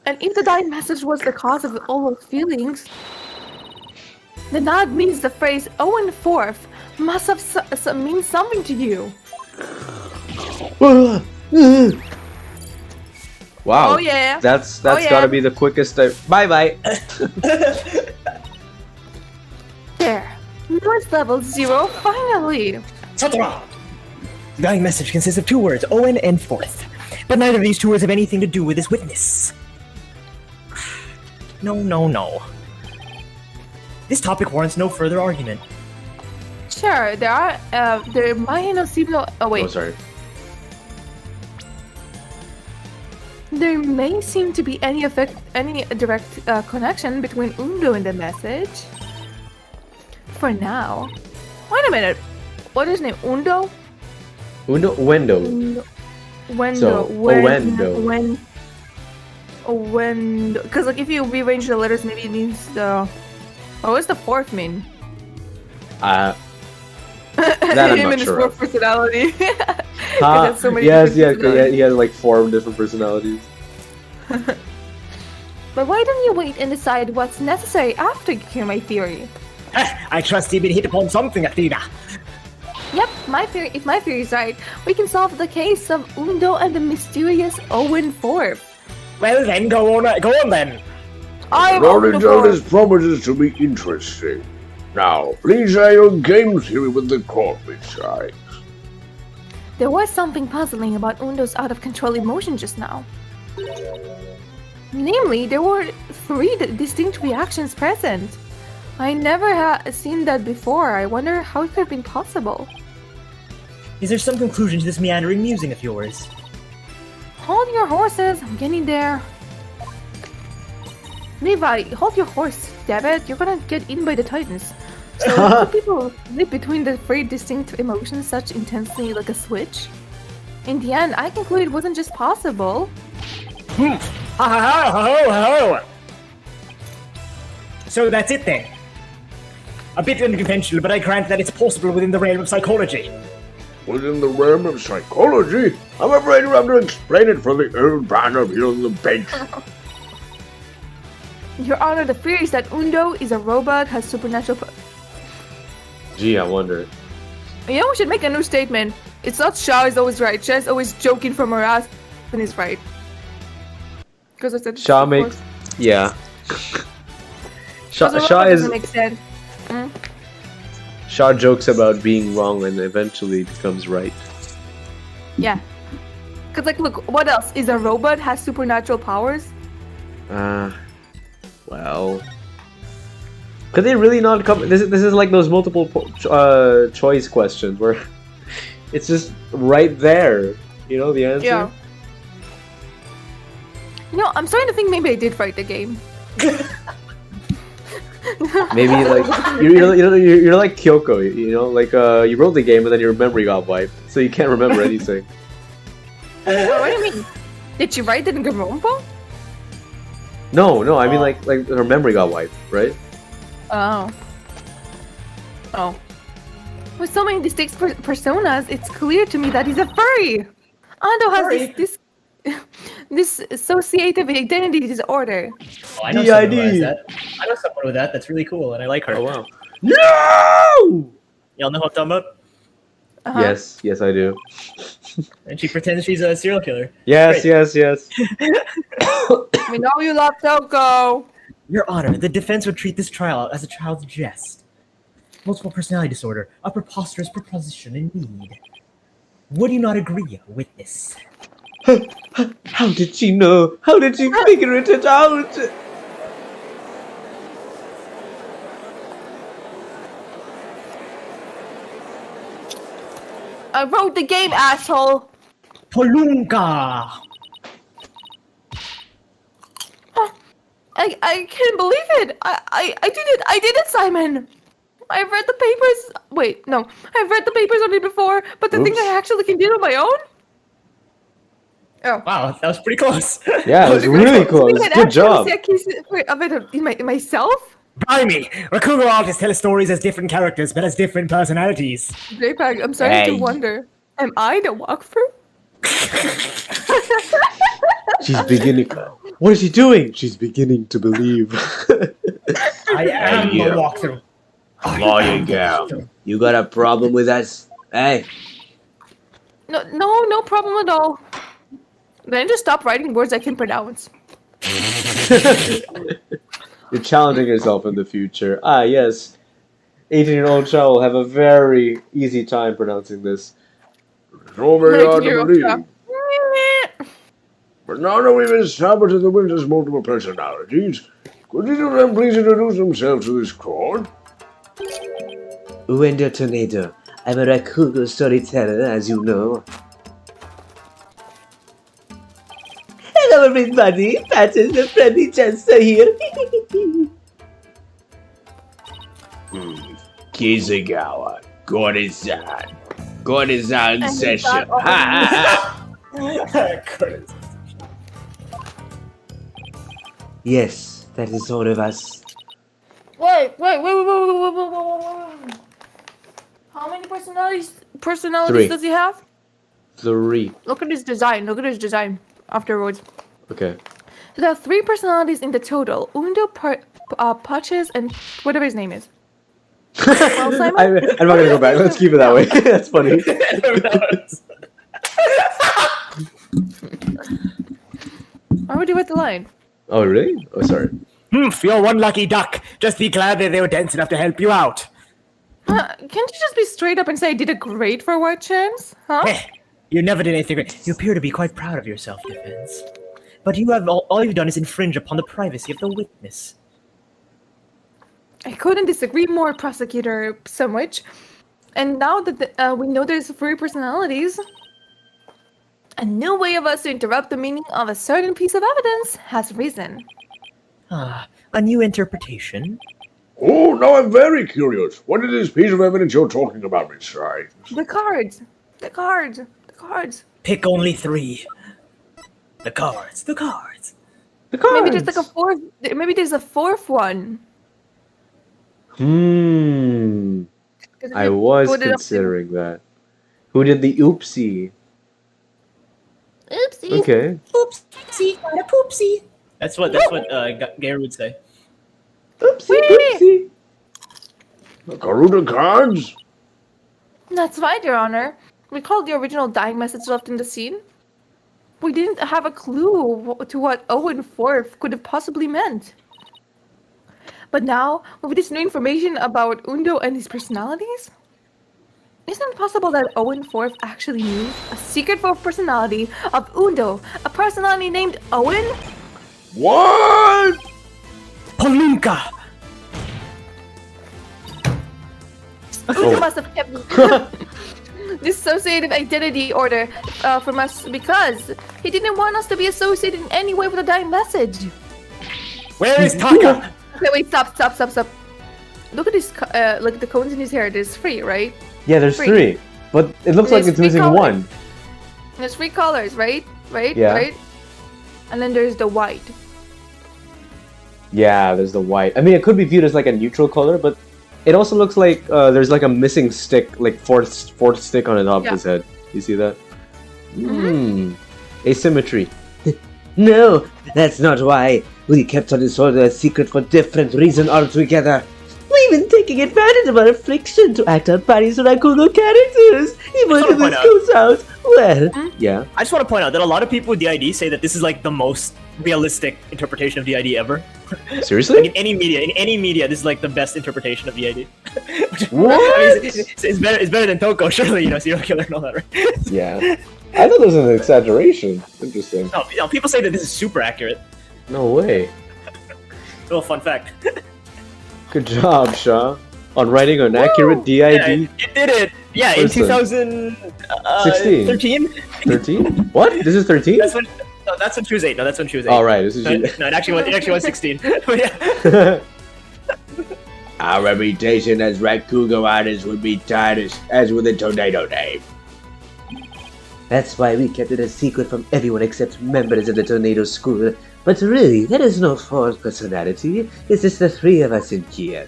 And if the dying message was the cause of all those feelings, then that means the phrase Owen Forth must have mean something to you. Wow. Oh, yeah. That's Oh, yeah. gotta be the quickest. Bye bye. There. Noise level 0, finally. Satra! The dying message consists of 2 words, Owen and Forth. But neither of these 2 words have anything to do with this witness. No. This topic warrants no further argument. Sure, there might not seem no. Oh wait. Oh, sorry. There may seem to be any direct connection between Undo and the message. For now. Wait a minute. What is his name? Undo? Wendo. Wendo. Owendo. Wendo. Because like if you rearrange the letters, maybe it means the. Oh, what's the fourth mean? That I'm Him not and his sure fourth of. personality. Yes, so many yes, different personalities. he has like 4 different personalities. But why don't you wait and decide what's necessary after you hear my theory? I trust you've been hit upon something, Athena. Yep, if my theory is right, we can solve the case of Undo and the mysterious Owen Forth. Well then, go on then. I'm Knowledge Owen of this Forth. promises to be interesting. Now, please share your game theory with the court besides. There was something puzzling about Undo's out-of-control emotion just now. Namely, there were 3 distinct reactions present. I never had seen that before. I wonder how it could have been possible. Is there some conclusion to this meandering musing of yours? Hold your horses, I'm getting there. Levi, hold your horse, damn it. You're gonna get eaten by the Titans. So, how do people live between the 3 distinct emotions such intensely like a switch? In the end, I conclude it wasn't just possible. So that's it then. A bit unconventional, but I grant that it's possible within the realm of psychology. Within the realm of psychology, I'm afraid you have to explain it for the old man up here on the bench. Your Honor, the theory is that Undo is a robot, has supernatural Gee, I wonder. You know, we should make a new statement. It's not Shaw is always right. Shaw's always joking from her ass and is right. Because I said Shaw of makes. course. Yeah. Shaw, Because a Shaw robot is. doesn't make sense. Shaw jokes about being wrong and eventually becomes right. Yeah. Because, like, look, what else? Is a robot has supernatural powers? Well. Could they really not come? This is like those multiple choice questions where it's just right there. You know the answer. Yeah. You know, I'm starting to think maybe I did write the game. Maybe like you're like Kyoko. You know, like you wrote the game and then your memory got wiped, so you can't remember anything. What do you mean? Did you write it in Garompo? No. I mean like her memory got wiped, right? Oh. With so many distinct personas, it's clear to me that he's a furry. Ando has this dissociative identity disorder. Oh, I know someone who has that. I know someone with that. That's really cool, and I like her. Oh wow. No! Y'all know what I'm talking about? Uh-huh. Yes, I do. And she pretends she's a serial killer. Yes. We know you love Toko. Your Honor, the defense would treat this trial as a child's jest. Multiple personality disorder, a preposterous proposition indeed. Would you not agree, witness? How did she know? How did she figure it out? I wrote the game, asshole. Polunka. I can't believe it. I did it, Simon. I've read the papers. Wait, no. I've read the papers on it before, but the thing I actually can do it on my own? Oh. Wow, that was pretty close. Yeah, it was really close. Good job. Of it in myself? Blimey, Rakugo artists tell stories as different characters, but as different personalities. JPEG, I'm starting to wonder. Am I the walkthrough? She's beginning. What is she doing? She's beginning to believe. I am the walkthrough. Lawyer girl, you got a problem with us? Hey? No problem at all. Then just stop writing words I can pronounce. You're challenging yourself in the future. Ah, yes. 18-year-old child will have a very easy time pronouncing this. So very hard to believe. But now that we've established the Winter's multiple personalities, could each of them please introduce themselves to this court? Uendo Tornado. I'm a Rakugo storyteller, as you know. Hello, everybody. Pat is the friendly jester here. Kizugawa, Gordon-san session. Yes, that is all of us. Wait. How many personalities 3. does he have? 3. Look at his design afterwards. Okay. So there are 3 personalities in the total. Undo, Patches, and whatever his name is. Well, Simon? I'm not gonna go back. Let's keep it that way. That's funny. Why would you write the line? Oh, really? Oh, sorry. You're one lucky duck. Just be glad that they were dense enough to help you out. Can't you just be straight up and say I did it great for White Chance? Huh? You never did anything great. You appear to be quite proud of yourself, Defense. But you have all you've done is infringe upon the privacy of the witness. I couldn't disagree more, Prosecutor Sandwich. And now that we know there's 3 personalities, a new way of us to interrupt the meaning of a certain piece of evidence has risen. A new interpretation? Oh, now I'm very curious. What is this piece of evidence you're talking about, Miss Wright? The cards. Pick only 3. The cards. Maybe there's like a 4th. Maybe there's a 4th one. I was considering that. Who did the oopsie? Oopsie. Okay. Oopsie, got a poopsie. That's what Gary would say. Oopsie. Garuda cards? That's right, Your Honor. Recall the original dying message left in the scene? We didn't have a clue to what Owen Forth could have possibly meant. But now, with this new information about Undo and his personalities, isn't it possible that Owen Forth actually knew a secret 4th personality of Undo, a personality named Owen? What? Polunka! Undo must have kept dissociative identity order from us because he didn't want us to be associated in any way with the dying message. Where is Taka? Okay, wait, stop. Look at his, look at the cones in his hair. There's 3, right? Yeah, there's 3. But it looks like it's missing 1. There's 3 colors, right? Yeah. Right? And then there's the white. Yeah, there's the white. I mean, it could be viewed as like a neutral color, but it also looks like there's like a missing stick, like fourth stick on the top of his head. You see that? Asymmetry. No, that's not why. We kept our disorder a secret for different reason altogether. We've been taking advantage of our affliction to act out parties for Rakugo characters. Even if this goes out, well, yeah. I just want to point out that a lot of people with DID say that this is like the most realistic interpretation of DID ever. Seriously? Like in any media, this is like the best interpretation of DID. What? I mean, it's better than Toko, surely, serial killer and all that, right? Yeah. I thought this was an exaggeration. Interesting. No, people say that this is super accurate. No way. Little fun fact. Good job, Shaw. On writing an accurate DID. Yeah, it did it. Yeah, in Person. 2013. 13? What? This is 13? That's when she was 8. No, that's when she was 8. All right, this is No, you. it actually was 16. But yeah. Our reputation as Rakugo artists would be tarnished, as with the tornado name. That's why we kept it a secret from everyone except members of the Tornado School. But really, there is no fourth personality. It's just the three of us in here.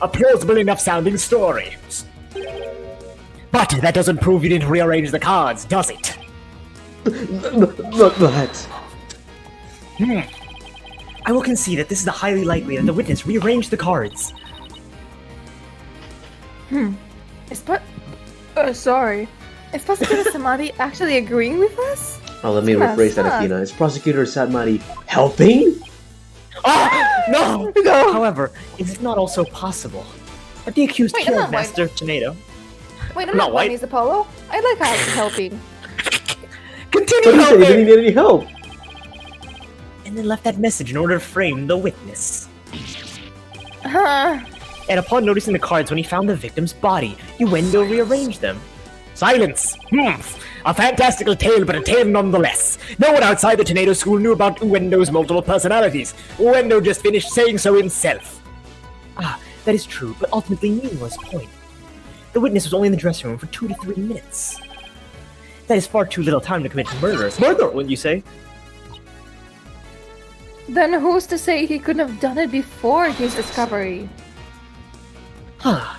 A plausible enough sounding story. But that doesn't prove you didn't rearrange the cards, does it? But... I will concede that this is highly likely that the witness rearranged the cards. Sorry. Is Prosecutor Samadi actually agreeing with us? Oh, let me Yeah, rephrase that, stop. Akina. Is Prosecutor Satmari helping? No! No. However, is it not also possible that the accused Wait, I'm killed not Master Tornado? Wait, I'm Not not white. Bunny's Apollo. I like how he's helping. Continue But he said he didn't helping! get any help. And then left that message in order to frame the witness. Huh. And upon noticing the cards when he found the victim's body, Uendo rearranged them. Silence! A fantastical tale, but a tale nonetheless. No one outside the Tornado School knew about Uendo's multiple personalities. Uendo just finished saying so himself. Ah, that is true, but ultimately meaningless point. The witness was only in the dressing room for 2 to 3 minutes. That is far too little time to commit murder. Murder, wouldn't you say? Then who's to say he couldn't have done it before his discovery? Huh.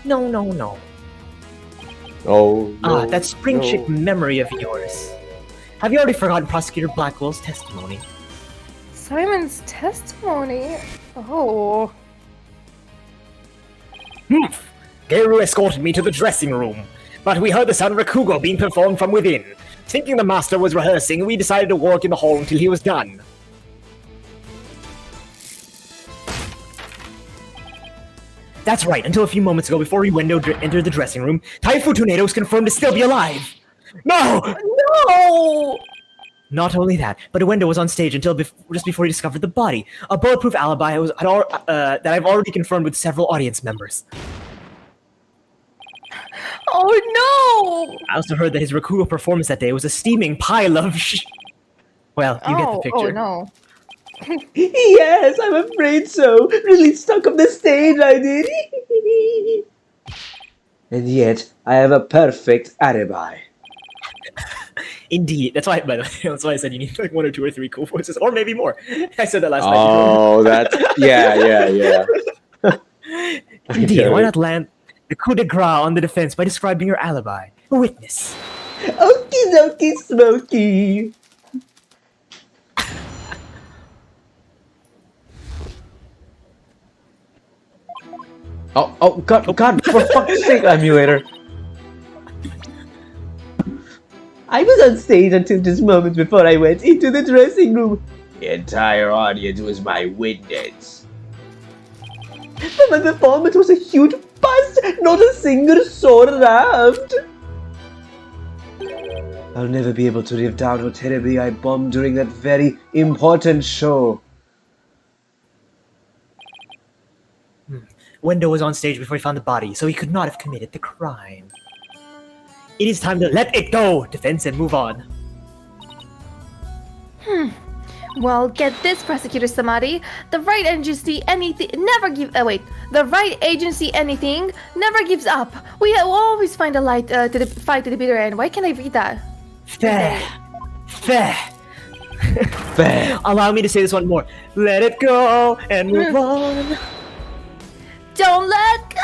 No. Oh, no, That spring no. chick memory of yours. Have you already forgotten Prosecutor Blackwell's testimony? Simon's testimony? Oh. Geiru escorted me to the dressing room, but we heard the sound of Rakugo being performed from within. Thinking the master was rehearsing, we decided to work in the hall until he was done. That's right, until a few moments ago, before Uendo entered the dressing room, Taifu Tornado was confirmed to still be alive! No! No! Not only that, but Uendo was on stage until just before he discovered the body. A bulletproof alibi that I've already confirmed with several audience members. Oh no! I also heard that his Rakugo performance that day was a steaming pile of Well, you get the picture. Oh no. Yes, I'm afraid so. Really stuck on the stage, I did. And yet, I have a perfect alibi. Indeed. That's why, by the way, that's why I said you need like 1 or 2 or 3 cool voices, or maybe more. I said that last night. Oh, that's yeah. Indeed. Why not land the coup de grace on the defense by describing your alibi? A witness. Okie dokie smoky. Oh, God, for fuck's sake, emulator. I was on stage until just moments before I went into the dressing room. The entire audience was my witness. But my performance was a huge bust. Not a single soul laughed. I'll never be able to live down how terribly I bombed during that very important show. Wendo was on stage before he found the body, so he could not have committed the crime. It is time to let it go, defense, and move on. Well, get this, Prosecutor Samadi. The right agency anything never give. The right agency anything never gives up. We always find a light to the fight to the bitter end. Why can't I read that? Fair. Fair. Allow me to say this one more. Let it go and move on. Don't let go.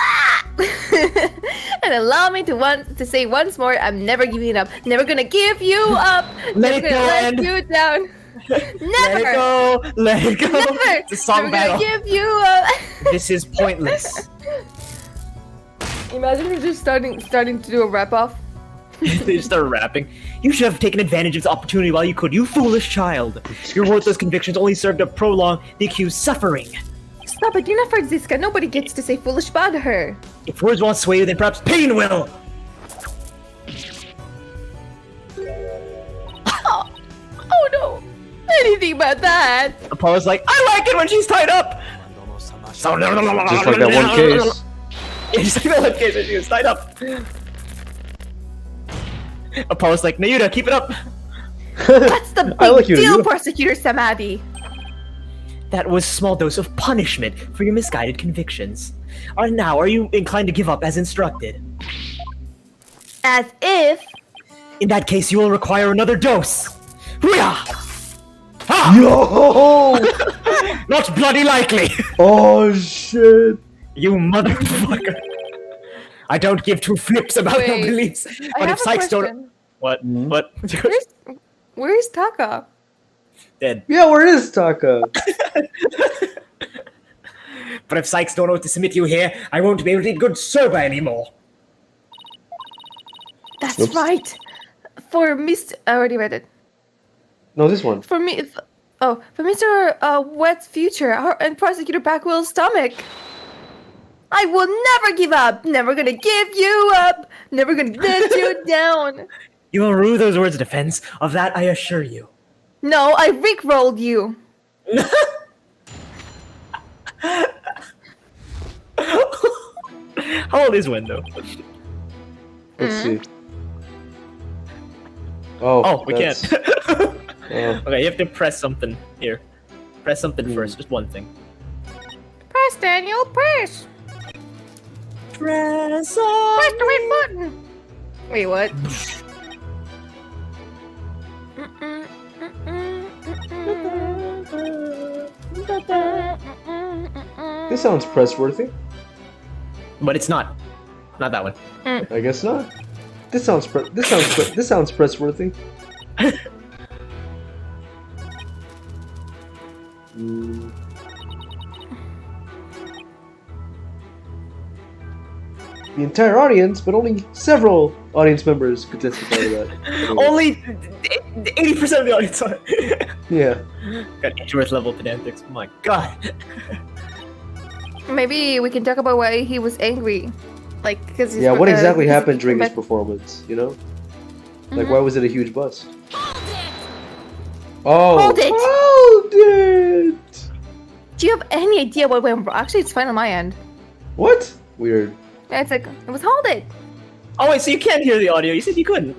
And allow me to say once more, I'm never giving up. Never gonna give you up. Let it never go gonna let and- you down. Never. Let it go. Let it go. Never. It's a song never battle. gonna give you up. This is pointless. Imagine we're just starting to do a wrap off. They just start rapping. You should have taken advantage of the opportunity while you could, you foolish child. Your worthless convictions only served to prolong the accused's suffering. Stop it, you're not Franziska. Nobody gets to say foolish about her. If words won't sway you, then perhaps pain will! Oh no! Anything but that! Apollo's like, I like it when she's tied up! Just like that one case. Yeah, just like that one case when she was tied up. Apollo's like, Nayuta, keep it up! That's the I like big you, deal, you. Prosecutor Samadhi. That was a small dose of punishment for your misguided convictions. Now, are you inclined to give up as instructed? As if... In that case, you will require another dose! Hoo-yah! Ah! Yo! Not bloody likely! Oh shit! You motherfucker! I don't give two flips about your Wait, beliefs, I but have if a Sykes don't... question. What? What? Where's Taka? Dead. Yeah, where is Taka? But if Sykes don't know to submit you here, I won't be able to eat good soba anymore. That's Oops. right. For Mr. I already read it. No, this one. For me... for Mr. Wet's future and Prosecutor Backwell's stomach. I will never give up. Never gonna give you up. Never gonna let you down. You will rue those words of defense. Of that, I assure you. No, I rickrolled you. How old is Wendo? Let's see. Oh, Oh, we that's- can't. Oh. Okay, you have to press something here. Press something first, just one thing. Press, Daniel, press. Press Press the right button. Wait, what? This sounds press-worthy. But it's not. Not that one. I guess not. This sounds press-worthy. The entire audience, but only several audience members could testify to that. Only 80% of the audience saw it. Yeah. Got Edgeworth level pedantics. Oh my god. Maybe we can talk about why he was angry. Like, because Yeah, what exactly happened during his performance, you know? Like, why was it a huge bust? Oh! Hold it! Hold it! Do you have any idea what went wrong? Actually, it's fine on my end. What? Weird. Yeah, it's like, it was hold it. Oh wait, so you can't hear the audio. You said you couldn't.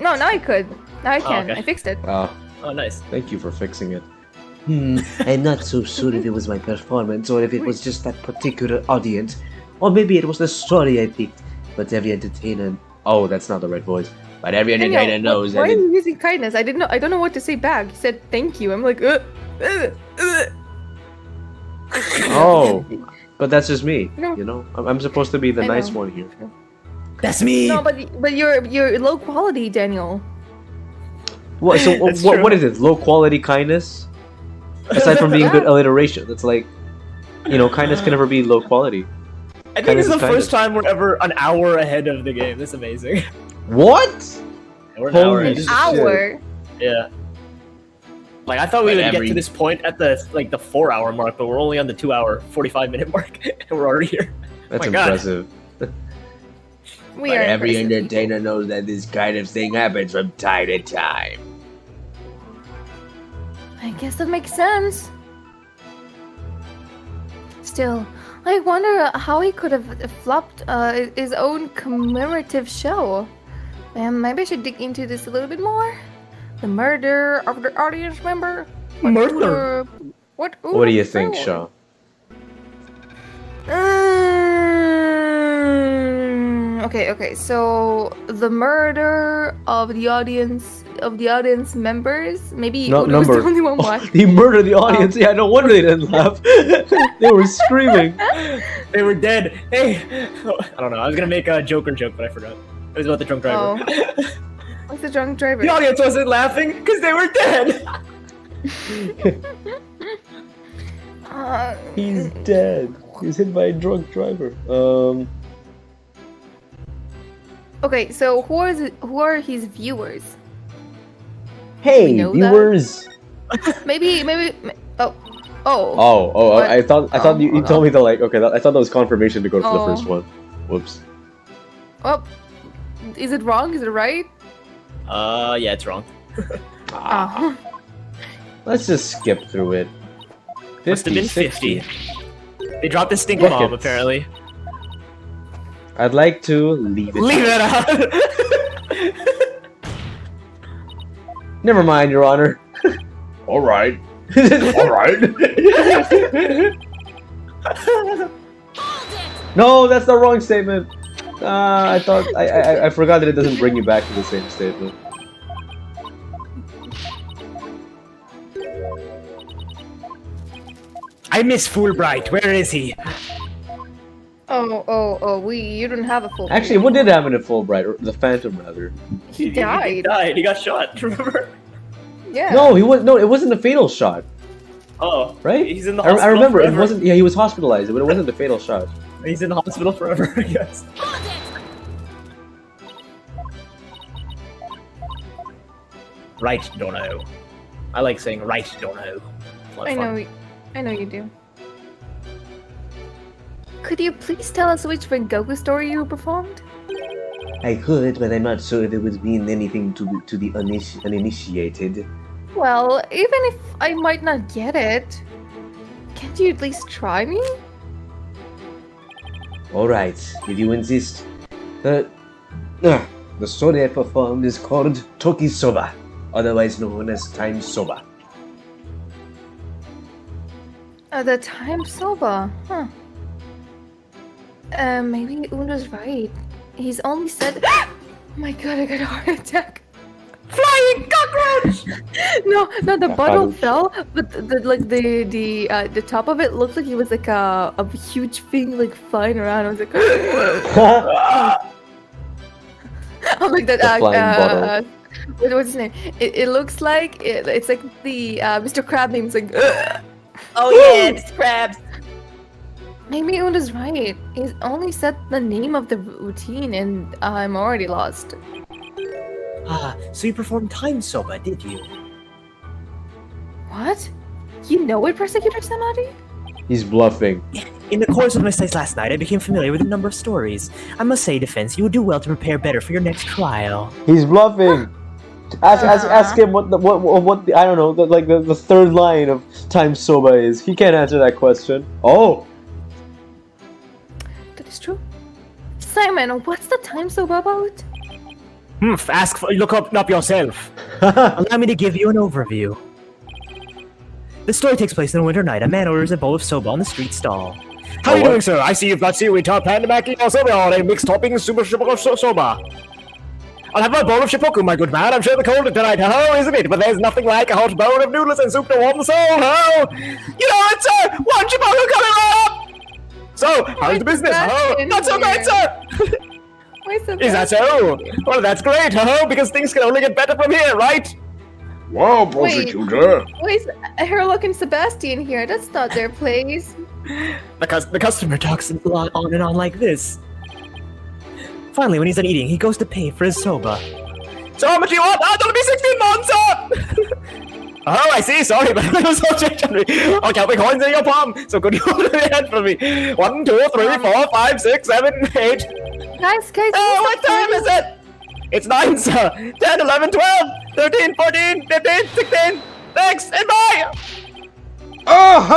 No, now I could. Now I can. okay. I fixed it. Ah, Oh, nice. thank you for fixing it. I'm not so sure if it was my performance or if it was just that particular audience. Or maybe it was the story I picked. But every entertainer... Oh, that's not the right voice. But every entertainer Daniel, knows why that are you using kindness? I don't know what to say back. You said thank you. I'm like, Oh, but that's just me. No. You know, I'm supposed to be the I nice know. one here. That's me. No, but you're low quality, Daniel. What? So That's what? true. What is it? Low quality kindness? Aside from being good alliteration, it's like, you know, kindness can never be low quality. I think Kindness this is the is first time we're ever an hour ahead of the game. That's amazing. What? We're an hour Holy ahead. shit. Hour. Yeah. Like I thought we But would every- get to this point at the 4-hour mark, but we're only on the 2-hour 45-minute mark, and we're already here. That's my God. impressive. We But are every impressive entertainer knows that this kind of thing happens from time to time. people. I guess that makes sense. Still, I wonder how he could have flopped his own commemorative show. Maybe I should dig into this a little bit more. The murder of the audience member. Murder? What do you think, Shaw? Okay. So the murder of the audience members. Maybe No, Udo was the number. only one watching. He murdered the audience. Yeah, no wonder they didn't laugh. They were screaming. They were dead. Hey, I don't know. I was gonna make a Joker joke, but I forgot. It was about the drunk driver. Oh. What's the drunk driver? The audience wasn't laughing because they were dead. He's dead. He's hit by a drunk driver. Okay, so who are his viewers? Hey, know that? viewers. Maybe. Oh, What? I thought you told me to like. Okay, I thought that was confirmation to go for the first one. Whoops. Oh, is it wrong? Is it right? Yeah, it's wrong. Let's just skip through it. 50, Must have been 60. 50. They dropped the stink Look bomb, it. apparently. I'd like to leave it. Leave it out! Never mind, Your Honor. All right. All right. No, that's the wrong statement. I thought I forgot that it doesn't bring you back to the same statement. I miss Fulbright. Where is he? You don't have a full. Actually, what did happen to Fulbright? Or the Phantom, rather. He died. He died. He got shot. Remember? Yeah. No, he was. No, it wasn't the fatal shot, Oh, right? He's in the I hospital. remember forever. it wasn't. Yeah, he was hospitalized, but it wasn't the fatal shot. He's in the hospital forever. Yes. Right, don't know. I like saying right, don't know. It's a lot of fun. I know you do. Could you please tell us which Van Gogh story you performed? I could, but I'm not sure if it would mean anything to the uninitiated. Well, even if I might not get it, can't you at least try me? Alright, if you insist. The story I performed is called Toki Soba, otherwise known as Time Soba. The time soba, huh? Maybe Uno's right. He's only said. Oh my god, I got a heart attack. Flying cockroach! No, the bottle fell, but the top of it looked like it was like a huge thing like flying around. I was like, I'm like that. bottle. What's his name? It looks like it's like the Mr. Crab name. It's like. Oh yeah, it's crabs. Maybe Una's right. He's only said the name of the routine, and I'm already lost. Ah, so you performed Time Soba, did you? What? You know it, Persecutor Samadhi? He's bluffing. In the course of my studies last night, I became familiar with a number of stories. I must say, Defense, you would do well to prepare better for your next trial. He's bluffing. Ask him what the I don't know the third line of Time Soba is. He can't answer that question. Oh. That is true. Simon, what's the time soba about? Look up yourself. Allow me to give you an overview. The story takes place on a winter night. A man orders a bowl of soba on the street stall. How are you doing, sir? I see you've got seaweed top, pandamaki, or soba, or a mixed topping super soba. I'll have my bowl of shipoku, my good man. I'm sure the cold tonight, isn't it? But there's nothing like a hot bowl of noodles and soup to warm the soul, You know it, sir! One shipoku coming right up! So, how's the business, Not so great, sir! Is that so? Well, that's great, because things can only get better from here, right? Wow, prosecutor. Wait, Herlock and Sebastian here. That's not their place. The customer talks on and on like this. Finally, when he's done eating, he goes to pay for his soba. So how much do you want? That'll be 16 months, sir! Oh, I see. Sorry, but it was so changed on me. I'll count the coins in your palm. So could you hold it ahead for me? 1, 2, 3, 4, 5, 6, 7, 8. Guys, what time is it? It's 9, sir. 10, 11, 12, 13, 14, 15, 16. Thanks, and bye! I'm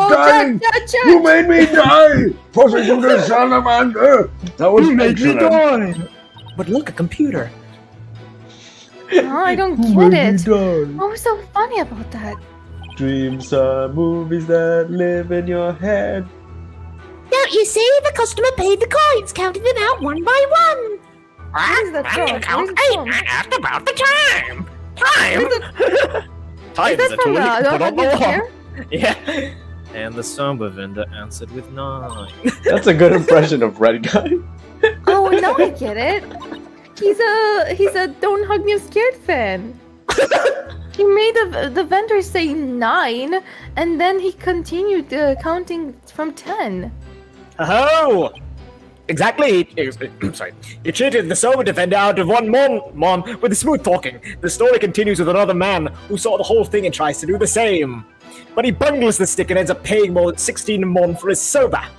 dying! You made me die! Prosecutor Salamander! That was excellent! But look, a computer. Oh, I don't get it. What was so funny about that? Dreams are movies that live in your head. Don't you see? The customer paid the coins, counting them out one by one. What is that from? Count 8 and asked about the time. Time? Time Is that from put on the wall. Fair? Yeah. And the soba vendor answered with 9. That's a good impression of Red Guy. Oh, now I get it. He's a Don't Hug Me I'm Scared fan. He made the vendor say 9, and then he continued counting from 10. Oh! Exactly. Sorry. You cheated the sober defender out of one Mom, with the smooth talking. The story continues with another man who saw the whole thing and tries to do the same. But he bungles the stick and ends up paying more than 16 Mon for his soba.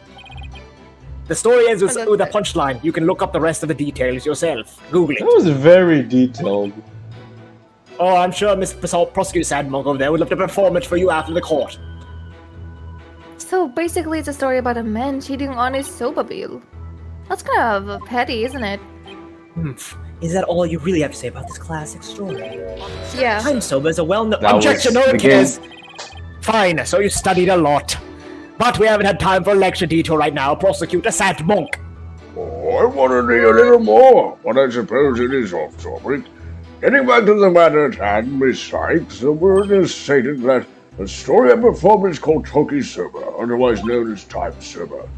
The story ends with a punchline. You can look up the rest of the details yourself. Google it. That was very detailed. Oh, I'm sure Miss Prosecutor Sadmonk over there would love to perform it for you after the court. So basically, it's a story about a man cheating on his soba bill. That's kind of petty, isn't it? Is that all you really have to say about this classic story? Yeah. Time soba is a well-known... Objection, no one cares. Fine, so you studied a lot. But we haven't had time for a lecture detour right now, Prosecutor Sadmonk. Oh, I want to hear a little more, but I suppose it is off topic. Getting back to the matter at hand, Miss Sykes, the word has stated that a story and performance called Toki Soba, otherwise known as Time Soba.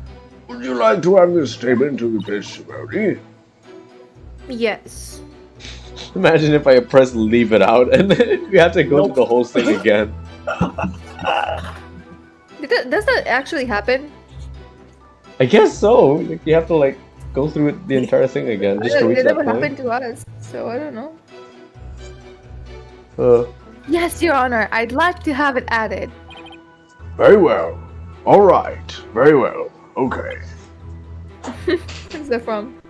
Would you like to add this statement to the testimony? Yes. Imagine if I press leave it out and then we have to go through the whole thing again. Does that actually happen? I guess so. Like, you have to like go through it, the entire thing again just to reach It that never point. happened to us, so I don't know. Yes, Your Honor, I'd like to have it added. Very well. All right. Very well. Okay. Where's that from?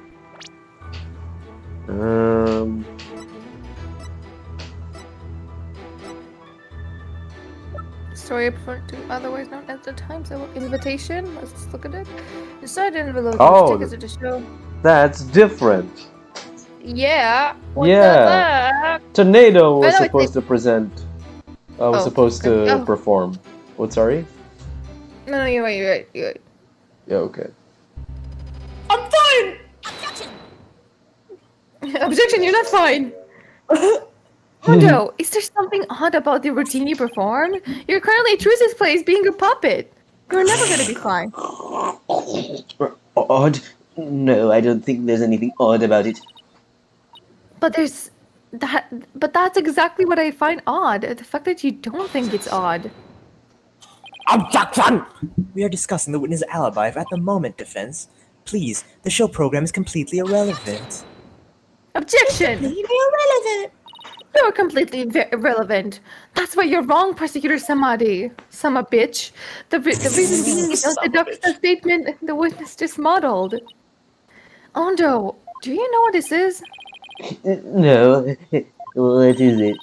Story referred to otherwise known as the Time Soba invitation. Let's look at it. Inside the envelope, stickers to the show. That's different. Yeah. What Yeah. the Tornado was supposed to present. Was supposed to perform. What? Sorry. No, you're right. Yeah. Okay. I'm fine! Objection, you're not fine. Hondo, is there something odd about the routine you perform? You're currently at Truce's place being a puppet. You're never gonna be fine. Odd? No, I don't think there's anything odd about it. But that's exactly what I find odd. The fact that you don't think it's odd. Objection! We are discussing the witness' alibi at the moment, defense. Please, the show program is completely irrelevant. Objection! Irrelevant! You're completely irrelevant. That's why you're wrong, Prosecutor Samadi. Sama bitch. The reason being is deducts the statement the witness just modeled. Ondo, do you know what this is? No. What is it?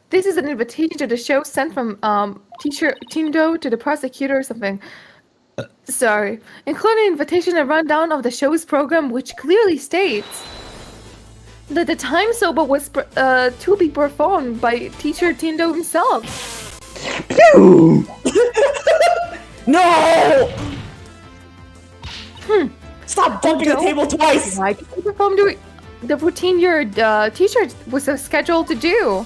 This is an invitation to the show sent from teacher Tindo to the prosecutor or something. Sorry. Including an invitation and rundown of the show's program, which clearly states that the Time Soba was to be performed by teacher Tindo himself. No! Stop bumping the table twice! Why did you perform the routine your teacher was scheduled to do?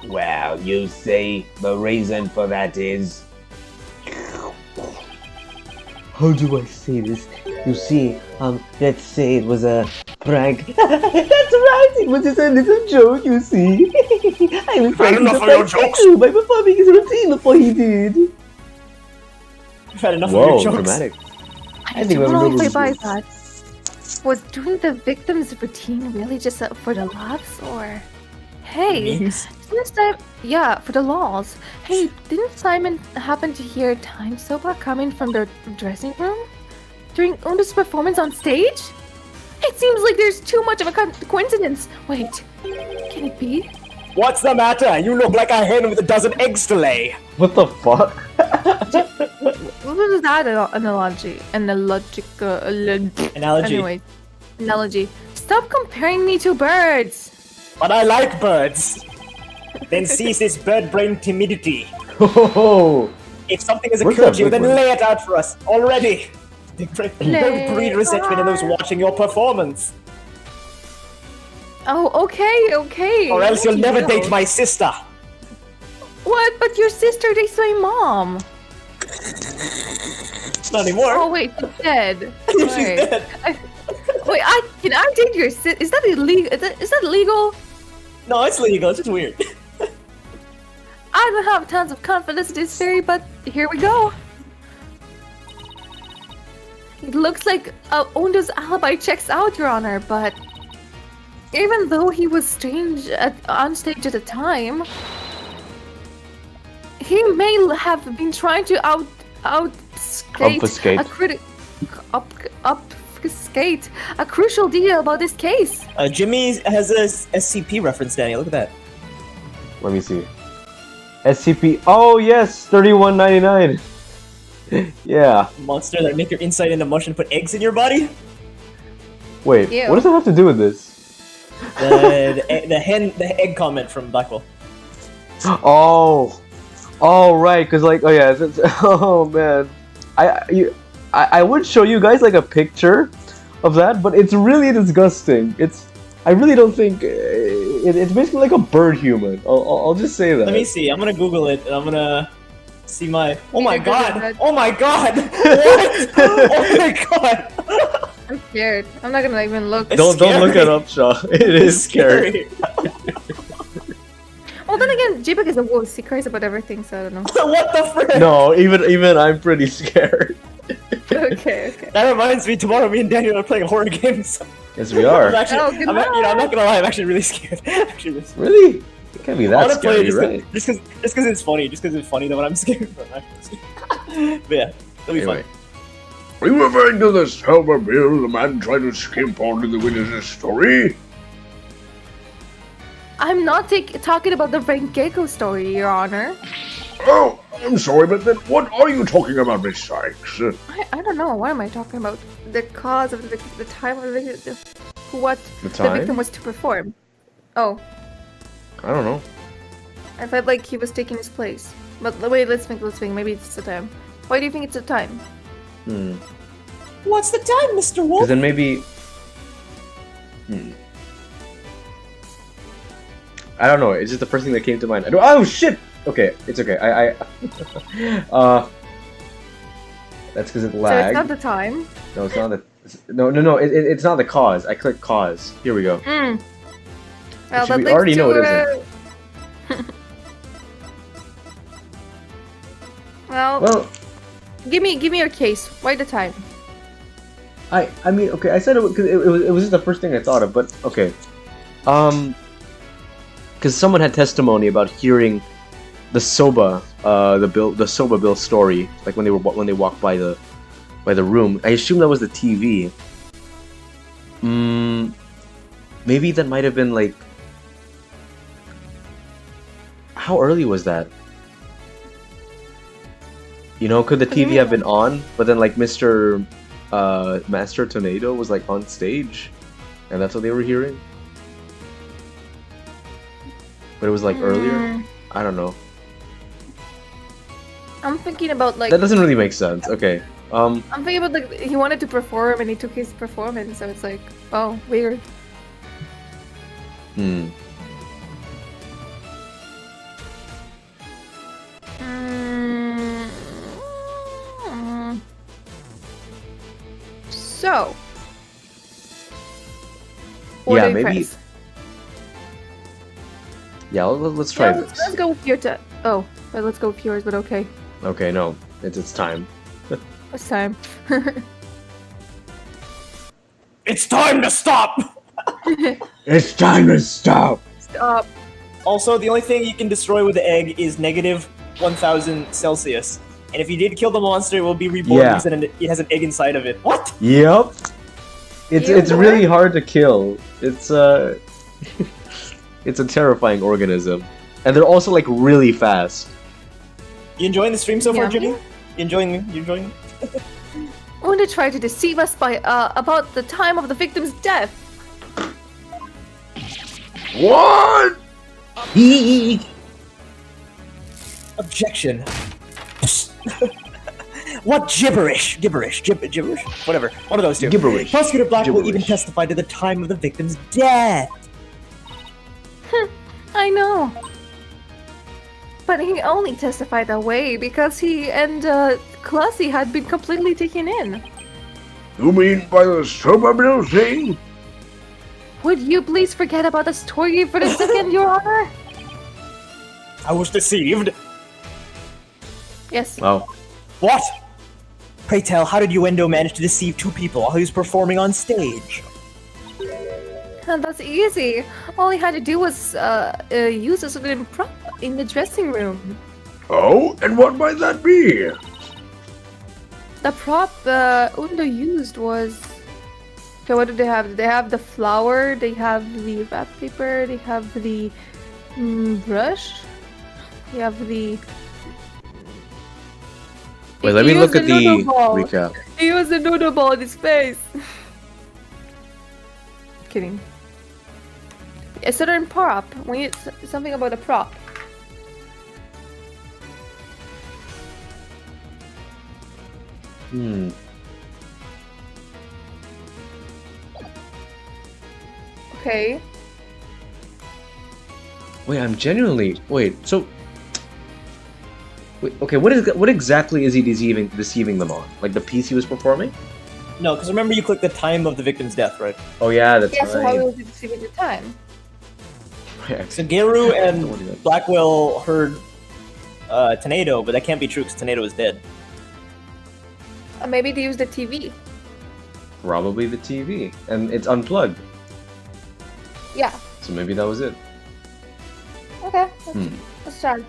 Well, you see, the reason for that is... How do I say this? You see, let's say it was a prank. That's right, it was just a little joke, you see. I was trying to prank him by performing his routine before he did. You've had enough of your jokes. Dramatic. I don't know if I buy that. Was doing the victim's routine really just for the laughs, or... Hey, didn't for the laws. Hey, didn't Simon happen to hear Time Soba coming from the dressing room during Unda's performance on stage? It seems like there's too much of a coincidence. Wait, can it be? What's the matter? You look like a hen with a dozen eggs to lay. What the fuck? What was that analogy? Analogy. Anyway, analogy. Stop comparing me to birds. But I like birds. Then cease this bird brain timidity. Oh, If something has Where's occurred that to you, then big one? lay it out for us already. Don't breed resentment in those watching your performance. Oh, okay. Or else you'll never No. date my sister. What? But your sister dates my mom. Not anymore. Oh wait, she's dead. She's Wait. dead. Wait, can I date your sister? Is that illegal? Is that legal? No, it's legal. It's just weird. I don't have tons of confidence in this theory, but here we go. It looks like Ondo's alibi checks out, Your Honor, but even though he was on stage at the time, he may have been trying to obfuscate a crucial detail about this case. Jimmy has a SCP reference, Danny. Look at that. Let me see. SCP. Oh yes, 3199. Yeah. Monster that make your inside into mush and put eggs in your body? Wait, Ew. what does that have to do with this? The egg comment from Blackwell. Oh, right, cause like, oh yeah, oh man, I would show you guys like a picture of that, but it's really disgusting. I really don't think it's basically like a bird human. I'll just say that. Let me see. I'm gonna Google it, and I'm gonna see my. Oh my god! Oh my god! What? Oh my god! I'm scared. I'm not gonna even look. Don't look it up, Shaw. It is scary. Well, then again, J-Bug is a wuss. He cries about everything, so I don't know. What the frick? No, even I'm pretty scared. Okay. That reminds me. Tomorrow, me and Daniel are playing horror games. Yes, we are. I'm actually, Oh, I'm not gonna lie. I'm actually really scared. Really? It can't be I that wanna play scary, it right? just because it's funny. Just because it's funny that when I'm scared. But I'm actually scared. But yeah, it'll be Anyway. fun. Are you referring to the Silver Bill, the man tried to skimp onto the witness's story? I'm not talking about the Rengeko story, Your Honor. Oh, I'm sorry, but then what are you talking about, Miss Sykes? I don't know. What am I talking about? The cause of the time of the what The the time? victim was to perform. Oh, I don't know. I felt like he was taking his place. But wait, let's think. Maybe it's the time. Why do you think it's the time? What's the time, Mr. Wolf? Because then maybe. I don't know. It's just the first thing that came to mind. Oh shit! Okay, it's okay. That's because it So lagged. it's not the time. No, it's not the. No. It's not the cause. I clicked cause. Here we go. Well, Which that we leads already to, know it isn't. Well, give me your case. Why the time? I mean, okay. I said it because it was just the first thing I thought of. But okay, because someone had testimony about hearing the Soba, the Soba Bill story, like when they walked by the room. I assume that was the TV. Maybe that might have been like. How early was that? You know, could the TV have been on, but then like Mr. Master Tornado was like on stage, and that's what they were hearing? But it was like earlier? I don't know. I'm thinking about like. That doesn't really make sense. Okay. I'm thinking about like he wanted to perform and he took his performance, so it's like, oh, weird. So. What Yeah, do you maybe. press? Yeah, let's try Yeah, this. let's go with your Oh, but let's go with yours, but okay. Okay, no, it's time. It's time. It's time to stop! It's time to stop. Stop. Also, the only thing you can destroy with the egg is negative 1,000 Celsius. And if you did kill the monster, it will be reborn Yeah. because it has an egg inside of it. What? Yep. It's really hard to kill. It's it's a terrifying organism, and they're also like really fast. You enjoying the stream so far, Yeah. Jimmy? You enjoying me? You enjoying me? Want to try to deceive us by about the time of the victim's death? What? Objection. What gibberish? Gibberish. Gibberish? Whatever. One of those two. Gibberish. Prosecutor Black will even Gibberish. testify to the time of the victim's death. I know. But he only testified that way because he and Classy had been completely taken in. You mean by the Soba Bill thing? Would you please forget about the story for a second, Your Honor? I was deceived. Yes. Wow. What? Pray tell, how did Uendo manage to deceive two people while he was performing on stage? And that's easy. All he had to do was use a certain prop in the dressing room. Oh, and what might that be? The prop Undo used was... Okay, what do they have? They have the flour, they have the wrap paper, they have the brush, they have the... Wait, let me look at the recap. He used a noodle ball in his face. Kidding. A certain prop. We need something about a prop. Okay. Wait, I'm genuinely... Wait, so... Wait, okay, what exactly is he deceiving them on? Like the piece he was performing? No, because remember you clicked the time of the victim's death, right? Oh yeah, that's Yeah, so how right. was it deceiving the time? So Geru and Blackwell heard Tornado, but that can't be true because Tornado is dead. Maybe they used the TV. Probably the TV. And it's unplugged. Yeah. So maybe that was it. Okay. Let's try.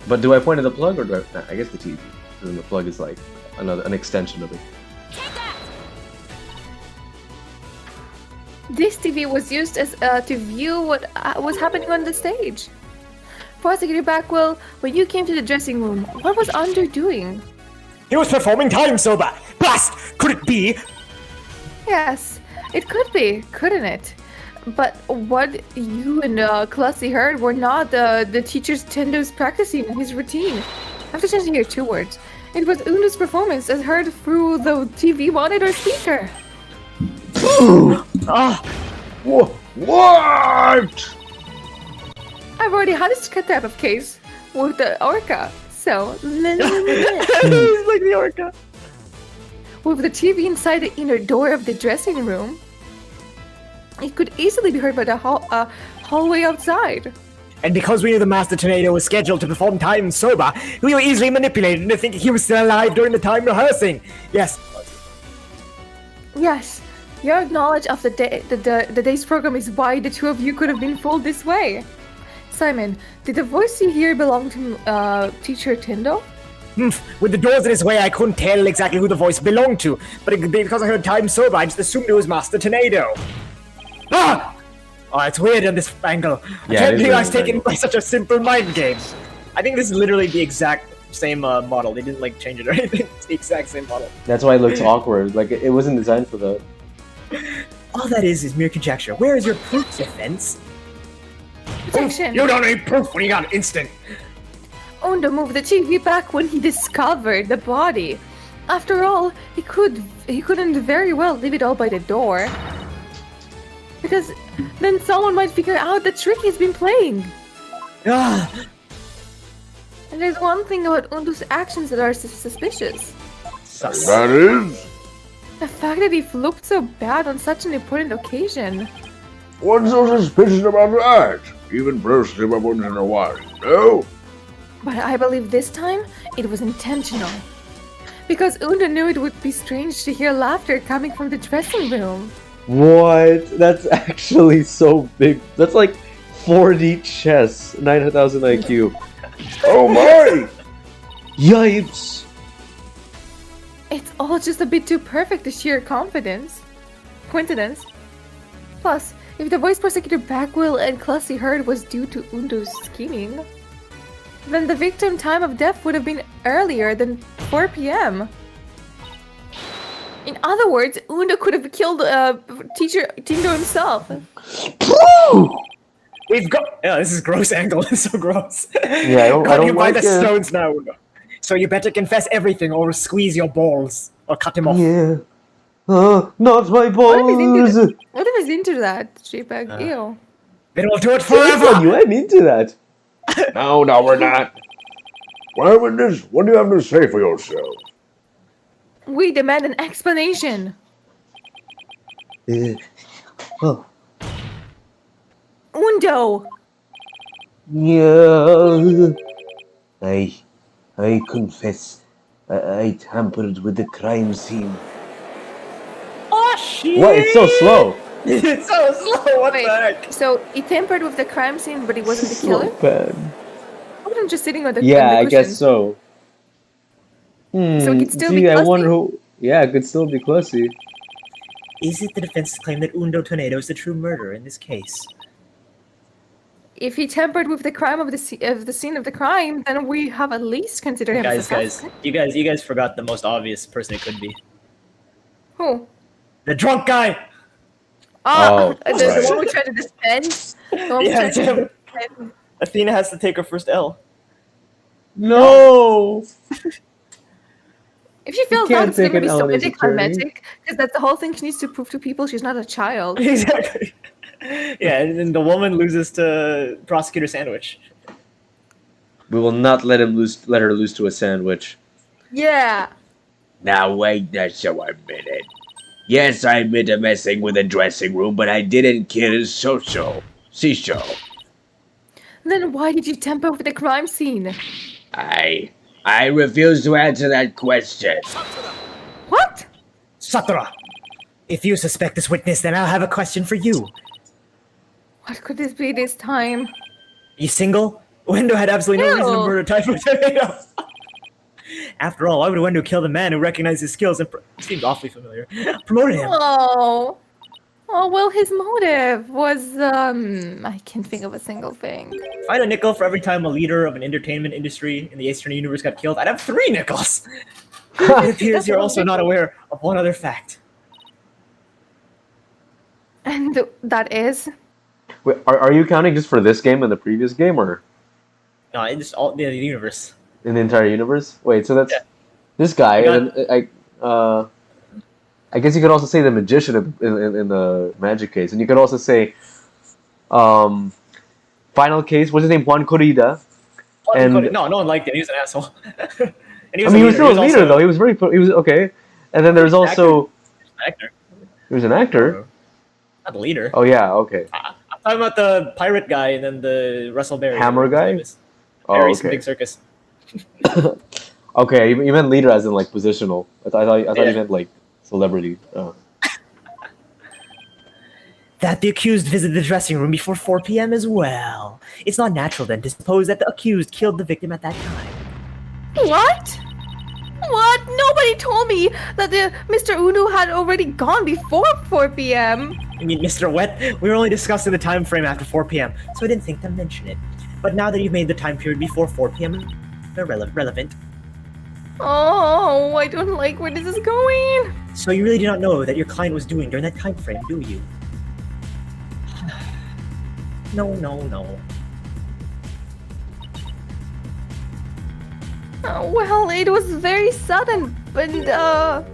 But do I point at the plug or do I... Nah, I guess the TV. Because then the plug is like an extension of it. This TV was used as to view what was happening on the stage. Prosecutor Blackwell, when you came to the dressing room, what was Andre doing? He was performing time sober! Blast! Could it be? Yes, it could be, couldn't it? But what you and Classy heard were not the teacher's Tendo's practicing his routine. After changing your 2 words, it was Undo's performance as heard through the TV monitor speaker. What? I've already had this type of case with the Orca, so... He's like the Orca. With the TV inside the inner door of the dressing room, it could easily be heard by the hallway outside. And because we knew the Master Tornado was scheduled to perform time sober, we were easily manipulated into thinking he was still alive during the time rehearsing. Yes. Yes, your knowledge of the day's program is why the two of you could have been fooled this way. Simon, did the voice you hear belong to teacher Tindo? With the doors in his way, I couldn't tell exactly who the voice belonged to, but because I heard time sober, I just assumed it was Master Tornado. Ah! Oh, it's weird on this angle. I can't believe I was taken by such a simple mind game. I think this is literally the exact same model. They didn't like change it or anything. It's the exact same model. That's why it looks awkward. Like it wasn't designed for that. All that is mere conjecture. Where is your proof, defense? Protection. You don't need proof when you got instant. Undo moved the TV back when he discovered the body. After all, he couldn't very well leave it all by the door. Because then someone might figure out the trick he's been playing. Ah. And there's one thing about Undu's actions that are suspicious. That is? The fact that he flooped so bad on such an important occasion. What's so suspicious about that? Even bros slip up once in a while, no? But I believe this time, it was intentional. Because Undu knew it would be strange to hear laughter coming from the dressing room. What? That's actually so big. That's like 4D chess, 9,000 IQ. Oh my! Yipes! It's all just a bit too perfect to sheer coincidence. Plus, if the voice prosecutor Bagwell and Classy heard was due to Undu's scheming, then the victim time of death would have been earlier than 4 p.m. In other words, Undu could have killed teacher Tindo himself. We've got... Yeah, this is gross angle. It's so gross. Yeah, I don't you buy like the it. stones now. So you better confess everything or squeeze your balls. Or cut him off. Yeah. Not my balls! What if he's into that, JPEG? Ew. Then we'll do it Forever! forever! You I'm into that. No, we're not. Well, witness, what do you have to say for yourself? We demand an explanation. Oh. Undo! Yeah. I confess. I tampered with the crime scene. Oh shit! What? It's so slow. It's so slow. What Wait, the heck? so he tampered with the crime scene, but he wasn't the So killer? bad. I wasn't just sitting on the Yeah, on the I guess cushion. so. So it could still be Gee, I Clussy? wonder who. Yeah, it could still be Clussy. Is it the defense's claim that Undo Tornado is the true murderer in this case? If he tampered with the crime of the scene of the crime, then we have at least considered him as a Guys, suspect. you guys forgot the most obvious person it could be. Who? The drunk guy. Oh, the right. one we tried to defend. The one we Yeah, tried to Jim. defend. Athena has to take her first L. No! If she feels can't bad, it's gonna take be an so L as a journey. anticlimactic, because that's the whole thing. She needs to prove to people she's not a child. Exactly. Yeah, and then the woman loses to Prosecutor Sandwich. We will not let her lose to a sandwich. Yeah. Now wait just a minute. Yes, I admit to messing with the dressing room, but I didn't kill Sisho. Then why did you tamper with the crime scene? I refuse to answer that question. What? Satora! If you suspect this witness, then I'll have a question for you. What could this be this time? You single? Wendo had absolutely no reason to Ew. murder Typhoon Tornado. After all, why would Wendo kill the man who recognized his skills and seems awfully familiar? Promoted him. Oh. Oh, well, his motive was, I can't think of a single thing. If I had a nickel for every time a leader of an entertainment industry in the Eastern Universe got killed, I'd have 3 nickels. It appears you're also not aware of one other fact. And that is? Wait, are you counting just for this game and the previous game, or No, it's just all the universe. in the entire universe? Wait, so that's Yeah. this guy, got- and then I guess you could also say the magician in the magic case, and you could also say, final case. What's his name? Juan Corrida. And- No one liked him. He was an asshole. And He was still a leader, also though. He was okay. And then there's also an actor. he was an actor. Not the leader. Oh yeah, okay. I'm talking about the pirate guy and then the Russell Berry. Hammer guy? Oh, Berry's from okay. Big Circus. Okay, you meant leader as in like positional. I thought Yeah. you meant like celebrity. Oh. That the accused visited the dressing room before 4 p.m. as well. It's not natural then to suppose that the accused killed the victim at that time. What? What? Nobody told me that the Mr. Uno had already gone before 4 p.m. I mean, Mr. Wet, we were only discussing the time frame after 4 p.m., so I didn't think to mention it. But now that you've made the time period before 4 p.m. relevant, Oh, I don't like where this is going. so you really do not know that your client was doing during that time frame, do you? No. Well, it was very sudden, but, why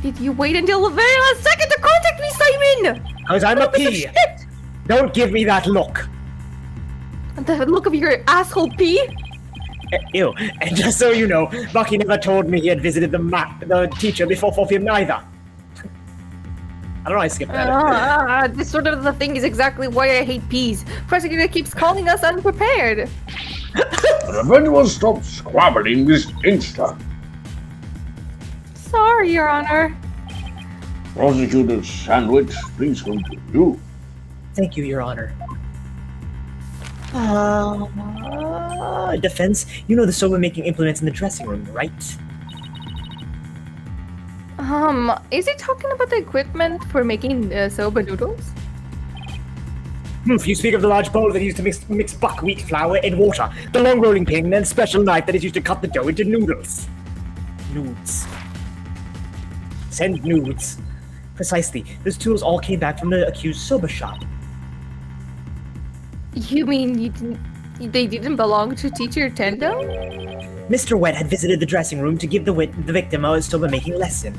did you wait until the very last second to contact me, Simon? Because I'm a What piece of P! shit? Don't give me that look! The look of your asshole pee? Ew, and just so you know, Bucky never told me he had visited the teacher before 4 p.m. neither. I don't know. I skipped that. This sort of the thing is exactly why I hate peas. Prosecutor keeps calling us unprepared. If anyone stops squabbling this instant, Sorry, Your Honor. Prosecutor Sandwich, please continue. Thank you, Your Honor. Defense, you know the soba-making implements in the dressing room, right? Is he talking about the equipment for making soba noodles? If you speak of the large bowl that is used to mix buckwheat flour and water, the long rolling pin, and special knife that is used to cut the dough into noodles. Nudes. Send nudes. Precisely. Those tools all came back from the accused soba shop. You mean they didn't belong to Teacher Tendo? Mr. Wet had visited the dressing room to give the victim a soba-making lesson,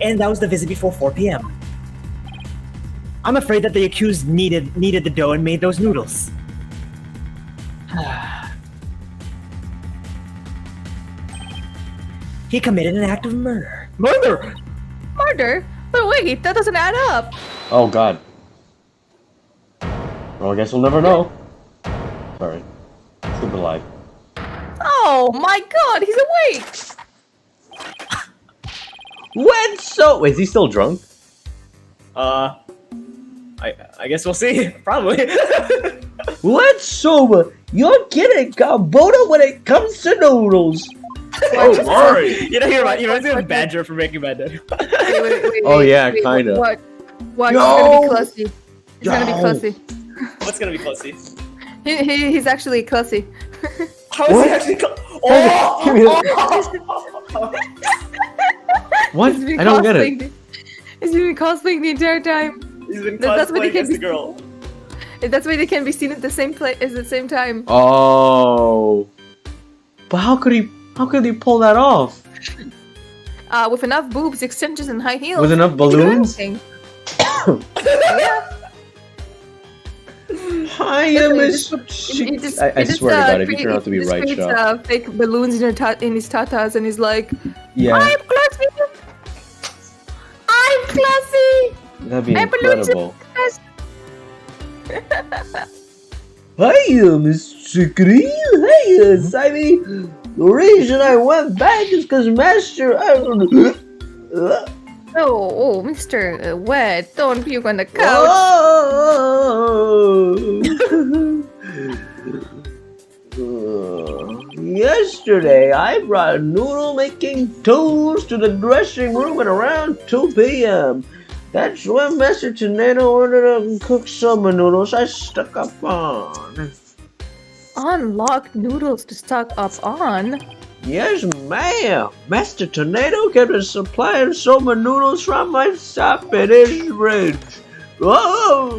and that was the visit before 4 p.m. I'm afraid that the accused needed the dough and made those noodles. He committed an act of murder. Murder! Murder? But wait, that doesn't add up. Oh God. Well, I guess we'll never know. Sorry. Super live. Oh my god, he's awake! Wet so. Wait, is he still drunk? I guess we'll see. Probably. Let's sober. You're getting Carbona when it comes to noodles. Oh, sorry. You know, you reminds me of Badger from Breaking Bad. Wait, Oh, yeah, kinda. What? He's Yo! gonna be classy. He's gonna be Yo! classy. What's gonna be classy? He's actually classy. How is he actually? What? He's been I don't get it. cosplaying He's been cosplaying the entire time. He's been That's what he cosplaying can as the be- girl. That's why they can be seen at the same place at the same time. Oh. But how could he pull that off? With enough boobs, extensions, and high heels. With enough he can do balloons? anything. Yeah. I am Literally, Miss. He just- I he just, swear to God, if you cre- turn out to be he just Wright, creates, Shaw. fake balloons in his tatas, and he's like, Yeah, I'm classy. I'm classy. that'd be I'm incredible. Hiya, Mr. Green. Hiya, Simon. The reason I went back is because Master. Oh, Mr. Wet, don't puke on the couch. Yesterday, I brought noodle making tools to the dressing room at around 2 p.m. That's when Master Tornado ordered to cook summer noodles I stuck up on. Unlocked noodles to stock up on. Yes, ma'am. Master Tornado kept a supply of summer noodles from my shop in his fridge. Whoa!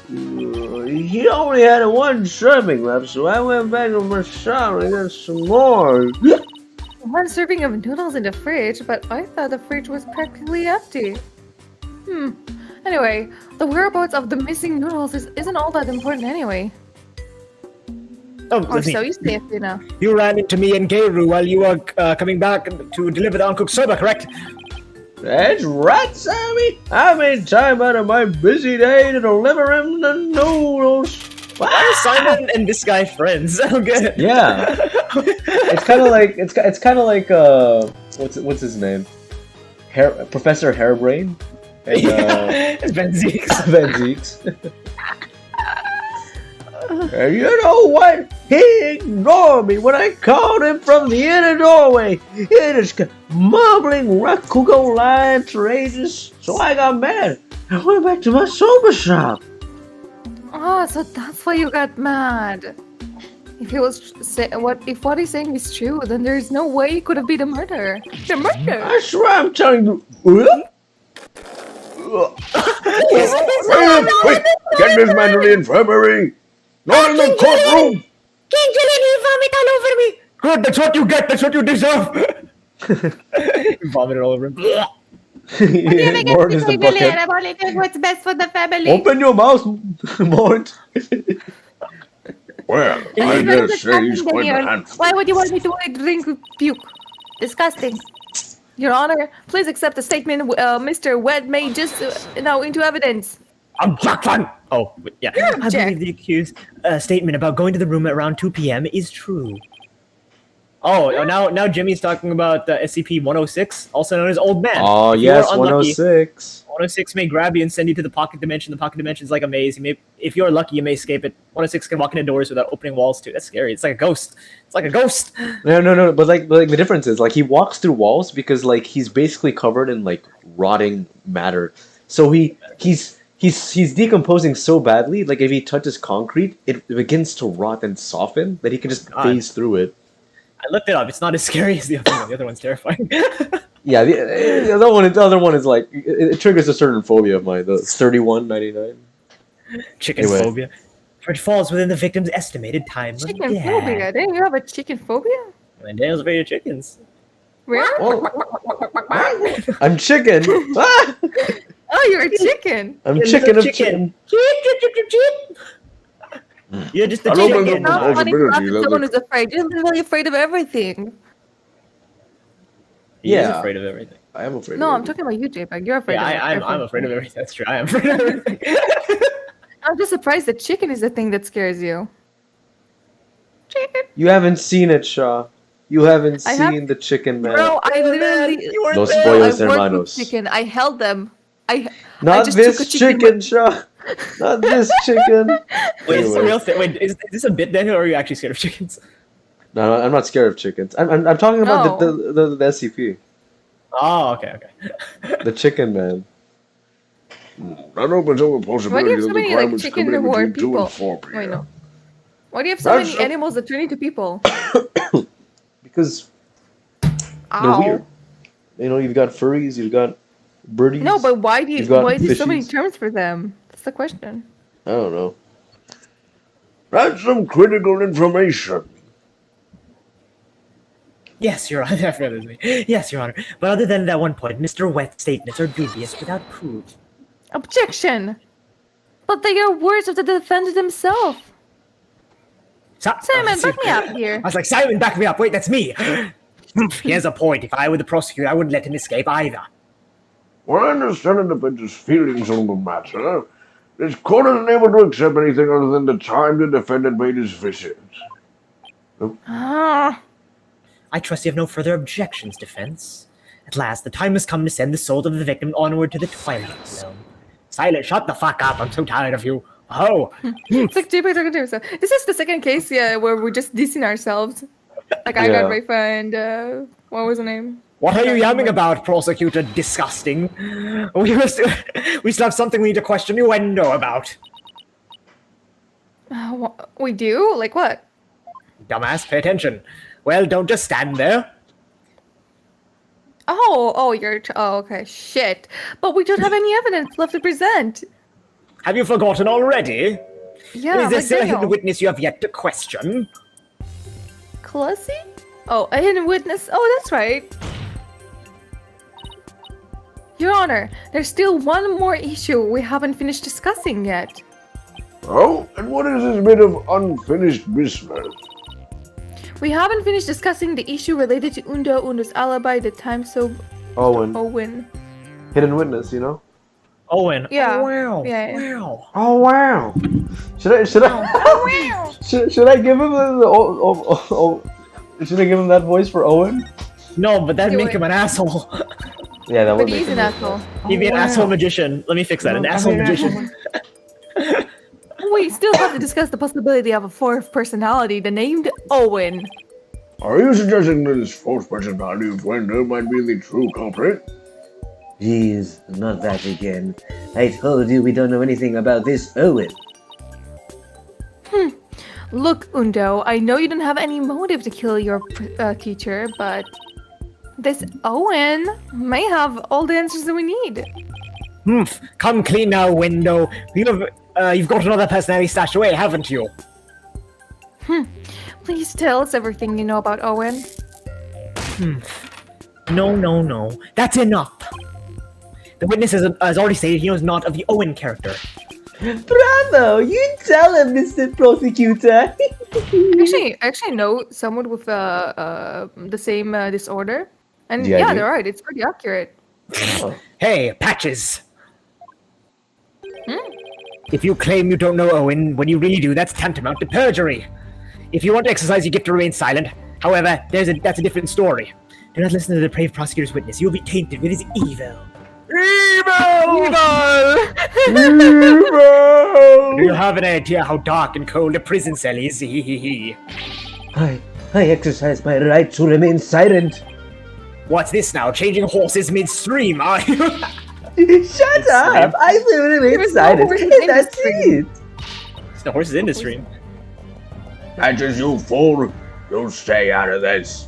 He only had one serving left, so I went back to my shop and got some more. One serving of noodles in the fridge, but I thought the fridge was practically empty. Anyway, the whereabouts of the missing noodles isn't all that important anyway. Oh, Or listen, so you say, you know. you ran into me and Geiru while you were coming back to deliver the uncooked soba, correct? That's right, Sammy. I made time out of my busy day to deliver him the noodles. Why are Simon and this guy friends? Oh, good. Yeah, it's kind of like it's kind of like what's his name? Professor Hairbrain and Ben Zeeks. Ben Zeeks. And you know what? He ignored me when I called him from the inner doorway. He just kept mumbling Rakugo lines for ages, so I got mad. I went back to my soba shop. Oh, so that's why you got mad. If he was if what he's saying is true, then there's no way he could have been the murderer. The murderer. I swear I'm telling you. Quick! Get this man to the infirmary! Not in the courtroom! King Julian, he vomit all over me. Good, that's what you get, that's what you deserve! Vomited all over him. Mort is the bucket. I'm only doing what's best for the family. Open your mouth, Mort. Well, I dare say he's quite a handful. Why would you want me to drink puke? Disgusting. Your Honor, please accept the statement Mr. Wed made just now into evidence. Objection! Oh, yeah. I Object. believe the accused statement about going to the room at around 2 p.m. is true. Oh, now Jimmy's talking about SCP-106, also known as Old Man. Oh If you yes, are unlucky, 106. 106 may grab you and send you to the pocket dimension. The pocket dimension is like a maze. If you're lucky, you may escape it. 106 can walk into doors without opening walls too. That's scary. It's like a ghost. It's like a ghost. No. But like the difference is like he walks through walls because like he's basically covered in like rotting matter. So he's decomposing so badly. Like if he touches concrete, it begins to rot and soften that he can just phase through it. I looked it up. It's not as scary as the other one. The other one's terrifying. Yeah, the other one is like it triggers a certain phobia of mine. The 3199. Chicken Anyway. phobia. For it falls within the victim's estimated time of Chicken death. phobia? Didn't you have a chicken phobia? And Daniel's afraid of chickens. Really? I'm chicken. Ah! Oh, you're a chicken. I'm You're chicken the of chicken. chicken. You're just a I don't chicken. think It's not funny to laugh possibility at that someone the- who's afraid. You're literally afraid of everything. He's Yeah. afraid of everything. I am afraid. No, of I'm talking about you, JPEG. You're afraid Yeah, of I'm afraid of everything. That's true. I am afraid of everything. I'm just surprised the chicken is the thing that scares you. Chicken. You haven't seen it, Shaw. You haven't I have- seen the chicken man. Bro, I literally. Los I pollos worked with hermanos. chicken. I held them. I Not just this took a chicken chicken, Shaw. Not this chicken. Wait, is this a Anyway. real thing? Wait, is this a bit, Daniel, or are you actually scared of chickens? No, I'm not scared of chickens. I'm talking about No. the SCP. Oh, okay. The chicken man. That opens up a Why do possibility you have that so the many crime like was chicken committed who are between 2 people? and 4 p.m. Wait, no. Why do you have so That's many animals that turn into people? Because they're Ow. weird. You know, you've got furries, you've got birdies. No, but why do you? You've got Why is there so many fishies. terms for them? That's the question. I don't know. That's some critical information. Yes, Your Honor. Definitely. Yes, Your Honor. But other than that one point, Mr. Wet's statements are dubious without proof. Objection. But they are words of the defendant himself. Simon, back me up here. I was like, Simon, back me up. Wait, that's me. He has a point. If I were the prosecutor, I wouldn't let him escape either. Well, I understand the defense's feelings on the matter. This court isn't able to accept anything other than the time the defendant made his visit. Ah, I trust you have no further objections, defense. At last, the time has come to send the soul of the victim onward to the Twilight Zone. Silent, shut the fuck up. I'm so tired of you. Oh. it's like JP talking to himself. This is the second case, yeah, where we're just dissing ourselves. Like I Yeah. got Rafa and what was her name? What are you yamming about, prosecutor? Disgusting. We still have something we need to question innuendo about. We do? Like what? Dumbass, pay attention. Well, don't just stand there. Oh, okay, shit. But we don't have any evidence left to present. Have you forgotten already? Yeah, Is there like still a hidden Daniel. witness you have yet to question? Classy? Oh, a hidden witness. Oh, that's right. Your Honor, there's still one more issue we haven't finished discussing yet. Oh, and what is this bit of unfinished business? We haven't finished discussing the issue related to Undo's alibi the time so Owen. Hidden witness, you know? Owen. Yeah. Oh, wow. Yeah. Wow. Oh wow! Should I should I give him should I give him that voice for Owen? No, but that'd Do make it. him an asshole. Yeah, that would But make he's him an look asshole. He'd be an asshole magician. Let me fix that. An asshole magician. We still have to discuss the possibility of a fourth personality, the named Owen. Are you suggesting that this fourth personality of Wender might be the true culprit? Jeez, not that again. I told you we don't know anything about this Owen. Look, Undo, I know you don't have any motive to kill your teacher, but this Owen may have all the answers that we need. Come clean now, window. You've got another personality stashed away, haven't you? Please tell us everything you know about Owen. No. That's enough. The witness has already stated he knows not of the Owen character. Bravo! You tell him, Mr. Prosecutor! I actually know someone with the same disorder, and DID? yeah, they're right. It's pretty accurate. Hey, Patches! If you claim you don't know Owen, when you really do, that's tantamount to perjury. If you want to exercise your gift to remain silent, however, that's a different story. Do not listen to the depraved prosecutor's witness. You will be tainted with his evil. Evil! Do you have an idea how dark and cold a prison cell is? I exercise my right to remain silent. What's this now? Changing horses midstream, are you? Shut up! I will remain was no silent, horses and in that's the stream. it. The horse is in the stream. Patches, you fool! You'll stay out of this.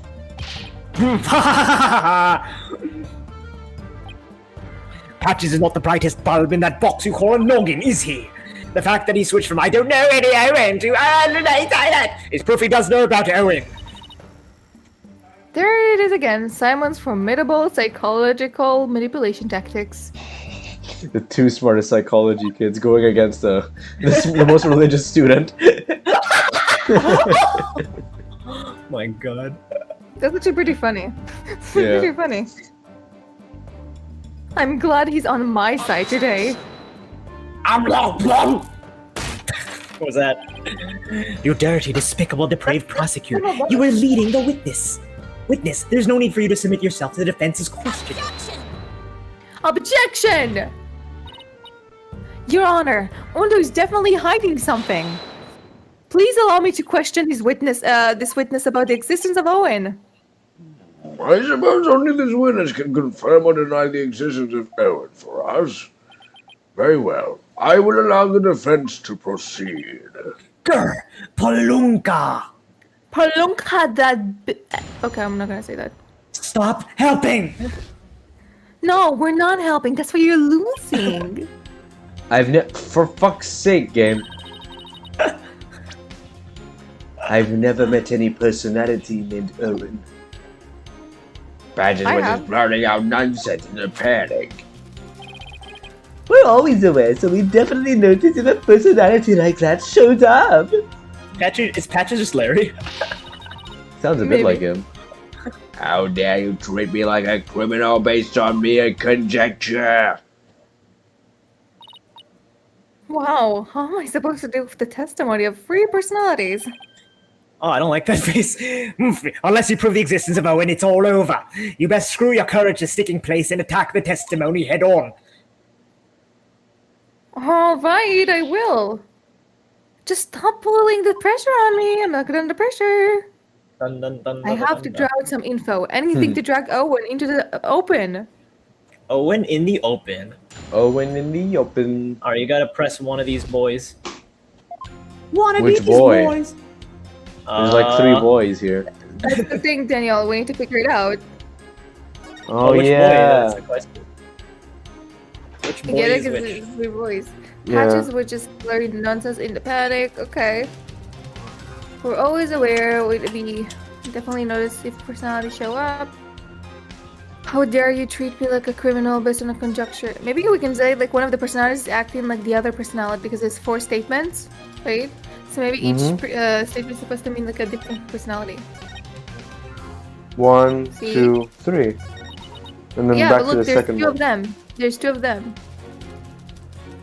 Patches is not the brightest bulb in that box you call a noggin, is he? The fact that he switched from I don't know any Owen to remain silent is proof he does know about Owen. There it is again. Simon's formidable psychological manipulation tactics. The two smartest psychology kids going against the most religious student. My god. That's actually pretty funny. It's Yeah. pretty funny. I'm glad he's on my side today. What was that? You dirty, despicable, depraved prosecutor. You were leading the witness. Witness, there's no need for you to submit yourself to the defense's questioning. Objection! Your Honor, Ondo is definitely hiding something. Please allow me to question this witness about the existence of Owen. I suppose only this witness can confirm or deny the existence of Owen for us. Very well. I will allow the defense to proceed. Grr, Palunka! Palunka okay, I'm not gonna say that. Stop helping! No, we're not helping. That's why you're losing. For fuck's sake, game. I've never met any personality named Owen. Badges was just blurting out nonsense in a panic. We're always aware, so we definitely notice if a personality like that shows up. Is Patches just Larry? Sounds a bit like him. How dare you treat me like a criminal based on mere conjecture? Wow, how am I supposed to do with the testimony of 3 personalities? Oh, I don't like that face. Unless you prove the existence of Owen, it's all over. You best screw your courage to sticking place and attack the testimony head on. All right, I will. Just stop pulling the pressure on me. I'm not good under pressure. Dun, dun, dun, I dun, have dun, to dun. drag some info. Anything to drag Owen into the open. Owen in the open. Owen in the open. Alright, you gotta press one of these boys. Which boy? There's like 3 boys here. That's the thing, Daniel. We need to figure it out. Oh, which yeah. boy? That's the question. Which boy Get it? is Because which? it's 3 boys. Yeah. Patches were just blurring nonsense in the panic. Okay. We're always aware. We definitely notice if personalities show up. How dare you treat me like a criminal based on a conjecture? Maybe we can say like one of the personalities is acting like the other personality because there's 4 statements, right? So maybe each statement is supposed to mean like a different personality. 1, See? 2, 3. And then Yeah, back but to the look, there's second 2 one. of them. There's 2 of them.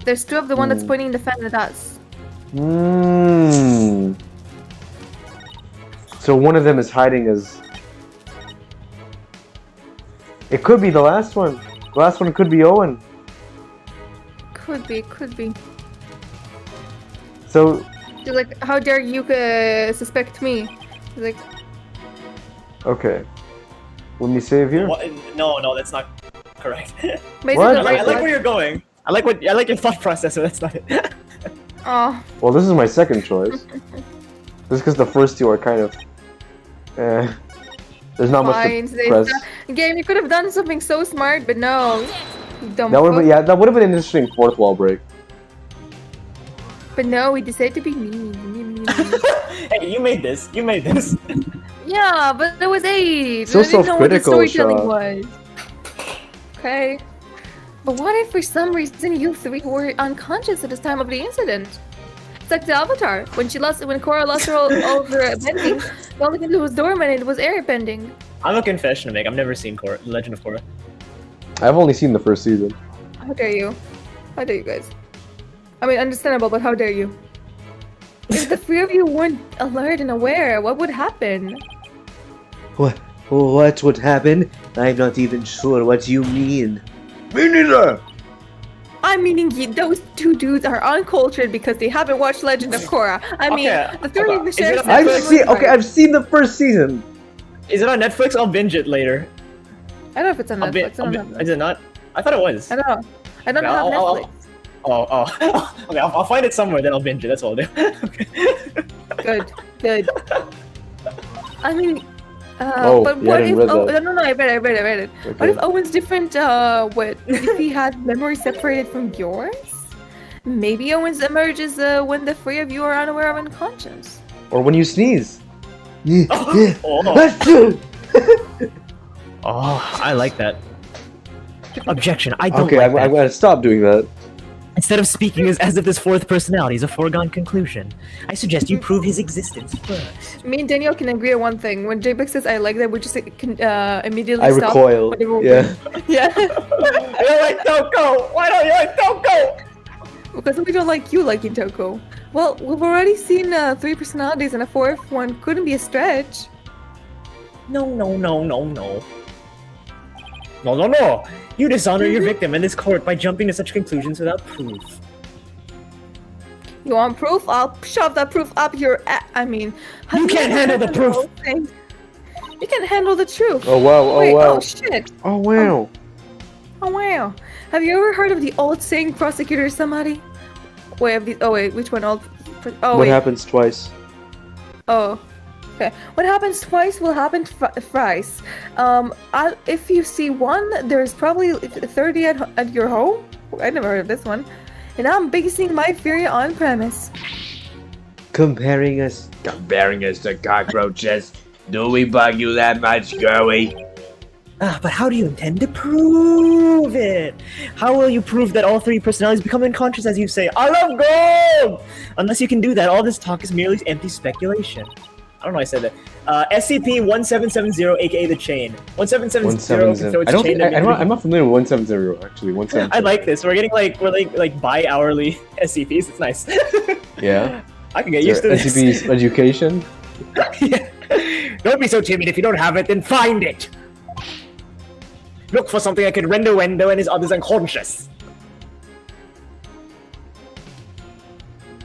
There's 2 of the one that's pointing the fan at us. So one of them is hiding as... It could be the last one. The last one could be Owen. Could be. So... She's like, how dare you suspect me? She's like, Okay. Let me save here. What? No, that's not correct. basically What? I right like where you're going. I like your thought process, but that's not it. Oh, Well, this is my second choice. Just because the first 2 are kind of... There's not fine. much to press. Game, you could have done something so smart, but no. You dumb That would fuck. that would have been an interesting 4th wall break. But no, we decided to be mean. Hey, you made this. Yeah, but there was 8. So I didn't know what the self-critical, storytelling Shaw. was. Okay. But what if for some reason you 3 were unconscious at the time of the incident? It's like the Avatar. When Korra lost all of her bending, the only thing that was dormant and it was air bending. I have a confession to make. I've never seen Legend of Korra. I've only seen the first season. How dare you? How dare you guys? I mean, understandable, but how dare you? If the 3 of you weren't alert and aware, what would happen? What would happen? I'm not even sure what you mean. Me neither. I'm meaning those 2 dudes are uncultured because they haven't watched Legend of Korra. I mean, Okay, the 3 of the is it sheriffs. on Netflix? I've seen the first season. Is it on Netflix? I'll binge it later. I don't know if it's on Netflix. I don't know. Is it not? I thought it was. I don't know. I don't Okay, have Netflix. Okay, I'll find it somewhere, then I'll binge it. That's all I'll do. Okay. Good. I mean, Oh, but yeah, what I if? didn't read Oh, that. no, I read it. What Okay. if Owen's different? What if he had memory separated from yours? Maybe Owen's emerges when the 3 of you are unaware of unconscious. Or when you sneeze. Oh, I like that. Objection, I don't Okay, like I'm that. gonna stop doing that. Instead of speaking as if this 4th personality is a foregone conclusion, I suggest you prove his existence first. Me and Daniel can agree on one thing. When JBX says I like that, we just immediately I stop. recoil. whatever we're Yeah. doing. Yeah. You're like Toko. Why don't you like Toko? Because we don't like you liking Toko. Well, we've already seen 3 personalities, and a 4th one couldn't be a stretch. No. No. You dishonor your victim in this court by jumping to such conclusions without proof. You want proof? I'll shove that proof up your You can't handle the proof! You can't handle the truth. Oh wow! Oh Wait, wow! oh shit! Oh wow! Oh wow! Have you ever heard of the old saying, prosecutor somebody? Wait, which one? What happens twice? Oh, okay. What happens twice will happen thrice. If you see one, there's probably 30 at your home. I never heard of this one. And I'm basing my theory on premise. Comparing us to cockroaches. Do we bug you that much, girlie? But how do you intend to prove it? How will you prove that all 3 personalities become unconscious as you say, I love gold? Unless you can do that, all this talk is merely empty speculation. I don't know why I said that. SCP-1770, aka the Chain. 1770 I'm not familiar with 170 actually. 170. I like this. We're like bi-hourly SCPs. It's nice. Yeah. I can get used to this. SCP's education. Yeah. Don't be so timid. If you don't have it, then find it. Look for something that can render Wendo and his others unconscious.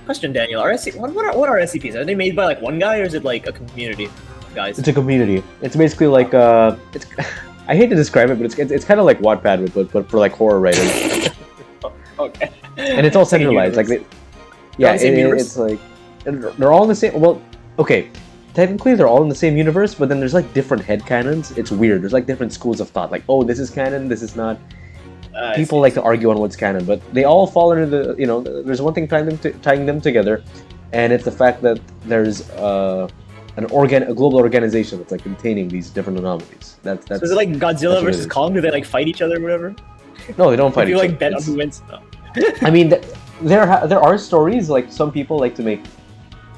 Question, Daniel. What are SCPs? Are they made by like one guy, or is it like a community, guys? It's a community. It's basically like it's. I hate to describe it, but it's kind of like Wattpad, but for like horror writers. Okay. And it's all centralized. Like, it's like they're all in the same. Well, okay. Technically, they're all in the same universe, but then there's like different headcanons. It's weird. There's like different schools of thought. Like, oh, this is canon, this is not. People like to argue on what's canon, but they all fall under the. There's one thing tying them together, and it's the fact that there's a global organization that's like containing these different anomalies. That's. So is it like Godzilla versus Kong? Do they like fight each other or whatever? No, they don't fight each other. You like bet on who wins? No. I mean, there are stories like some people like to make.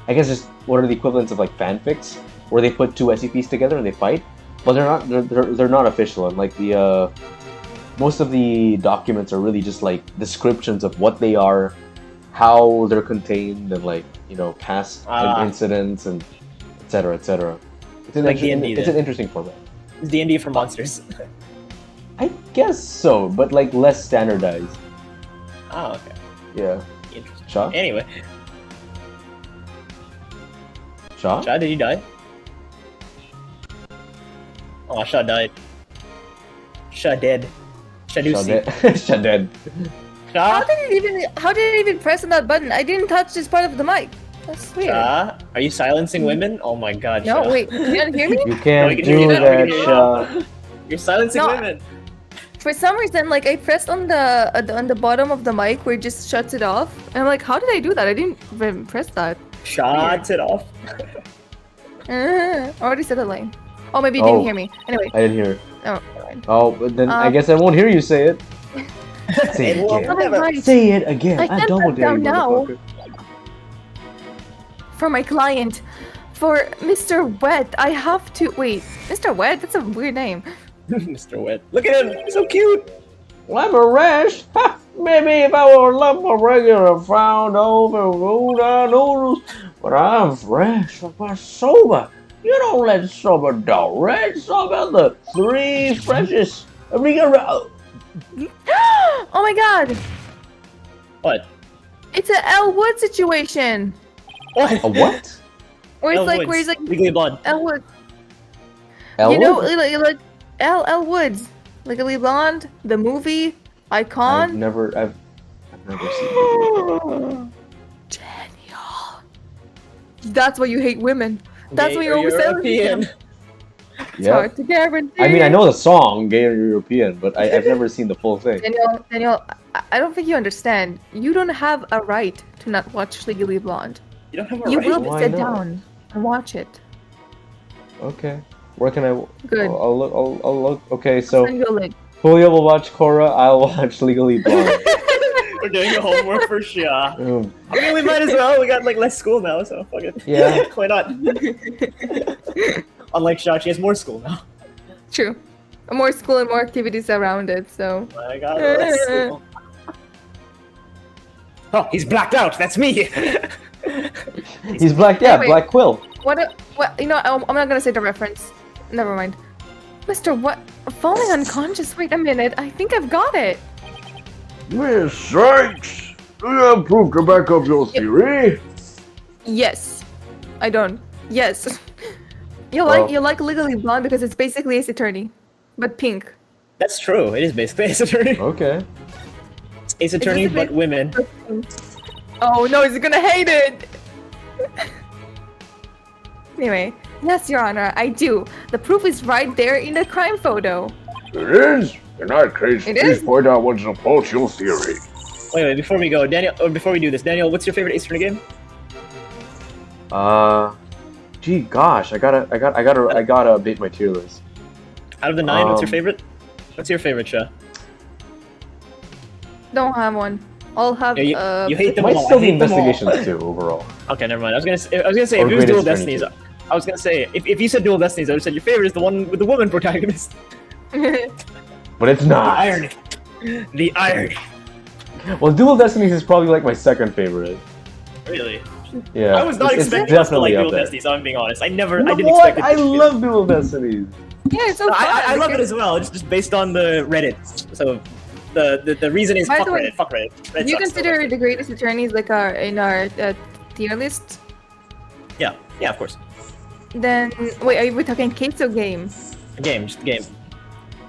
I guess just what are the equivalents of like fanfics, where they put 2 SCPs together and they fight, but they're not official, and like the most of the documents are really just like descriptions of what they are, how they're contained, and like past incidents and etc. etc. It's an interesting format. It's D&D for monsters. I guess so, but like less standardized. Oh, okay. Yeah. Interesting. Shaw? Anyway. Shaw, did he die? Oh, Shaw died. Shaw dead. Shadusi. Shaw dead. Shaw? How did it even press on that button? I didn't touch this part of the mic. That's weird. Shaw? Are you silencing women? Oh my god, No, Shaw. wait. Can you hear me? You can't do that, Shaw. You're silencing women. For some reason, like I pressed on the bottom of the mic where it just shuts it off, and I'm like, how did I do that? I didn't even press that. Shuts it off. I already said a line. Oh, maybe you didn't hear me. Anyway. I didn't hear it. Oh, fine. Oh, but then I guess I won't hear you say it. Say it again. Say it again. I double dare you, motherfucker. For my client, for Mr. Wet, I have to wait. Mr. Wet? That's a weird name. Mr. Wet. Look at him. He's so cute. Well, I'm a rash. Maybe if I were a lump of regular found over noodles, but I'm fresh like my soba. You don't let soba direct. Soba the 3 freshest. Oh my god! What? It's an Elwood situation. What? A what? Where he's like Legally Blonde. Elwood. Elwood? You know, like L Woods, Legally Blonde, the movie icon. I've never seen it. Daniel. That's why you hate women. That's Gay why you're or always European. them. It's hard to guarantee. I mean, I know the song "Gay or European," but I've never seen the full thing. Daniel, I don't think you understand. You don't have a right to not watch Legally Blonde. You don't have a You right. will Why sit not? down and watch it. Okay. Where can I? Good. I'll look. Okay, I'll so send you a link. Julio will watch Korra. I'll watch Legally Blonde. We're doing the homework for Shia. I mean, we might as well. We got like less school now, so fuck it. Yeah. Why not? Unlike Shia, she has more school now. True. More school and more activities around it, so. I got less school. Oh, he's blacked out. That's me. He's black. Yeah, Anyway. Black Quill. What? You know, I'm not gonna say the reference. Never mind. Mr. What? Falling unconscious. Wait a minute. I think I've got it. Miss Sykes, do you have proof to back up your theory? Yes. I don't. Yes. You Well- like Legally Blonde because it's basically Ace Attorney, but pink. That's true. It is basically Ace Attorney. Okay. It's Ace Attorney, basically- but women. Oh no, he's gonna hate it. Anyway, yes, Your Honor, I do. The proof is right there in the crime photo. It is? In that case, It please is? point out what supports your theory. Wait, before we go, Daniel, or before we do this, Daniel, what's your favorite Ace Attorney game? Gee, gosh, I gotta update my tier list. Out of the 9, what's your Um, favorite? What's your favorite, Sha? Don't have one. I'll have. Yeah, you hate It them might all. still I be hate them all. investigations too, overall. Okay, never mind. I was gonna say Or if it was Dual Greatest Attorney Destinies, too. I was gonna say if you said Dual Destinies, I would have said your favorite is the one with the woman protagonist. But it's The not. irony. The irony. Well, Dual Destinies is probably like my second favorite. Really? Yeah. I was not it's expecting us to like definitely Dual up there. Destinies. I'm being honest. I didn't What? expect it. I love Dual Destinies. Yeah, it's so fun. I love it because as well. Just based on the Reddit. So the reason is By fuck the way, Reddit. Fuck Reddit. Reddit you sucks. consider the greatest attorneys like in our tier list? Yeah, of course. Then wait, are we talking case or game? Just the game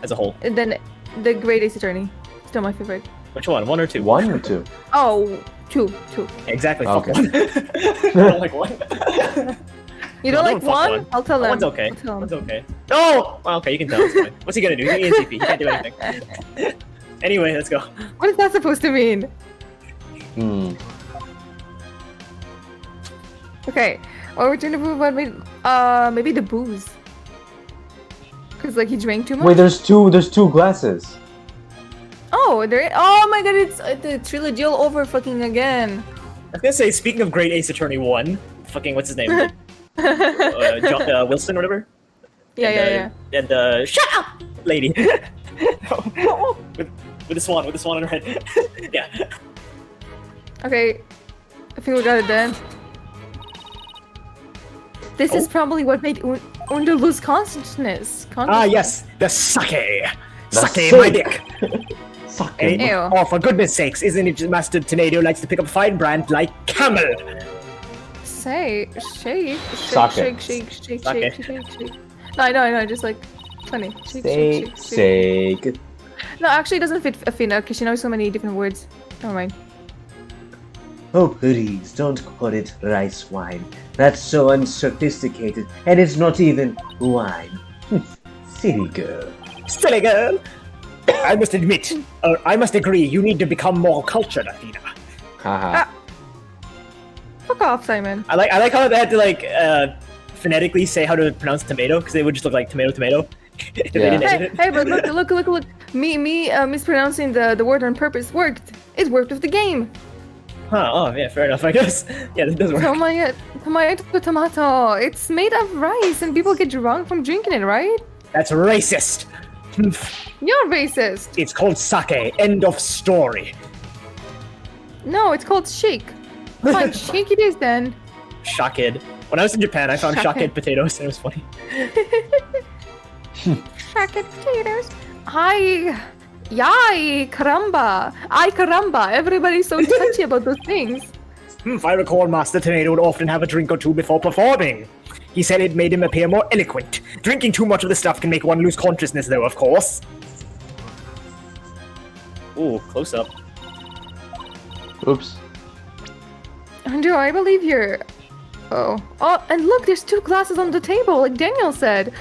as a whole. And then the greatest attorney, still my favorite. Which one? 1 or 2? 1 or 2? Oh, two. Exactly. Okay. Fuck 1. I don't like 1. You No, don't don't like fuck one? one. I'll tell him. One's okay. I'll tell him. One's okay. Oh! Well, okay, you can tell. It's fine. What's he gonna do? He's an ENTP. He can't do anything. Anyway, let's go. What is that supposed to mean? Okay. Or return to prove what made maybe the booze. Cause like he drank too much. Wait, there's two glasses. Oh, oh my god, it's the trilogy all over fucking again. I was gonna say, speaking of Great Ace Attorney 1, fucking, what's his name? John, Wilson, or whatever? Yeah. And, shut up, lady! with the swan in her head. Yeah. Okay. I think we got it then. This is probably what made Undo lose consciousness. Ah, yes, the sake. The Sake, my dick. Sake. Ew. Oh, for goodness sakes, isn't it Master Tornado likes to pick up a fine brand like Camel? Shake. Sake. No, I know, just like funny. Sake. No, actually, it doesn't fit Athena because she knows so many different words. Never mind. Oh, please, don't call it rice wine. That's so unsophisticated, and it's not even wine. Silly girl. Silly girl. I must admit, I must agree, you need to become more cultured, Athena. Haha. Fuck off, Simon. I like how they had to, like, phonetically say how to pronounce tomato, because they would just look like tomato. If they didn't edit it. Hey, but look. Me mispronouncing the word on purpose worked. It worked with the game. Huh, oh, yeah, fair enough, I guess. Yeah, that does work. Tomato. It's made of rice, and people get drunk from drinking it, right? That's racist. You're racist. It's called sake. End of story. No, it's called shake. Fine, shake it is then. Shockhead. When I was in Japan, I found Shockhead. shockhead potatoes, and it was funny. Shake potatoes. Yay, caramba. Ay, caramba. Everybody's so touchy about those things. If I recall, Master Tornado would often have a drink or two before performing. He said it made him appear more eloquent. Drinking too much of the stuff can make one lose consciousness, though, of course. Ooh, close up. Oops. Andrew, I believe you're... Oh, and look, there's 2 glasses on the table, like Daniel said.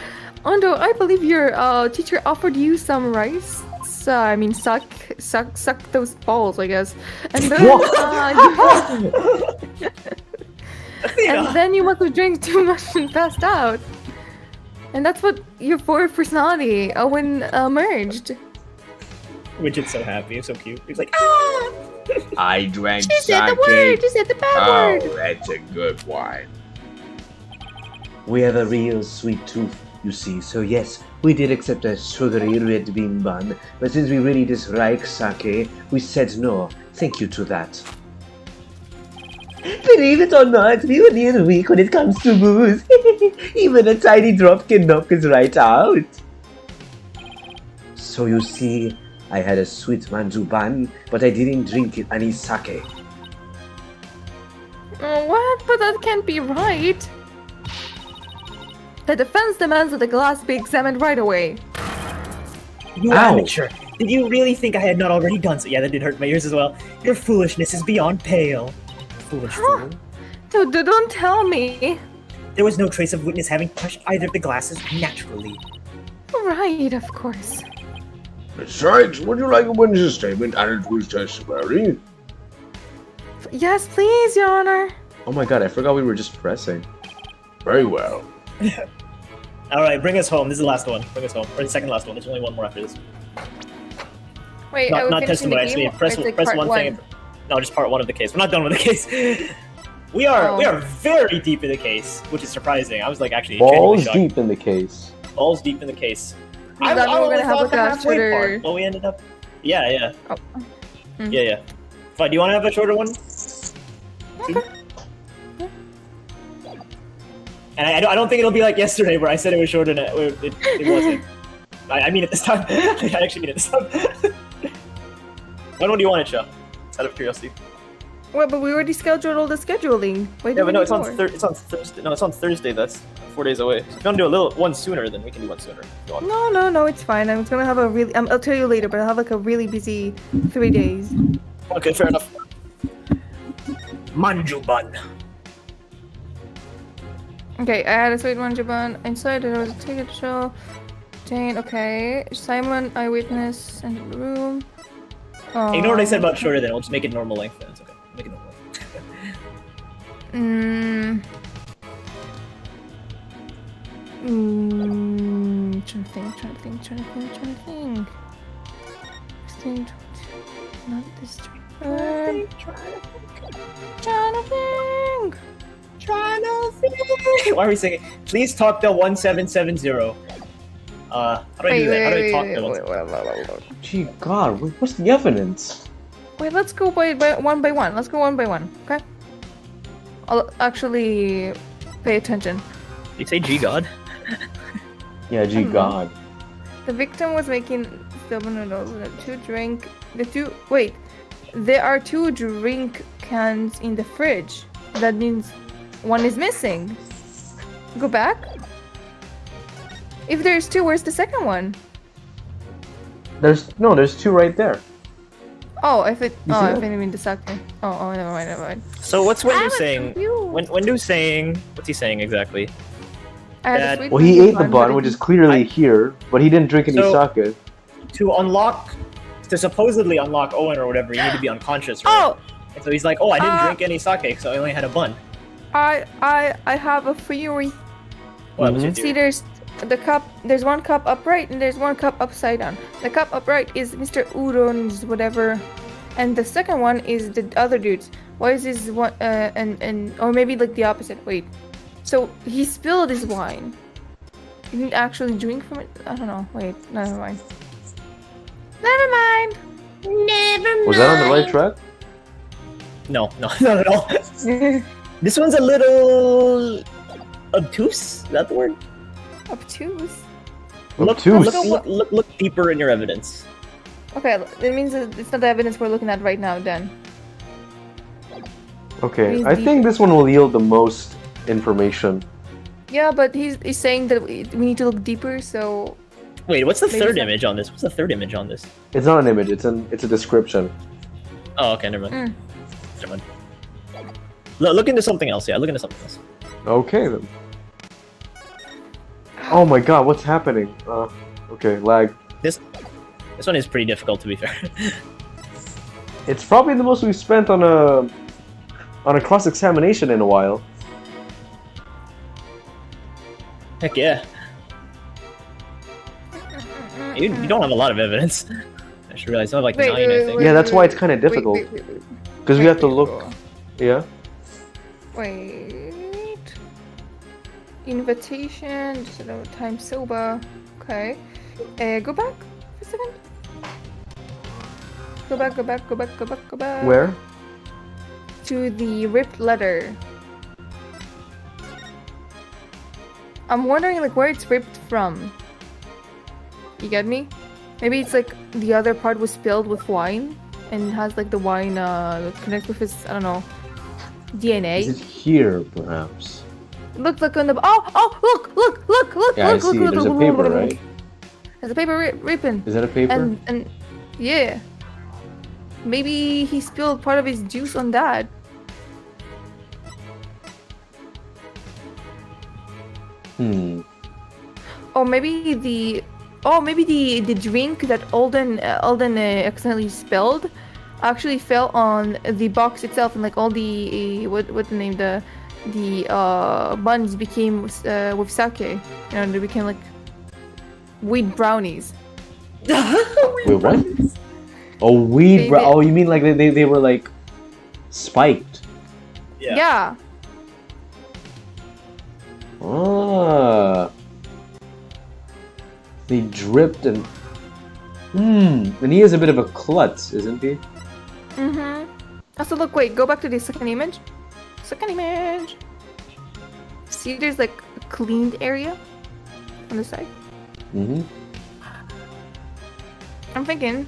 Andrew, I believe your teacher offered you some rice. Suck those balls, I guess. And then, and then you must have drank too much and passed out. And that's what your 4th personality, Owen, merged. Widget's so happy, it's so cute. He's like, ah! I drank She said the word! She said the bad word! Oh, that's a good wine. We have a real sweet tooth, you see, so yes, we did accept a sugary red bean bun, but since we really dislike sake, we said no. Thank you to that. Believe it or not, we only are weak when it comes to booze. Even a tiny drop can knock us right out. So you see, I had a sweet manju ban, but I didn't drink any sake. What? But that can't be right. The defense demands that the glass be examined right away. You amateur! Did you really think I had not already done so? Yeah, that did hurt my ears as well. Your foolishness is beyond pale. Foolish fool. Don't tell me. There was no trace of witness having touched either of the glasses naturally. Right, of course. Besides, would you like a witness statement added to his testimony? Yes, please, Your Honor. Oh my god, I forgot we were just pressing. Very well. Alright, bring us home. This is the last one. Bring us home. Or the second last one. There's only one more after this. Wait, Not testimony, actually. Press one thing. No, just part one of the case. We're not done with the case. We are very deep in the case, which is surprising. I was like actually balls deep in the case. Balls deep in the case. I thought we were gonna have like a shorter. Well, we ended up. Yeah. Oh. Yeah. Fine. Do you want to have a shorter one? Okay. And I don't think it'll be like yesterday where I said it was shorter than it wasn't. I mean it this time. I actually mean it this time. When do you want it, Sha? Out of curiosity. Well, but we already scheduled all the scheduling. Wait, yeah, but no, it's on Thursday. No, it's on Thursday. That's 4 days away. So if you want to do one sooner, then we can do one sooner. No, it's fine. I'm gonna have a really. I'll tell you later, but I'll have like a really busy 3 days. Okay, fair enough. Manjuban. Okay, I had a sweet manjuban. Inside there was a ticket show. Jane, okay. Simon, eyewitness, in the room. Ignore what I said about shorter then. We'll just make it normal length then. It's okay. Make it normal length. Trying to think. Not this one. Why are we singing? Please talk to 1770. How do I do that? How do I talk to 1770? Gee, God, what's the evidence? Wait, let's go by one by one. Let's go one by one, okay? I'll actually pay attention. Did you say G God? Yeah, G God. The victim was making wait. There are 2 drink cans in the fridge. That means one is missing. Go back. If there's 2, where's the second one? There's 2 right there. Oh, I mean the second. Oh, never mind. So what's Wendu saying? Wendu's saying, what's he saying exactly? Well, he ate the bun, which is clearly here, but he didn't drink any sake. To supposedly unlock Owen or whatever, you need to be unconscious, right? Oh! And so he's like, I didn't drink any sake, so I only had a bun. I have a theory. What was your See, theory? there's one cup upright and there's one cup upside down. The cup upright is Mr. Udon's whatever, and the second one is the other dude's. Why is this one or maybe like the opposite? Wait. So he spilled his wine. He didn't actually drink from it? I don't know. Wait, never mind. Was that on the right track? No, not at all. This one's a little obtuse. Is that the word? Obtuse? Look deeper in your evidence. Okay, that means that it's not the evidence we're looking at right now, then. Okay, I think this one will yield the most information. Yeah, but he's saying that we need to look deeper, so... Wait, what's the third image on this? What's the third image on this? It's not an image, it's a description. Oh, okay, never mind. Never mind. Look into something else, yeah, look into something else. Okay, then. Oh my god, what's happening? Okay, lag. This one is pretty difficult, to be fair. It's probably the most we've spent on a cross-examination in a while. Heck yeah. You don't have a lot of evidence. I should realize you have like 9, I think. Yeah, that's why it's kind of difficult. Because we have to look... Yeah? Wait... Invitation, just another time soba. Okay. Go back for a second. Go back. Where? to the ripped letter. I'm wondering like where it's ripped from. You get me? Maybe it's like the other part was spilled with wine and has like the wine connect with his, I don't know, DNA. Is it here, perhaps? Look on the look. Yeah, I see. There's a paper, right? There's a paper ripping. Is that a paper? And yeah. Maybe he spilled part of his juice on that. Or maybe the drink that Alden accidentally spilled actually fell on the box itself, and like all the what the name the buns became with sake. You know, they became like wheat brownies. Wait, what? Oh, weed. Oh, you mean like they were like spiked? Yeah. Ah. They dripped and. And he is a bit of a klutz, isn't he? Also, look, wait, go back to the second image. See, there's like a cleaned area on the side. I'm thinking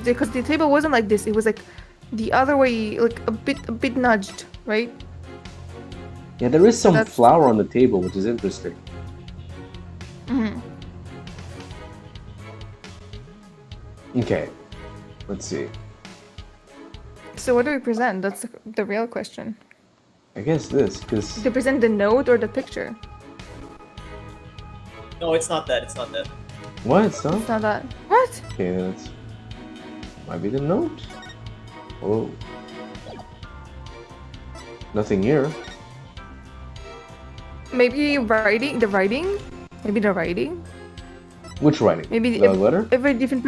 because the table wasn't like this; it was like the other way, like a bit nudged, right? Yeah, there is some flour on the table, which is interesting. Okay, let's see. So what do we present? That's the real question. I guess this, because... Do we present the note or the picture? No, it's not that. It's not that. What? It's not? It's not that. What? Okay, that's... Might be the note. Oh. Nothing here. Maybe writing? The writing? Maybe the writing? Which writing? Maybe the letter? Every different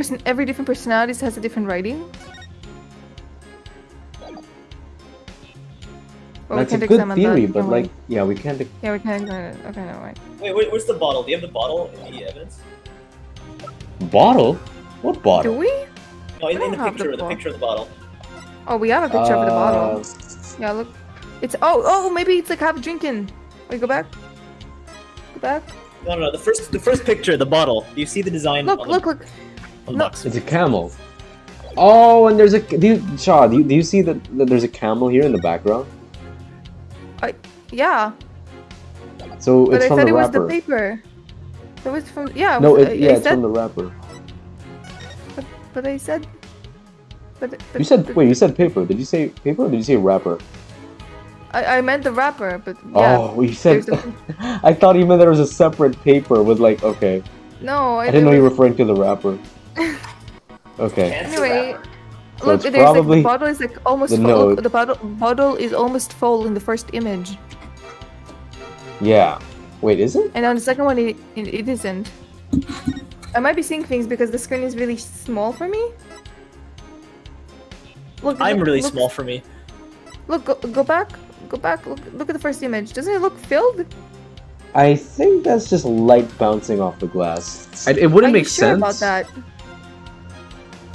personality has a different writing. Or that's a good theory, but like, yeah, we can't. Yeah, we can't examine it. Okay, never mind. Wait, where's the bottle? Do you have the bottle in the evidence? Bottle? What bottle? Do we? No, in the picture. The picture of the bottle. Oh, we have a picture of the bottle. Yeah, look. It's maybe it's like half drinking. Wait, go back. Go back. No. The first picture, the bottle. Do you see the design? Look. On the box? It's a camel. Oh, and there's a. Do you see that there's a camel here in the background? Yeah. So it's from the wrapper. But I said it was the paper. It was from No, it's from the wrapper. But I said. You said paper. Did you say paper or did you say wrapper? I meant the wrapper, but yeah. Oh, you said. I thought you meant there was a separate paper with like okay. No, I didn't know you were referring to the wrapper. Okay. Anyway, so look, it's probably the bottle is like almost full. The bottle is almost full in the first image. Yeah. Wait, is it? And on the second one, it isn't. I might be seeing things because the screen is really small for me. Look, I'm really small for me. Look, go back. Go back. Look at the first image. Doesn't it look filled? I think that's just light bouncing off the glass. It wouldn't make sense. About that?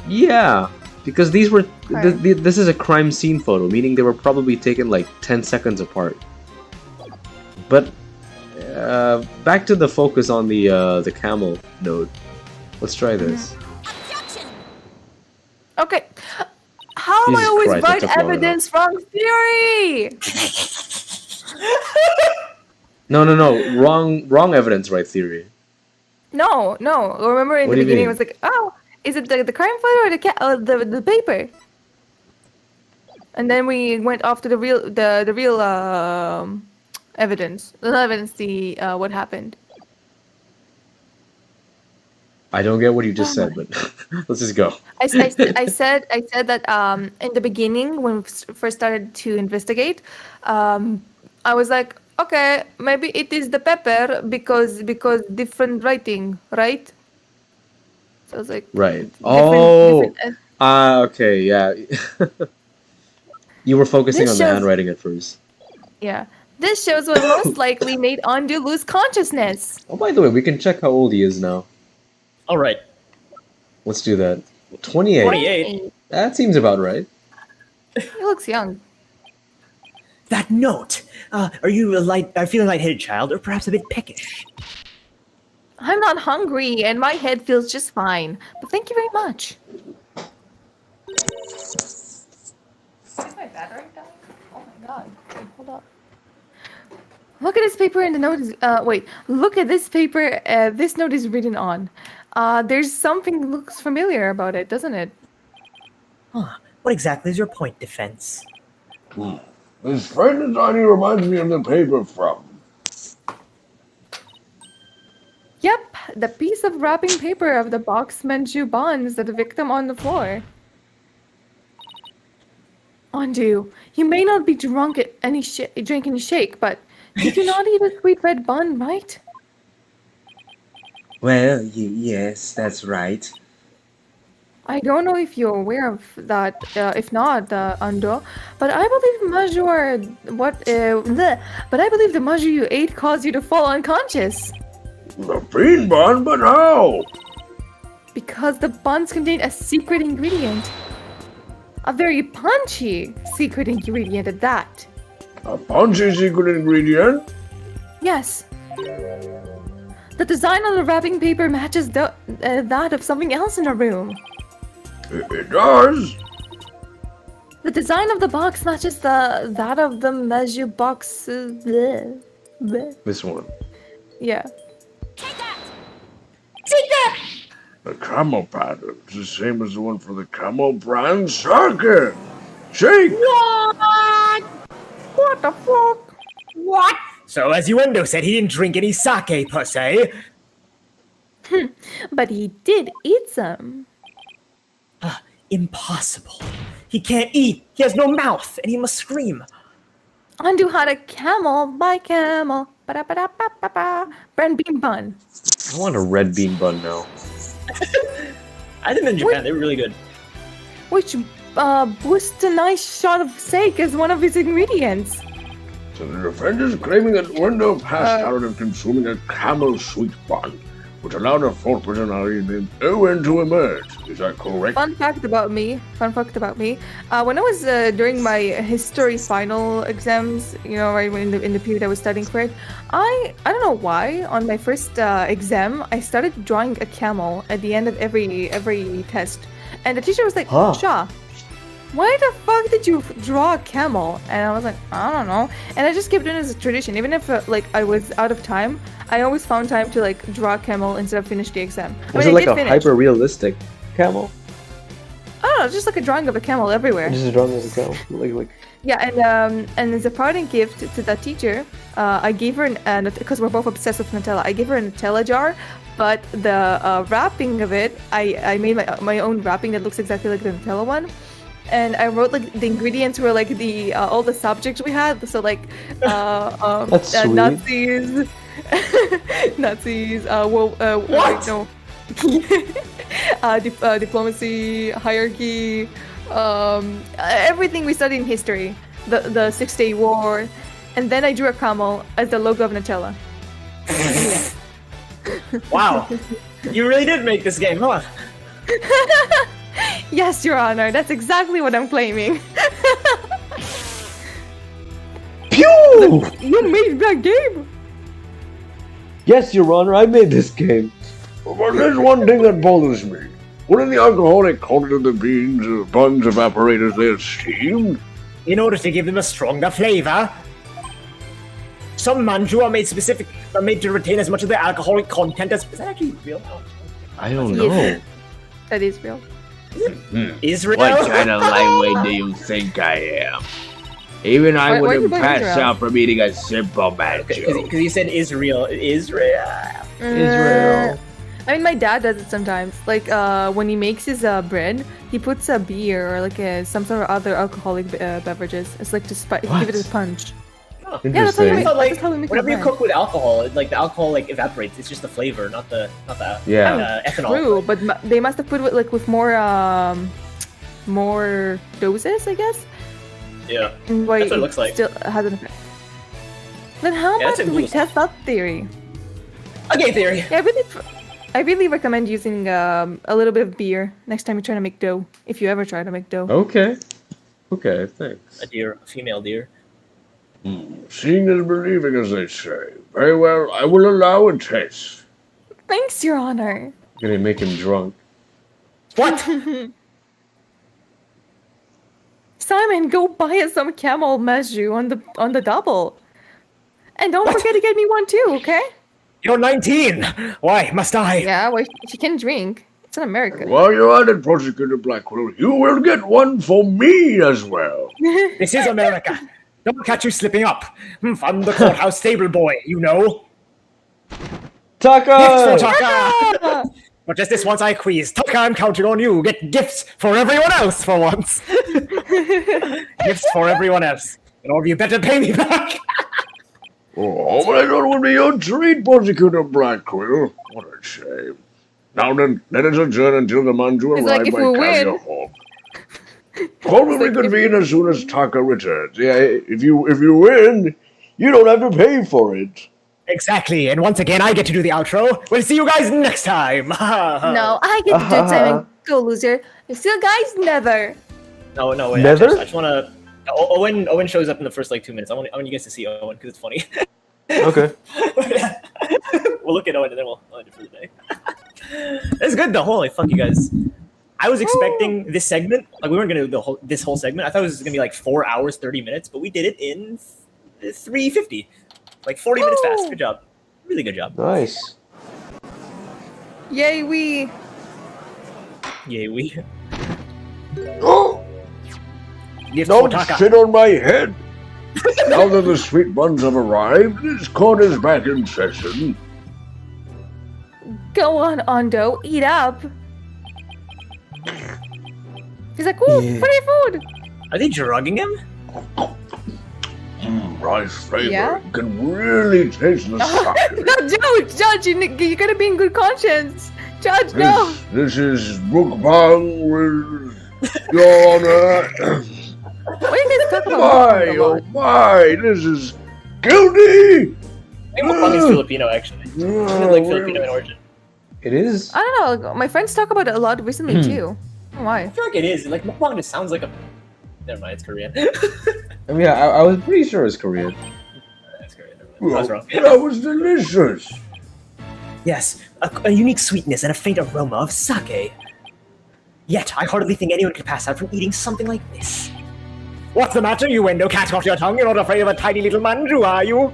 Yeah, because these were. This is a crime scene photo, meaning they were probably taken like 10 seconds apart. But back to the focus on the camel node. Let's try this. Okay. How am I always right evidence, wrong theory? No. Wrong evidence, right theory. No. Remember in the beginning it was like, oh, is it the crime photo or the paper? And then we went off to the real evidence. Not evidence, the what happened. I don't get what you just said, but let's just go. I said that in the beginning when we first started to investigate, I was like, okay, maybe it is the pepper because different writing, right? So I was like, right. Okay, yeah. You were focusing on the handwriting at first. Yeah. This shows what most likely made Andu lose consciousness. Oh, by the way, we can check how old he is now. All right. Let's do that. 28. 28. That seems about right. He looks young. That note. Are you feeling lightheaded, child, or perhaps a bit peckish? I'm not hungry, and my head feels just fine. But thank you very much. Is my battery dying? Oh my god. Wait, hold up. Look at this paper and the note is, wait. Look at this paper, this note is written on. There's something that looks familiar about it, doesn't it? Huh. What exactly is your point, Defense? This friend design reminds me of the paper from. Yep, the piece of wrapping paper of the box Manju bonds the victim on the floor. Anju, you may not be drunk at any drink any shake, but did you not eat a sweet red bun, right? Well, yes, that's right. I don't know if you're aware of that. If not, Ando, but I believe but I believe the maju you ate caused you to fall unconscious. The bean bun, but how? Because the buns contain a secret ingredient. A very punchy secret ingredient at that. A punchy secret ingredient? Yes. The design on the wrapping paper matches that of something else in the room. It does. The design of the box matches that of the measure box. This one. Yeah. The camel pattern is the same as the one for the camel brand sake. Shake! What the fuck? What? So, as Uendo said, he didn't drink any sake, per se. But he did eat some. Impossible. He can't eat. He has no mouth, and he must scream. Andu had a camel by camel. Ba-da-ba-da-ba-ba-ba. Brand bean bun. I want a red bean bun now. I did them in Japan. They were really good. Which boosts a nice shot of sake as one of his ingredients. So the defenders claiming that Wendo passed out of consuming a camel sweet bun, which allowed a fourth personality named Owen to emerge. Is that correct? Fun fact about me. When I was during my history final exams, you know, right in the period I was studying for it, I don't know why on my first exam I started drawing a camel at the end of every test, and the teacher was like, "Sha, why the fuck did you draw a camel?" And I was like, "I don't know," and I just kept doing it as a tradition, even if I was out of time. I always found time to draw a camel instead of finish the exam. Was it like a hyper-realistic camel? I don't know, just like a drawing of a camel everywhere. Just a drawing of a camel, like. Yeah, and as a parting gift to that teacher, I gave her because we're both obsessed with Nutella. I gave her a Nutella jar, but the wrapping of it, I made my own wrapping that looks exactly like the Nutella one. And I wrote the ingredients were the all the subjects we had. So That's sweet. Nazis. Nazis, What? No. Diplomacy, hierarchy, everything we studied in history, the 6-Day War, and then I drew a camel as the logo of Nutella. Wow. You really did make this game, huh? Yes, Your Honor, that's exactly what I'm claiming. Pew! You made that game! Yes, Your Honor, I made this game. But there's one thing that bothers me. Wouldn't the alcoholic content of the beans or buns evaporate as they're steamed? In order to give them a stronger flavor. Some manju are made to retain as much of their alcoholic content as... Is that actually real? I don't know. That is real. Israel? What kind of lightweight do you think I am? Even I Why wouldn't you pass Israel? out from eating a simple manju. Because you said Israel. Israel. Israel. I mean, my dad does it sometimes. When he makes his bread, he puts a beer or some sort of other alcoholic beverages. It's to give it a punch. Yeah, that's how you Interesting. make. But That's how we make whenever you bread. cook with alcohol, the alcohol evaporates. It's just the flavor, not the Yeah. ethanol. True, but they must have put it with more doses, I guess. Yeah. And why That's what it looks like. Still has an effect. Then how Yeah, about that's we in test that theory? Okay, theory. Yeah, I really recommend using a little bit of beer next time you're trying to make dough. If you ever try to make dough. Okay. Okay, thanks. A deer, a female deer. Seeing is believing, as they say. Very well, I will allow a taste. Thanks, Your Honor. Gonna make him drunk. What? Simon, go buy us some camel measure on the double. And don't forget to get me one too, okay? You're 19. Why must I? Yeah, well, she can drink. It's in America. While you're at it, Prosecutor Blackwell, you will get one for me as well. This is America. Don't catch you slipping up. I'm the courthouse stable boy, you know. Tucker! Gifts for Tucker! But just this once I quiz. Tucker, I'm counting on you. Get gifts for everyone else for once. Gifts for everyone else. And all of you better pay me back. Oh, but I thought it would be your treat, Prosecutor Blackwell. What a shame. Now then, let us adjourn until the Manju It's like arrive if by we carrier win. home. Call will reconvene as soon as Taka returns. Yeah, if you win, you don't have to pay for it. Exactly. And once again, I get to do the outro. We'll see you guys next time. No, I get to do it, Simon. Go, loser. See you guys never. No, wait. Nether? I just want to. Owen shows up in the first like 2 minutes. I want you guys to see Owen because it's funny. Okay. We'll look at Owen and then we'll end it for the day. It's good though. Holy fuck, you guys! I was expecting this segment, like we weren't gonna do this whole segment. I thought it was gonna be like 4 hours, 30 minutes, but we did it in 3:50, like 40 minutes fast. Good job, really good job. Nice. Yay, we. Yay, we. Oh, Gifts don't for Taka. sit on my head. Now that the sweet buns have arrived, this court is back in session. Go on, Ondo. Eat up. He's like, ooh, Yeah. free food. Are they drugging him? Rice flavor. Yeah? You can really taste the socket. No, Judge, you gotta be in good conscience. Judge, no. This is mukbang with Your Honor. What are you guys talking about? My, oh my, this is guilty! I think mukbang is Filipino actually. It's like Filipino in origin. It is? I don't know. My friends talk about it a lot recently too. Why? I feel like it is. Like mukbang just sounds like a. Never mind, it's Korean. I mean, I was pretty sure it's Korean. That's Korean. Never mind. I was wrong. That was delicious. Yes, a unique sweetness and a faint aroma of sake. Yet, I hardly think anyone could pass out from eating something like this. What's the matter, you window cat off your tongue? You're not afraid of a tiny little manju, are you?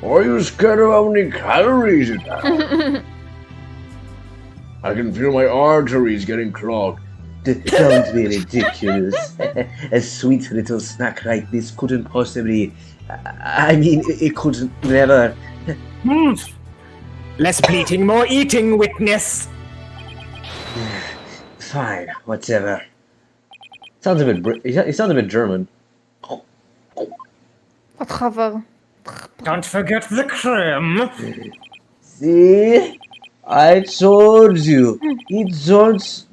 Are you scared of how many calories it has? I can feel my arteries getting clogged. Don't be ridiculous. A sweet little snack like this couldn't possibly. I mean, it could never. Less bleating, more eating, witness. Fine, whatever. Sounds a bit. It sounds a bit German. Whatever. Don't forget the creme. See, I told you. It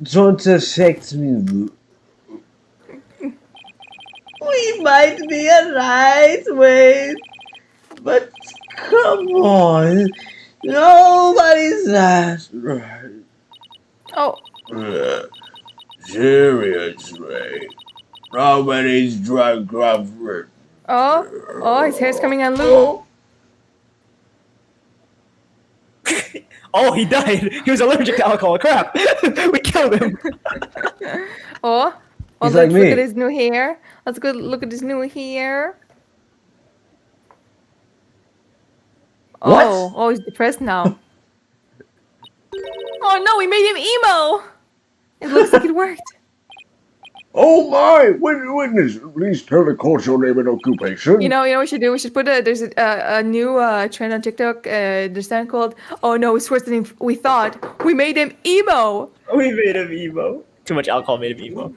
don't affect me. We might be alright, wait, but come on, nobody's that right. Oh, Seriously. Nobody's drunk Crawford. oh, his hair's coming unglued. Oh, he died. He was allergic to alcohol. Crap. We killed him. Oh, He's let's like look me. at his new hair. Let's go look at his new hair. What? Oh, he's depressed now. Oh no, we made him emo. It looks like it worked. Oh my! Witness, please tell the court your name and occupation. You know what we should do? We should put there's a new trend on TikTok. There's something called, oh no, it's worse than we thought. We made him emo. We made him emo. Too much alcohol made him emo.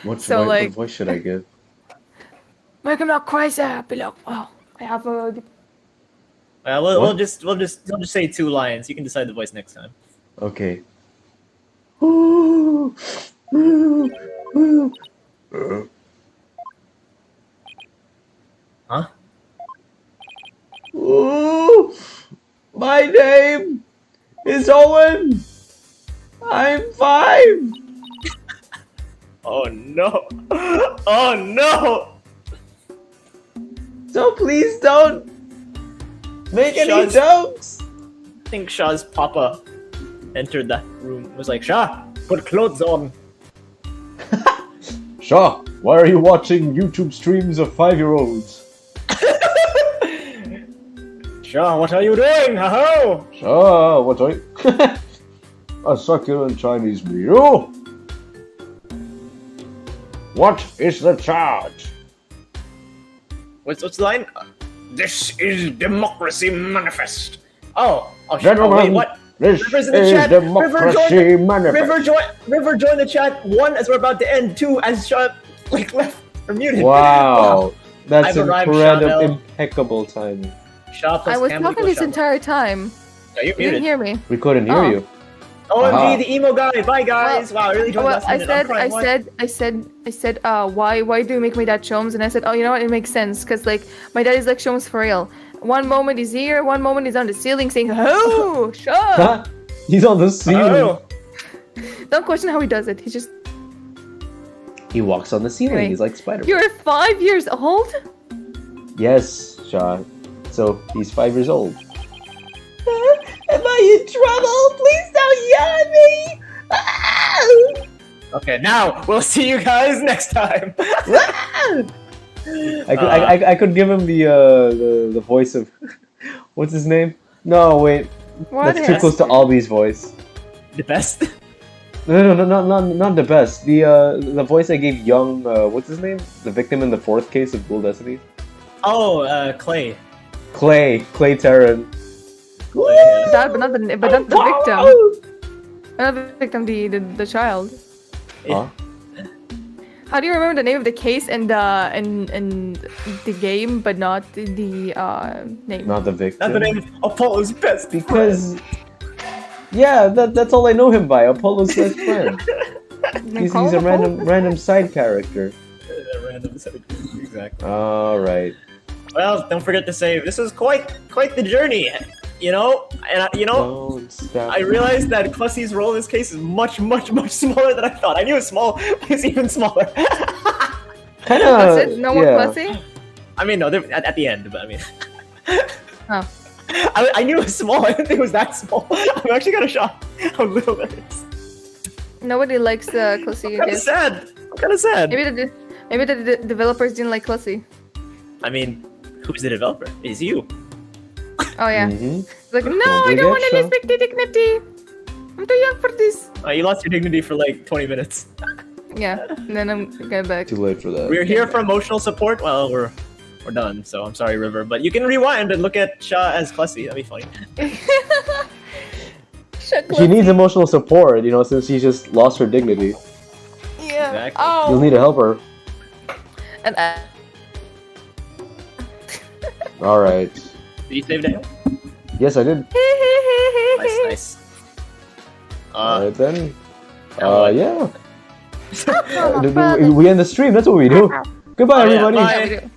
What voice should I give? Make him not crazy. Be like, oh, I have a. We'll just say 2 lines. You can decide the voice next time. Okay. Huh? Ooh, my name is Owen. I'm 5. Oh no! Oh no! So please don't make any Shaw's- jokes. I think Shaw's papa entered that room. It was like, Shaw, put clothes on. Shaw, why are you watching YouTube streams of 5-year-olds? Shaw, what are you doing? Ho-ho! Shaw, what are you? A succulent Chinese meal? What is the charge? What's the line? This is Democracy Manifest. Oh, shit. Gentlemen, Oh, wait, what? this River's in the is chat. Democracy Manifest. River joined the chat. 1, as we're about to end. 2, as Shaw left or muted. Wow, that's I've arrived, incredible, Chanel. impeccable timing. Shaw plus I was Cam talking equals this Shaw. entire time. No, you're You didn't muted. hear me. We couldn't hear Oh. you. OMG, Aha. the emo guy. Bye, guys. Wow, I really enjoyed Well, last minute. I'm crying. why do you make my dad Shomes? And I said, oh, you know what? It makes sense because like my dad is like Shomes for real. One moment he's here, one moment he's on the ceiling saying, "Oh, shut!" Huh? He's on the ceiling. Oh, Don't question how he does it. He just He walks on the ceiling. Wait. He's like Spider-Man. You're 5 years old? Yes, Shaw. So he's 5 years old. Am I in trouble? Please don't yell at me! Ah! okay. Now we'll see you guys next time. I could give him the voice of what's his name? No, wait, What that's too is- close to Albie's voice. The best. No, not the best. The voice I gave young what's his name? The victim in the 4th case of Dual Destiny. Oh, Clay. Clay Terran. That, but not the victim. Not the victim, the child. Huh? How do you remember the name of the case and the game, but not the name? Not the victim. Not the name of Apollo's best. Because yeah, that's all I know him by. Apollo's best friend. He's a random side character. Random set. Exactly. All right. Well, don't forget to save. This was quite the journey, you know. And Don't stop. I realized that Clussy's role in this case is much smaller than I thought. I knew it was small, but it's even smaller. Kind That's it? No more Clussy? I mean, no, at the end, but I mean. Oh. I knew it was small. I didn't think it was that small. I'm actually kind of shocked how little it is. Nobody likes Clussy. I'm kind of sad. I'm kind of sad. Maybe the developers didn't like Clussy. I mean, who's the developer? It's you. Oh yeah. Mm-hmm. It's like, no, Don't I don't want forget, to respect the dignity. I'm too young for this. You lost your dignity for like 20 minutes. Yeah, and then I'm going back. Too late for that. We're here for emotional support. Well, we're done. So I'm sorry, River, but you can rewind and look at Shaw as Clussy. That'd be funny. She needs emotional support, you know, since she just lost her dignity. Yeah. Exactly. Oh. You'll need to help her. And All right. Did you save that? Yes, I did. Nice. All right then. now what? Yeah. We end the stream. That's what we do. Goodbye, Oh, yeah, everybody. bye. Yeah, we do.